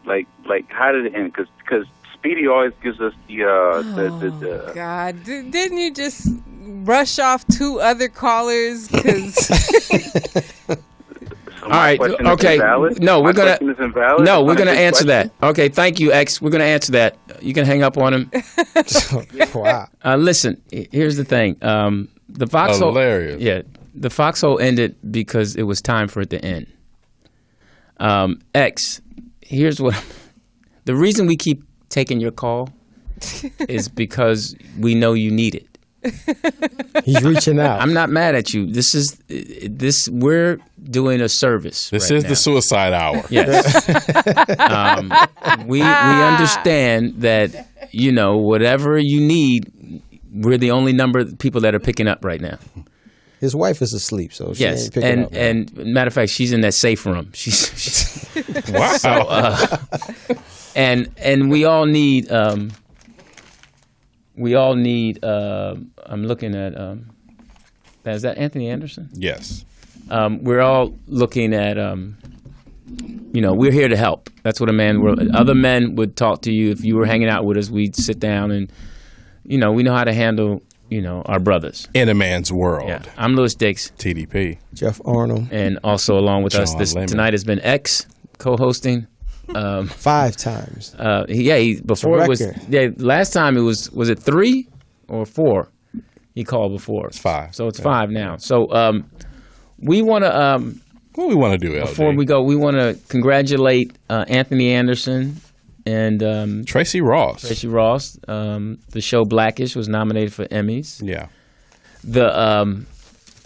how did it end? Because Speedy always gives us the God, didn't you just rush off 2 other callers? All right. Okay. No, we're gonna answer that. Okay. Thank you, X. We're gonna answer that. You can hang up on him. Wow. Listen. Here's the thing. The foxhole. Hilarious. Yeah. The foxhole ended because it was time for it to end. X. Here's what. The reason we keep taking your call is because we know you need it. He's reaching out. I'm not mad at you. We're doing a service. This right is now. the suicide hour. Yes. We understand that, whatever you need, we're the only number of people that are picking up right now. His wife is asleep, so she ain't picking up. And matter of fact, she's in that safe room. She's Wow. So, and we all need. I'm looking at. Is that Anthony Anderson? Yes. We're all looking at. We're here to help. That's what other men would talk to you if you were hanging out with us. We'd sit down and, we know how to handle, our brothers. In a man's world. Yeah. I'm Louis Dix. TDP. Jeff Arnold. And also along with us John Lemon. tonight has been X co-hosting. 5 times. Before it was last time it was it 3 or 4 he called before. It's 5. So it's 5 now. So we want to what we want to do, LG? before we go, we want to congratulate Anthony Anderson and Tracy Ross. The show Blackish was nominated for Emmys. Yeah. The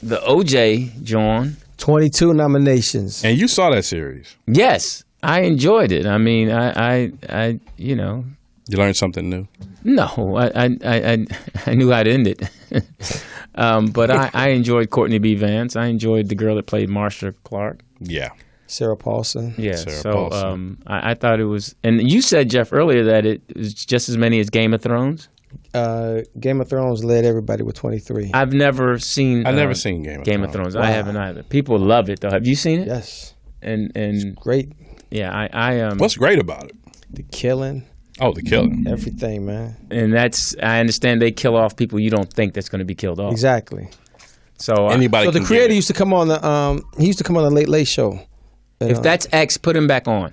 OJ John 22 nominations. And you saw that series. Yes. I enjoyed it. I mean, I You learned something new? No, I knew how to end it. But I enjoyed Courtney B. Vance. I enjoyed the girl that played Marsha Clark. Yeah. Sarah Paulson. Yeah. Sarah Paulson. I thought it was, and you said, Jeff, earlier that it was just as many as Game of Thrones. Game of Thrones led everybody with 23. I've never seen. I've never seen Game of Thrones. Wow. I haven't either. People love it though. Have you seen it? Yes. And it's great. Yeah, I What's great about it? The killing. Oh, the killing. Everything, man. And I understand they kill off people you don't think that's going to be killed off. Exactly. So anybody. So the creator used to come on the he used to come on the Late Late Show. If that's X, put him back on,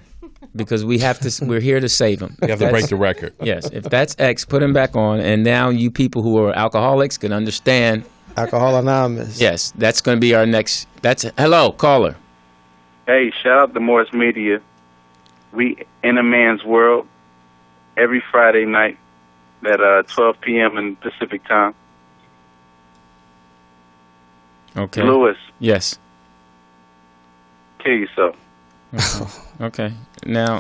because we have to. We're here to save him. You have to break the record. Yes, if that's X, put him back on, and now you people who are alcoholics can understand. Alcohol Anonymous. Yes, that's going to be our next. Hello, caller. Hey, shout out to Morris Media. We in a man's world every Friday night at 12 p.m. in Pacific time. Okay. Lewis. Yes. Kill yourself. Okay. Now,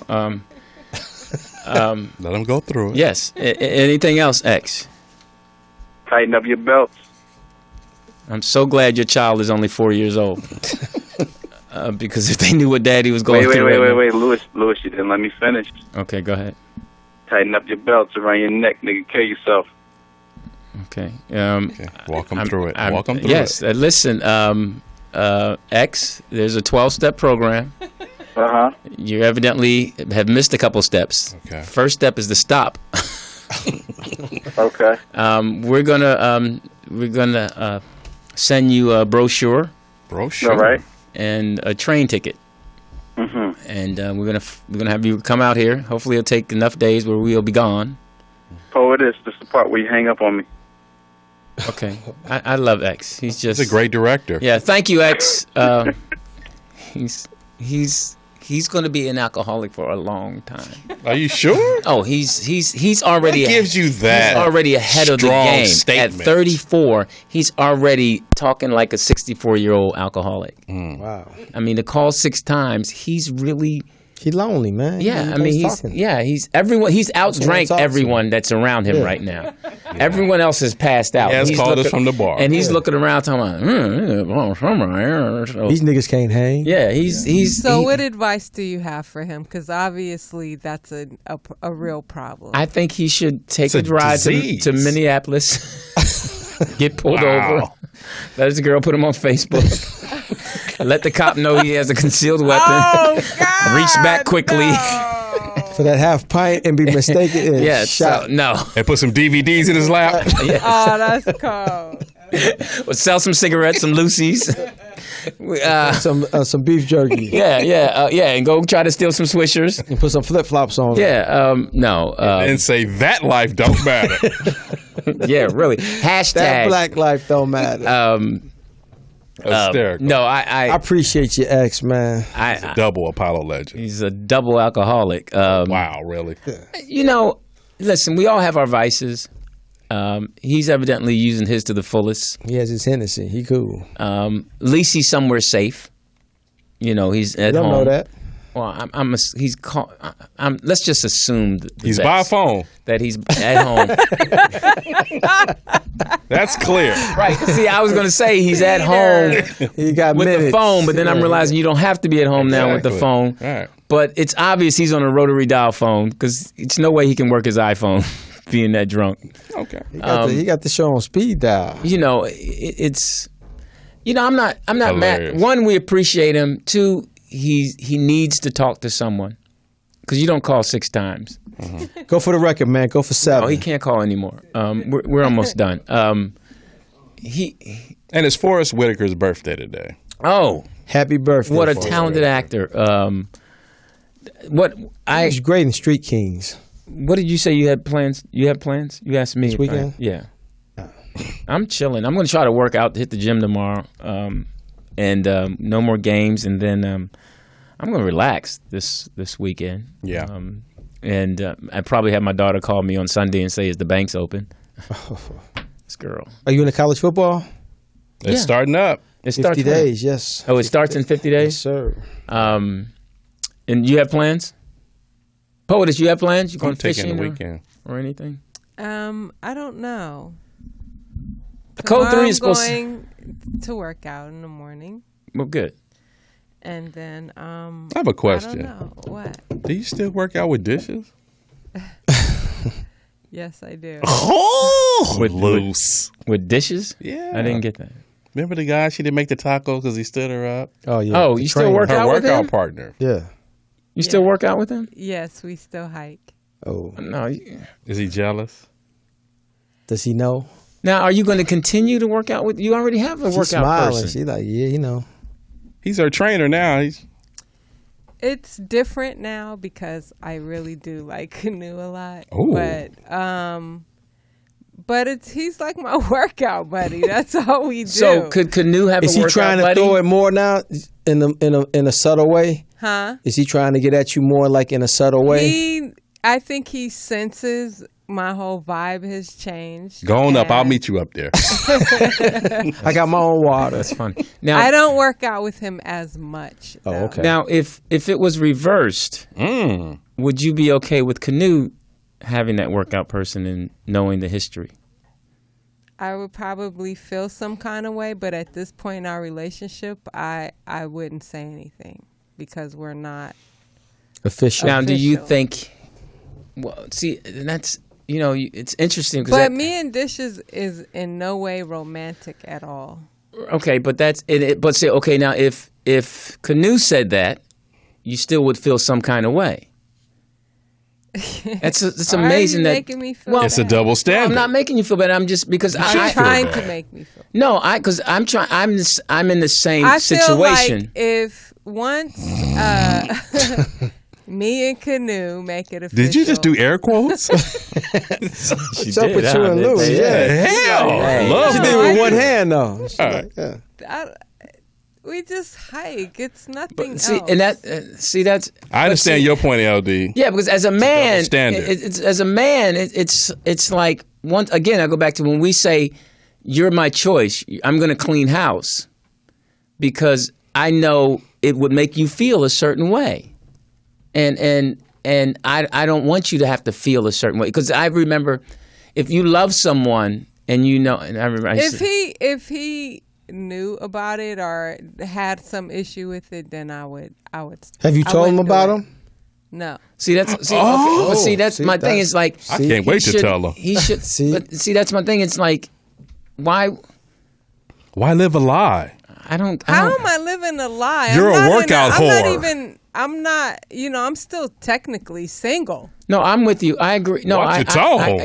let him go through it. Yes. Anything else, X? Tighten up your belts. I'm so glad your child is only 4 years old. Because if they knew what Daddy was going through. Wait, Lewis, you didn't let me finish. Okay, go ahead. Tighten up your belts around your neck, nigga. Kill yourself. Okay. Walk them through it. Walk them through it. Yes. Listen, X, there's a 12-step program. Uh-huh. You evidently have missed a couple steps. Okay. First step is to stop. Okay. We're gonna send you a brochure. Brochure. All right. And a train ticket. Mm-hmm. And we're gonna have you come out here. Hopefully, it'll take enough days where we'll be gone. Oh, it is. This is the part where you hang up on me. Okay. I love X. He's a great director. Yeah. Thank you, X. He's going to be an alcoholic for a long time. Are you sure? Oh, he's already. What gives you that? He's already ahead of the game. Statement. At 34, he's already talking like a 64-year-old alcoholic. Wow. I mean, to call 6 times, he's really. He's lonely, man. Yeah, I mean, he's everyone. He's outdrank everyone that's around him right now. Yeah. Everyone else has passed out. He has called us from the bar, and he's looking around talking about. These niggas can't hang. Yeah, he's. So, what advice do you have for him? Because obviously, that's a real problem. I think he should take a ride to Minneapolis, get pulled over, let his girl put him on Facebook. Let the cop know he has a concealed weapon. Oh, God, Reach back quickly. no. For that half pint and be mistaken and Yeah, shot. so, no. And put some DVDs in his lap. Oh, that's cold. Or sell some cigarettes, some Lucy's. Some beef jerky. Yeah, and go try to steal some Swishers. And put some flip flops on. Yeah, no. And say that life don't matter. Yeah, really. Hashtag. That black life don't matter. Hysterical. No, I appreciate your ex, man. Double Apollo legend. He's a double alcoholic. Wow, really? You know, listen, we all have our vices. He's evidently using his to the fullest. He has his Hennessy. He cool. At least he's somewhere safe. You know, he's at You don't home. know that. Well, let's just assume He's by phone. that he's at home. That's clear. Right. See, I was going to say he's at home He got with minutes. the phone, but then I'm realizing you don't have to be at home now with the Exactly. phone. All right. But it's obvious he's on a rotary dial phone because it's no way he can work his iPhone being that drunk. Okay. He got the show on speed dial. You know, it's. You know, I'm not Hilarious. mad. One, we appreciate him. Two, he needs to talk to someone because you don't call 6 times. Go for the record, man. Go for 7. Oh, he can't call anymore. We're almost done. And it's Forrest Whitaker's birthday today. Oh, Happy birthday. what a Forrest. talented actor. He was great in Street Kings. What did you say you had plans? You have plans? You asked me. This weekend? Yeah. I'm chilling. I'm going to try to work out, hit the gym tomorrow, and no more games. And then I'm going to relax this weekend. Yeah. And I probably have my daughter call me on Sunday and say, "Is the banks open?" This girl. Are you into college football? It's starting up. It 50 starts when? days, yes. Oh, it starts in 50 Yes, days. sir. And you have plans? POTUS, you have plans? You going I'm taking fishing the weekend. or anything? I don't know. Code 3 I'm is supposed to. going to work out in the morning, Well, good. and then I have a question. I don't know what. Do you still work out with dishes? Yes, I do. Oh, With- loose. With dishes? Yeah. I didn't get that. Remember the guy she didn't make the tacos because he stood her up? Oh, yeah. Oh, The you still trainer. work Her out with workout him? partner. Yeah. You still work out with him? Yes, we still hike. Oh. No. Is he jealous? Does he know? Now, are you going to continue to work out with? You already have a She's workout smiling. person. She's like, yeah, you know. He's her trainer now. It's different now because I really do like canoe a lot. Ooh. But he's like my workout buddy. That's all we do. So could Canoe have Is a he workout trying to buddy? throw it more now in a subtle way? Huh? Is he trying to get at you more like in a subtle way? I think he senses my whole vibe has changed. Go on up. I'll and meet you up there. I got my own water. That's funny. Now, I don't work out with him as much. Oh, though. okay. Now, if it was reversed, would you be okay with Canoe having that workout person and knowing the history? I would probably feel some kind of way, but at this point in our relationship, I wouldn't say anything because we're not. Official. Now, do you Official. think? Well, see, and that's it's interesting because But me and Dishes is in no way romantic at all. okay, but that's it. But say okay, now if Canoe said that, you still would feel some kind of way. It's Why amazing are you that. making me feel It's a bad? double I'm standard. not making you feel bad. I'm just because You're I trying bad. to make me feel. no, because I'm trying. I'm in the same I feel situation. like if once me and Canoe make it official. Did you just do air quotes? She So put you and Lou. Yeah. Hell, Hey. love She it. did it with one hand though. She's All like, yeah. we just hike. It's nothing See, else. and that that's. I understand your point, LD. Yeah, because as a man, standard. it's like once again. I go back to when we say, "You're my choice." I'm going to clean house because I know it would make you feel a certain way, and I don't want you to have to feel a certain way because I remember if you love someone and you know, and I remember if he knew about it or had some issue with it, then I would. Have you I told him wouldn't do about it. him? No. that's my thing. It's like I can't wait to tell him. he should. See? But see, that's my thing. It's like why. Why live a lie? How am I living a lie? You're a workout whore. I'm not, I'm still technically single. No, I'm with you. I agree. No, Watch your tone.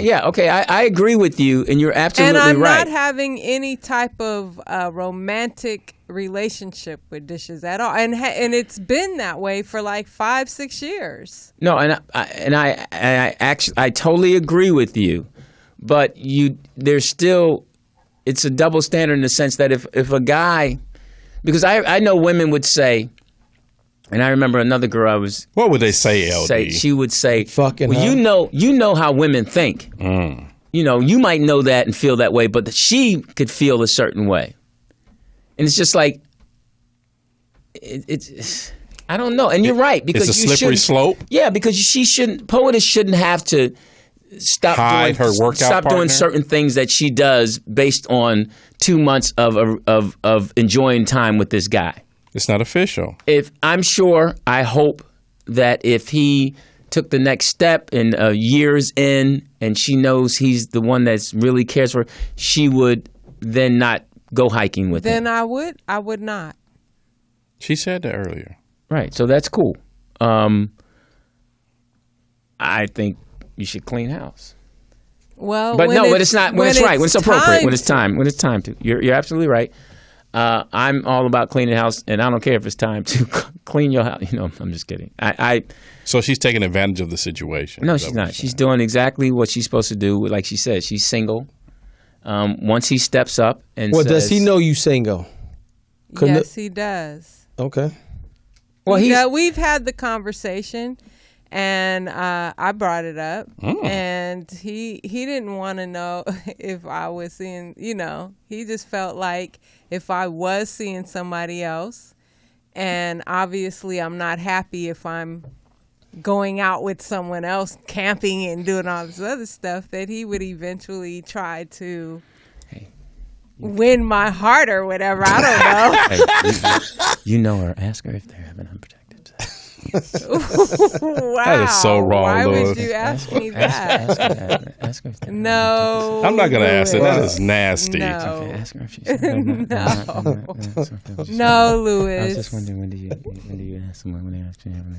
I agree with you, and you're absolutely right. And I'm not having any type of romantic relationship with dishes at all, and it's been that way for like 5-6 years. No, and I actually I totally agree with you, but there's still it's a double standard in the sense that if a guy, because I know women would say. And I remember another girl What would they say, LD? She would say, "Fucking." Well, you know how women think. You might know that and feel that way, but she could feel a certain way. And it's just like, it's I don't know. And you're right because it's a slippery slope. Yeah, because poetess shouldn't have to stop doing certain things that she does based on 2 months of enjoying time with this guy. It's not official. I hope that if he took the next step and years in and she knows he's the one that really cares for her, she would then not go hiking with him. Then I would not. She said that earlier. Right, so that's cool. I think you should clean house. Well, but it's not when it's right, when it's appropriate, when it's time to. You're absolutely right. I'm all about cleaning the house, and I don't care if it's time to clean your house. I'm just kidding. So she's taking advantage of the situation. No, she's not. She's doing exactly what she's supposed to do. Like she said, she's single. Once he steps up and says, does he know you single? Yes, he does. Okay. Well, we've had the conversation, and I brought it up, and he didn't want to know if I was seeing, he just felt like if I was seeing somebody else, and obviously I'm not happy if I'm going out with someone else, camping and doing all this other stuff, that he would eventually try to win my heart or whatever. I don't know. Hey, you know her. Ask her if they're having unprotected sex. Wow. That is so wrong, Why Louis. would you ask me that? Ask her if they're No. I'm not going to ask her. That is nasty. No. Okay, ask her if she's No, Louis. I was just wondering when do you ask someone when they ask you having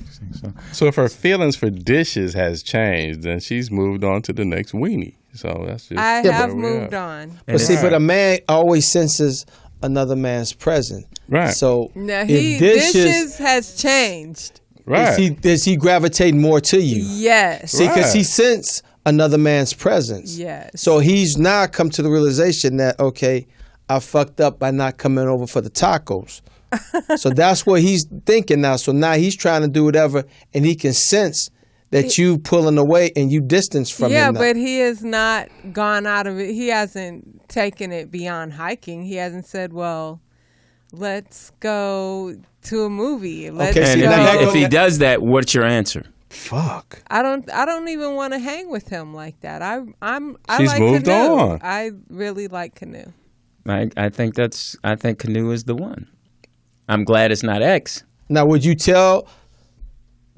sex? So if her feelings for dishes has changed, then she's moved on to the next weenie. So that's just I have moved on. But but a man always senses another man's presence. Right. So Now if dishes has changed. right. Does he gravitate more to you? Yes. See, because he sense another man's presence. Yes. So he's now come to the realization that, okay, I fucked up by not coming over for the tacos. So that's what he's thinking now. So now he's trying to do whatever, and he can sense that you pulling away and you distance from him. Yeah, now. but he has not gone out of it. He hasn't taken it beyond hiking. He hasn't said, well, let's go to a movie. Let's And go. if he does that, what's your answer? Fuck. I don't even want to hang with him like that. I She's like moved canoe. on. I really like canoe. I think canoe is the one. I'm glad it's not X. Now, would you tell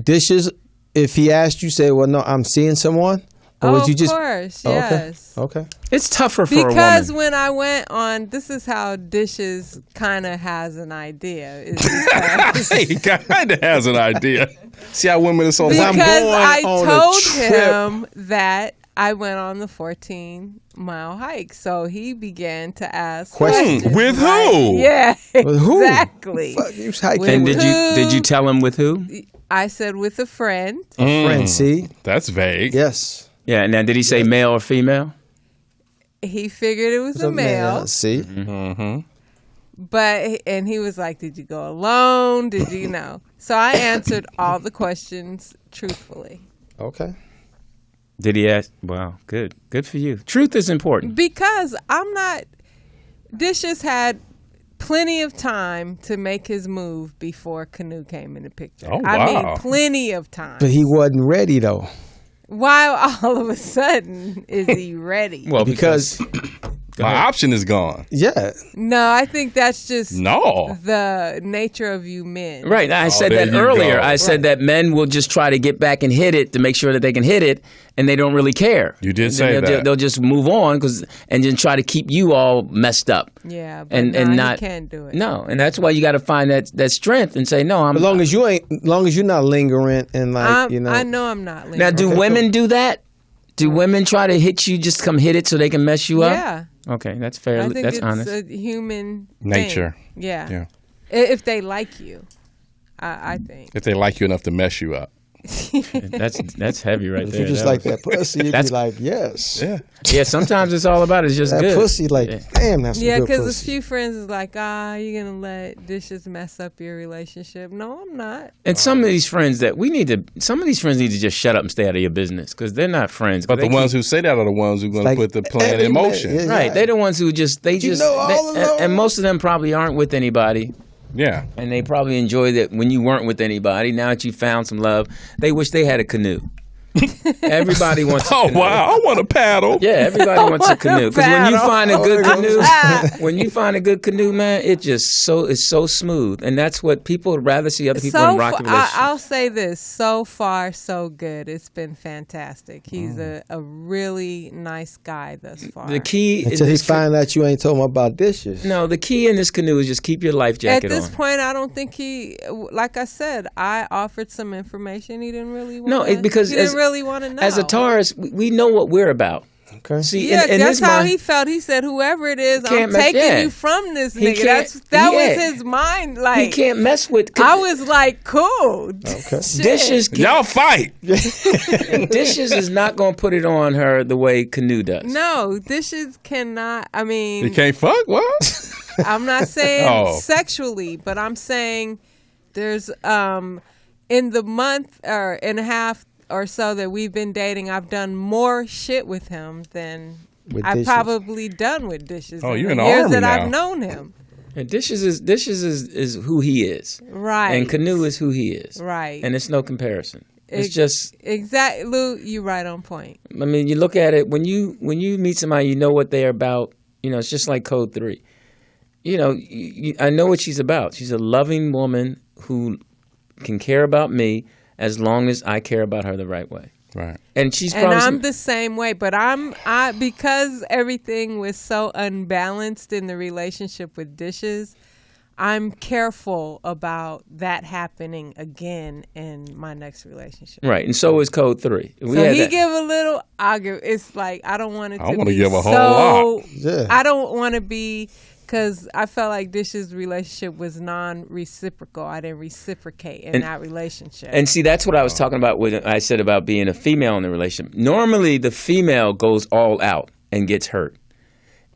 dishes if he asked you, say, well, no, I'm seeing someone? Or would you just... Of course, Oh, yes. Okay. It's tougher for a woman. Because when I went on, this is how Dishes kind of has an idea. Is because, He kind of has an idea. See how women are so... because I'm going I on a told trip. him that I went on the 14-mile hike. So he began to ask questions. With who? like- Yeah, With who? exactly. Fuck, you was hiking With And with did you tell him with who? I said with a friend. a friend, see? That's vague. Yes. Yeah, and now did he say male or female? He figured it was a male. See? And he was like, did you go alone? Did you know? So I answered all the questions truthfully. Okay. Did he ask? Wow, good for you. Truth is important. Because Dishes had plenty of time to make his move before Canoe came in the picture. Oh, I wow. mean, plenty of time. But he wasn't ready, though. Why all of a sudden is he ready? Well, Because My option is gone. Yeah. No, I think that's just No. the nature of you men. Right. I said that earlier. I said that men will just try to get back and hit it to make sure that they can hit it, and they don't really care. You did say that. They'll just move on and then try to keep you all messed up. Yeah, but and not you can't do it. No, and that's why you got to find that strength and say no. As long as you're not lingering and like I know I'm not lingering. Now, do women do that? Do women try to hit you just to come hit it so they can mess you up? Yeah. Okay, that's fair. I think that's it's honest. a human nature. Thing. Yeah. If they like you, I think. If they like you enough to mess you up. That's heavy right if there. you just like that pussy, you'd be like, yes. Yeah, sometimes it's all about it's just that good. Pussy, like, damn, that's some good pussy. Yeah, because a few friends is like, you're going to let dishes mess up your relationship. No, I'm not. And some of these friends need to just shut up and stay out of your business because they're not friends. But the ones who say that are the ones who are going to put the plan in motion. Yeah, right. They're the ones who and most of them probably aren't with anybody. Yeah. And they probably enjoy that when you weren't with anybody. Now that you found some love, they wish they had a canoe. Everybody wants a canoe. Oh, wow. I want a paddle. Yeah, everybody wants a canoe. Because when you find a good canoe, man, it's so smooth. And that's what people would rather see other people in rocky relationships. I'll say this. So far, so good. It's been fantastic. He's a really nice guy thus far. The key until he find out you ain't told him about dishes. No, the key in this canoe is just keep your life jacket on. At this point, I don't think like I said, I offered some information he didn't really want. Because he didn't really want to know. As a Taurus, we know what we're about. Okay. See, yeah, in that's how he felt. He said, "Whoever it is, I'm taking you from this nigga." That was his mind. Like he can't mess with. I was like, "Cool." Okay. Dishes, y'all fight. Dishes is not going to put it on her the way Canoe does. No, dishes cannot. I mean, you can't fuck. What? I'm not saying sexually, but I'm saying there's in the month or and a half or so that we've been dating, I've done more shit with him than I've probably done with dishes. Oh, you're in the the years army that now. I've known him. And dishes is who he is. Right. And Canoe is who he is. Right. And it's no comparison. It's just exactly, Lou. You're right on point. I mean, you look at it when you meet somebody, you know what they're about. You know, it's just like Code 3. You know, I know what she's about. She's a loving woman who can care about me as long as I care about her the right way. Right. And she's and I'm the same way, but I because everything was so unbalanced in the relationship with dishes, I'm careful about that happening again in my next relationship. Right, and so is Code 3. So he give a little argue. It's like I don't want it to be. I want to give a whole lot. Yeah. I don't want to be. Because I felt like Dish's relationship was non-reciprocal. I didn't reciprocate in that relationship. And see, that's what I was talking about when I said about being a female in the relationship. Normally, the female goes all out and gets hurt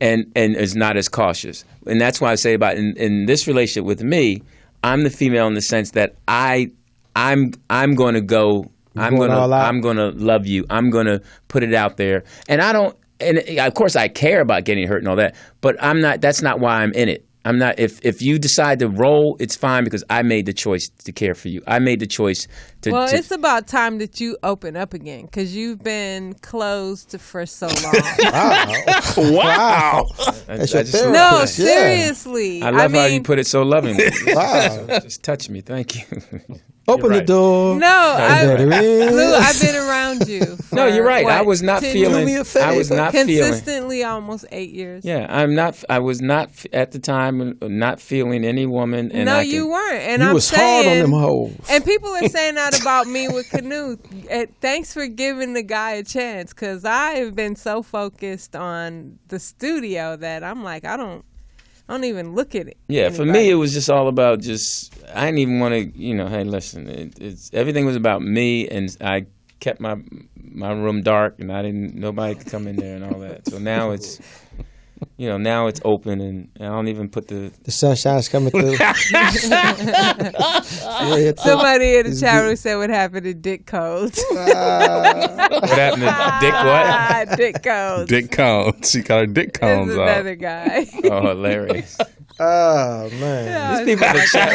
and is not as cautious. And that's why I say about in this relationship with me, I'm the female in the sense that I'm going to go. I'm going to love you. I'm going to put it out there. And I don't. And of course, I care about getting hurt and all that, but I'm not. That's not why I'm in it. I'm not. If you decide to roll, it's fine because I made the choice to care for you. I made the choice to. Well, it's about time that you open up again because you've been closed for so long. Wow. No, seriously. I love how you put it so lovingly. Wow. Just touch me, thank you. Open the door. No, Lou, I've been around you. No, you're right. I was not feeling. I was not consistently almost 8 years. Yeah, I was not at the time not feeling any woman. And no, you weren't. And you I'm was saying, hard on them hoes. And people are saying that about me with Canoe. Thanks for giving the guy a chance because I have been so focused on the studio that I'm like, I don't even look at it. Yeah, for me, it was just all about I didn't even want to, hey, listen, it's everything was about me, and I kept my room dark, and nobody could come in there and all that. So now it's, now it's open, and I don't even put the sunshine's coming through. Somebody in the chat room said what happened to Dick Codes. What happened to Dick what? Dick Codes. Dick Cones. She got her dick cones There's another guy. Oh, hilarious. Oh, man. These people in the chat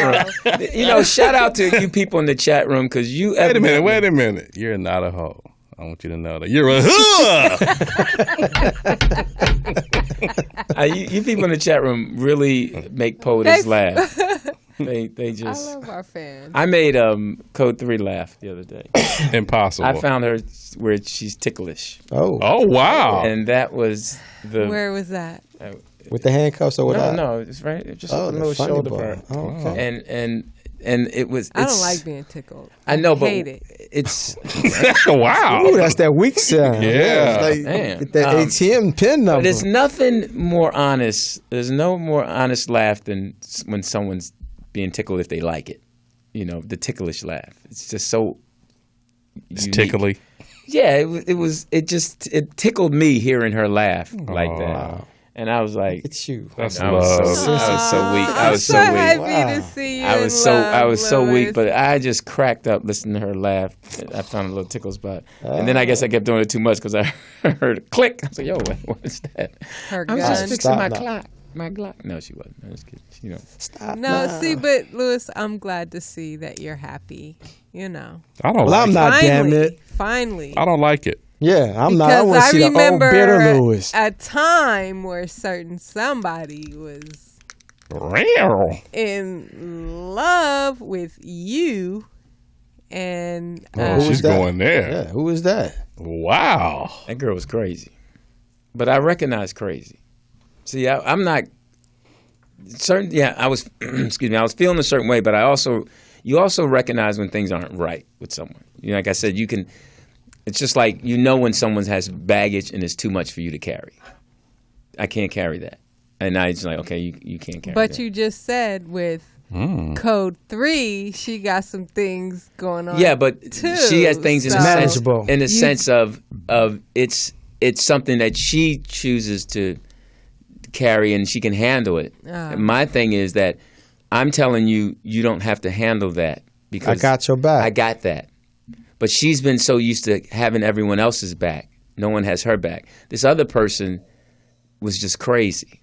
room. Shout out to you people in the chat room because you. Wait a minute. You're not a hoe. I want you to know that. You're a You people in the chat room really make POTUS laugh. They just. I love our fans. I made Code 3 laugh the other day. Impossible. I found her where she's ticklish. Oh, wow. And that was the. Where was that? With the handcuffs or whatever? No, it's right. Just a little funny shoulder boy. part. Oh, okay. And it was. I don't like being tickled. I know, but hate it. it's. Wow. Ooh, that's that weak sound. Yeah. It's like Damn. get that ATM pin number. But there's nothing more honest. There's no more honest laugh than when someone's being tickled if they like it. You know, the ticklish laugh. It's just so. It's unique. tickly. Yeah, it tickled me hearing her laugh like that. Wow. And I was like, It's you. That's I was so weak. I was so weak. happy Wow. to see you. I was so Louis. weak, but I just cracked up listening to her laugh. I found a little tickle spot, and then I guess I kept doing it too much because I heard a click. I was like, "Yo, what is that?" Her I'm gun. just fixing my Stop now. clock. My Glock. No, she wasn't. I was kidding. You know. Stop. No, now. see, but Louis, I'm glad to see that you're happy. You know, I don't Well, like I'm not. finally, Damn it. finally. I don't like it. Yeah, I'm not. I Because want to I see the old remember bitter Lewis. a time where certain somebody was Real. in love with you, and Oh, she's that? going there. Yeah, who is that? Wow. That girl was crazy, but I recognize crazy. See, I'm not certain. Yeah, I was. Excuse me. I was feeling a certain way, but you also recognize when things aren't right with someone. You know, like I said, you can. It's just like when someone has baggage and it's too much for you to carry. I can't carry that, and I just like, okay, you can't carry. but that. you just said with Code 3, she got some things going on. Yeah, but too, she has things in so- the sense, Manageable. in the sense of it's something that she chooses to carry and she can handle it. And my thing is that I'm telling you, you don't have to handle that because I got your back. I got that. But she's been so used to having everyone else's back. No one has her back. This other person was just crazy.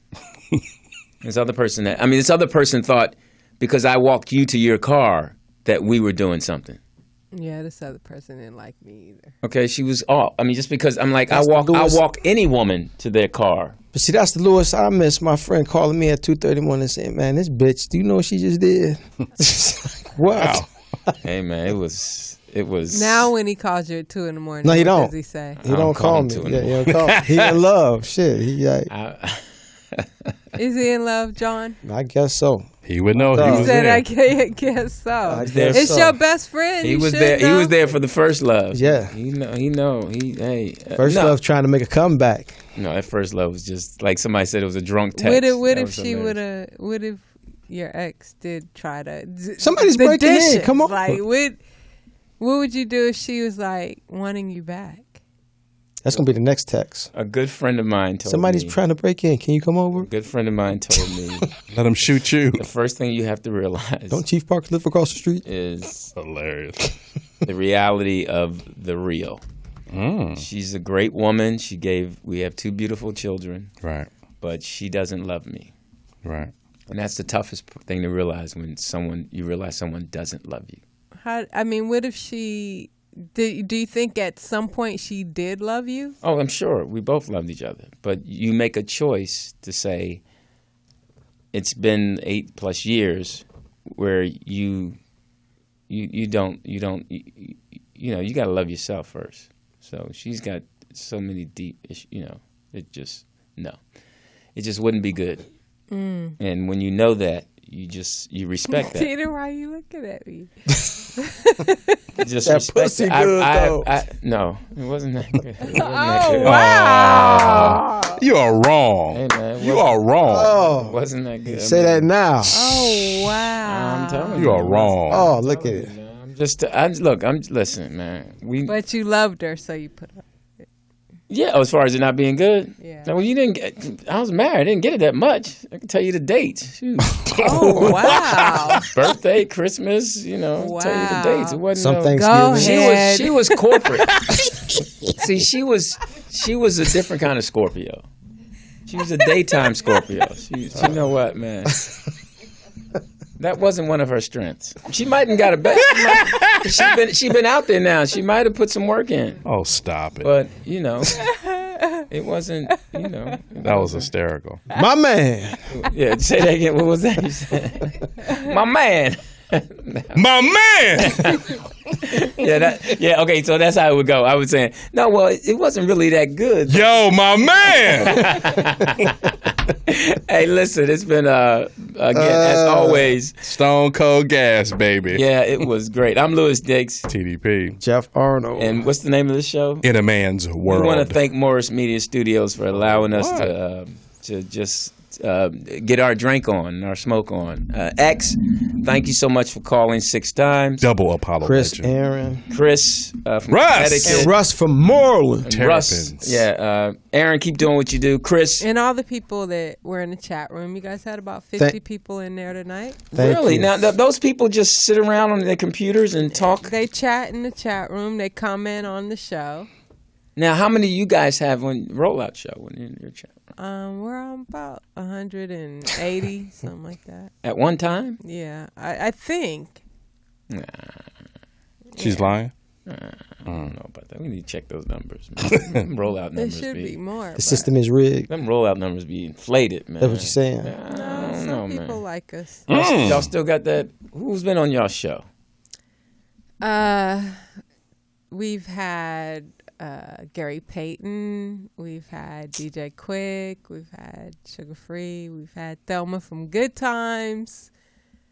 This other person thought because I walked you to your car that we were doing something. Yeah, this other person didn't like me either. Okay, she was off. I mean, just because I'm like, I walk any woman to their car. But see, that's the Lewis I miss. My friend calling me at 2:30 morning saying, "Man, this bitch, do you know what she just did?" What? Wow. Hey man, it was. Now when he calls you at 2 in the morning, No, he what don't. does he say? He don't call me. Yeah, he don't call. He in love. Shit. He. Is he in love, John? I guess so. He would know. He He He was said, there. I guess so. I guess It's so. your best friend. he You was should there. know. He was there for the first love. Yeah. He know. First no. love trying to make a comeback. No, that first love was just like somebody said. It was a drunk text. What That if was she hilarious. would have? What if your ex did try to? Somebody's the breaking in. dishes, Come on. Like what would you do if she was like wanting you back? That's gonna be the next text. A good friend of mine told Somebody's me. trying to break in. Can you come over? A good friend of mine told me Let him shoot you. the first thing you have to realize Don't Chief Parker live across the street? is Hilarious. the reality of the real. She's a great woman. We have 2 beautiful children, Right. but she doesn't love me. Right. And that's the toughest thing to realize when you realize someone doesn't love you. What if she? Do you think at some point she did love you? Oh, I'm sure we both loved each other, but you make a choice to say it's been 8+ years where you don't you got to love yourself first. So she's got so many deep issues, it just wouldn't be good. And when you know that, you respect that. Peter, why are you looking at me? Just That respect pussy it. good, though. No, it wasn't that good. It wasn't that Oh good. wow! You are wrong. Hey, man, You are wrong. Oh, It wasn't that good. say that now. Oh wow! I'm telling You are wrong. Oh, look at it. Listen, man. But you loved her, so you put up. Yeah, as far as it not being good. Yeah. No, you didn't get. I was married. I didn't get it that much. I can tell you the dates. Shoot. Oh wow! Birthday, Christmas. Tell you the dates. It wasn't Some no, Thanksgiving. Go ahead. She was corporate. See, she was a different kind of Scorpio. She was a daytime Scorpio. You know what, man? That wasn't one of her strengths. She might have got a bet. She been out there now. She might have put some work in. Oh, stop it. But It wasn't, you know. That was hysterical. My man. Yeah, say that again. What was that you said? My man. My man. Yeah, okay, so that's how it would go. I was saying, no, well, it wasn't really that good. Yo, my man. Hey, listen, it's been, again, as always. Stone Cold Gas, baby. Yeah, it was great. I'm Louis Diggs. TDP. Jeff Arnold. And what's the name of the show? In a Man's World. We want to thank Morris Media Studios for allowing us to just get our drink on, our smoke on. X, thank you so much for calling 6 times. Double Apollo Chris, legend. Aaron. Chris from Russ. Connecticut. And Russ from Moreland. And Russ. Yeah, Aaron, keep doing what you do. Chris. And all the people that were in the chat room. You guys had about 50 people in there tonight. Really? Now, those people just sit around on their computers and talk? They chat in the chat room. They comment on the show. Now, how many of you guys have one rollout show when you're in your chat? We're on about 180, something like that. At one time? Yeah, I think. Nah. She's lying? I don't know about that. We need to check those numbers, man. Rollout There numbers. should be more. The system is rigged. Them rollout numbers be inflated, man. That's what you're saying. I don't Some know, people man. like us. Y'all still got that? Who's been on y'all show? We've had Gary Payton, we've had DJ Quick, we've had Sugar Free, we've had Thelma from Good Times.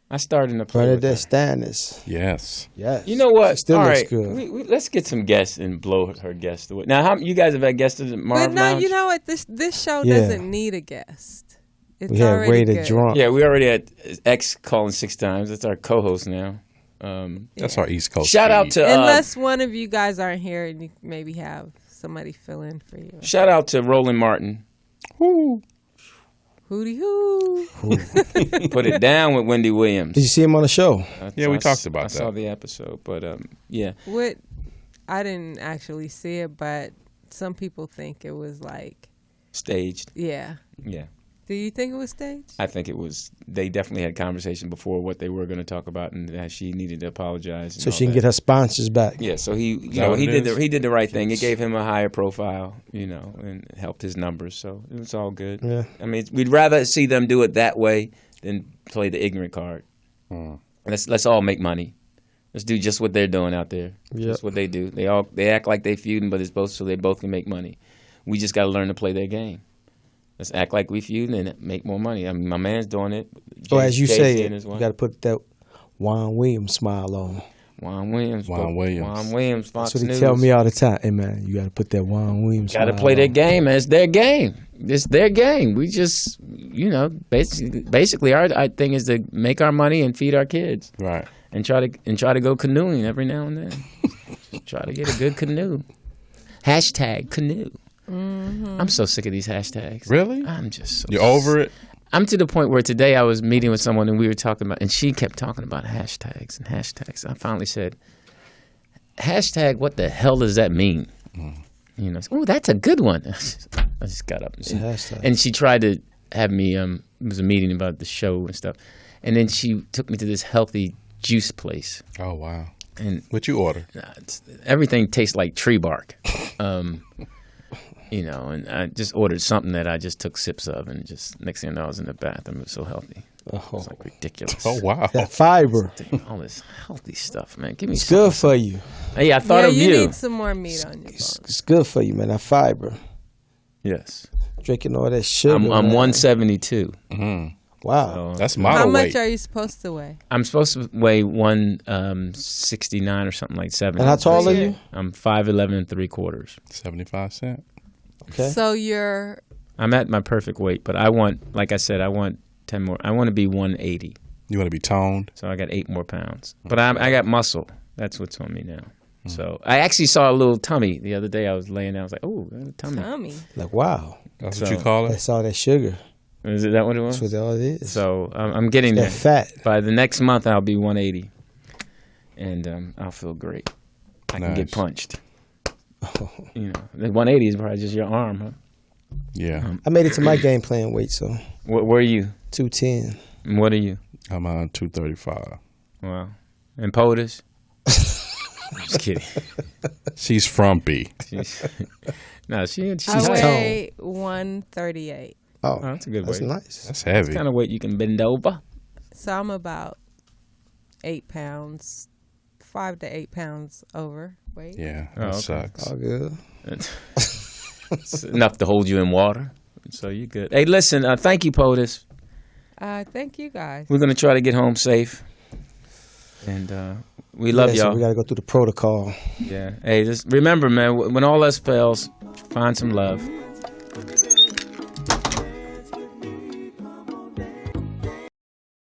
I started to play with Bernadette her. Stannis. Yes. Yes. You know what? She still All looks right, good. let's get some guests and blow her guest away. Now, how you guys have had guests at Marv But no, Lounge? you know what? This show Yeah. doesn't need a guest. It's We had already Ray the good. Drunk. Yeah, we already had X calling 6 times. That's our co-host now. That's our East Coast. Shout out to Unless one of you guys aren't here and you maybe have somebody fill in for you. shout out to Roland Martin. Woo. Hootie hoo. Put it down with Wendy Williams. Did you see him on the show? Yeah, we talked about I saw that. the episode, but yeah. What I didn't actually see it, but some people think it was like, Staged. yeah. Yeah. Do you think it was staged? I think it was. They definitely had conversation before what they were going to talk about, and that she needed to apologize. So she can get her sponsors back. Yeah, so he, you that know, what he it did is? he did the right thing. It gave him a higher profile, you know, and helped his numbers. So it was all good. Yeah. I mean, we'd rather see them do it that way than play the ignorant card. Let's all make money. Let's do just what they're doing out there. Yep. Just what they do. They act like they feuding, but it's both so they both can make money. We just got to learn to play their game. Let's act like we feuding and make more money. I mean, my man's doing it. So as you say, Jay-Z and his you wife. got to put that Juan Williams smile on. Juan Williams. Juan Williams. Juan Williams, Fox That's what he News. tell me all the time. Hey man, you got to put that Juan Williams. Got to smile play their on. game, man. It's their game. It's their game. We just, you know, basically our thing is to make our money and feed our kids, Right. and try to go canoeing every now and then. Try to get a good canoe. Hashtag canoe. I'm so sick of these hashtags. Really? I'm just so You're over it? I'm to the point where today I was meeting with someone and we were talking about, and she kept talking about hashtags and hashtags. I finally said, hashtag, what the hell does that mean? You know, oh, that's a good one. I just got up and she tried to have me, it was a meeting about the show and stuff. And then she took me to this healthy juice place. Oh, wow. And what you order? Everything tastes like tree bark. You know, and I just ordered something that I just took sips of, and just next thing I know, I was in the bathroom. It was so healthy. It was like ridiculous. Oh, wow. That fiber. All this healthy stuff, man. Give me It's something. good for you. Hey, I thought of you you. need some more meat on your bones. It's good for you, man. That fiber. Yes. Drinking all that sugar. I'm man. 172. Wow. That's model How weight. much are you supposed to weigh? I'm supposed to weigh 169 or something like 70. And how tall are you? I'm 5'11" and 3/4. 75 cents. Okay. So you're I'm at my perfect weight, but I want, like I said, I want 10 more. I want to be 180. You want to be toned? So I got 8 more pounds. But I got muscle. That's what's on me now. So I actually saw a little tummy the other day. I was laying down. I was like, oh, tummy. tummy. Like, wow. That's what you call it? That's all that sugar. Is that what it was? That's what all it is. So I'm getting there. That fat. By the next month, I'll be 180. And I'll feel great. I can get punched. You know, the 180 is probably just your arm, huh? Yeah. I made it to my game plan weight, so. Where are you? 210. And what are you? I'm on 235. Wow. And POTUS? Just kidding. She's frumpy. No, she's I weigh 138. Oh, that's a good weight. weight. That's nice. That's heavy. It's kind of weight you can bend over. So I'm about 8 pounds, 5 to 8 pounds overweight. Yeah, that sucks. All good. It's enough to hold you in water. So you're good. Hey, listen, thank you, POTUS. Thank you, guys. We're going to try to get home safe. And we love y'all. So we got to go through the protocol. Yeah. Hey, just remember, man, when all else fails, find some love.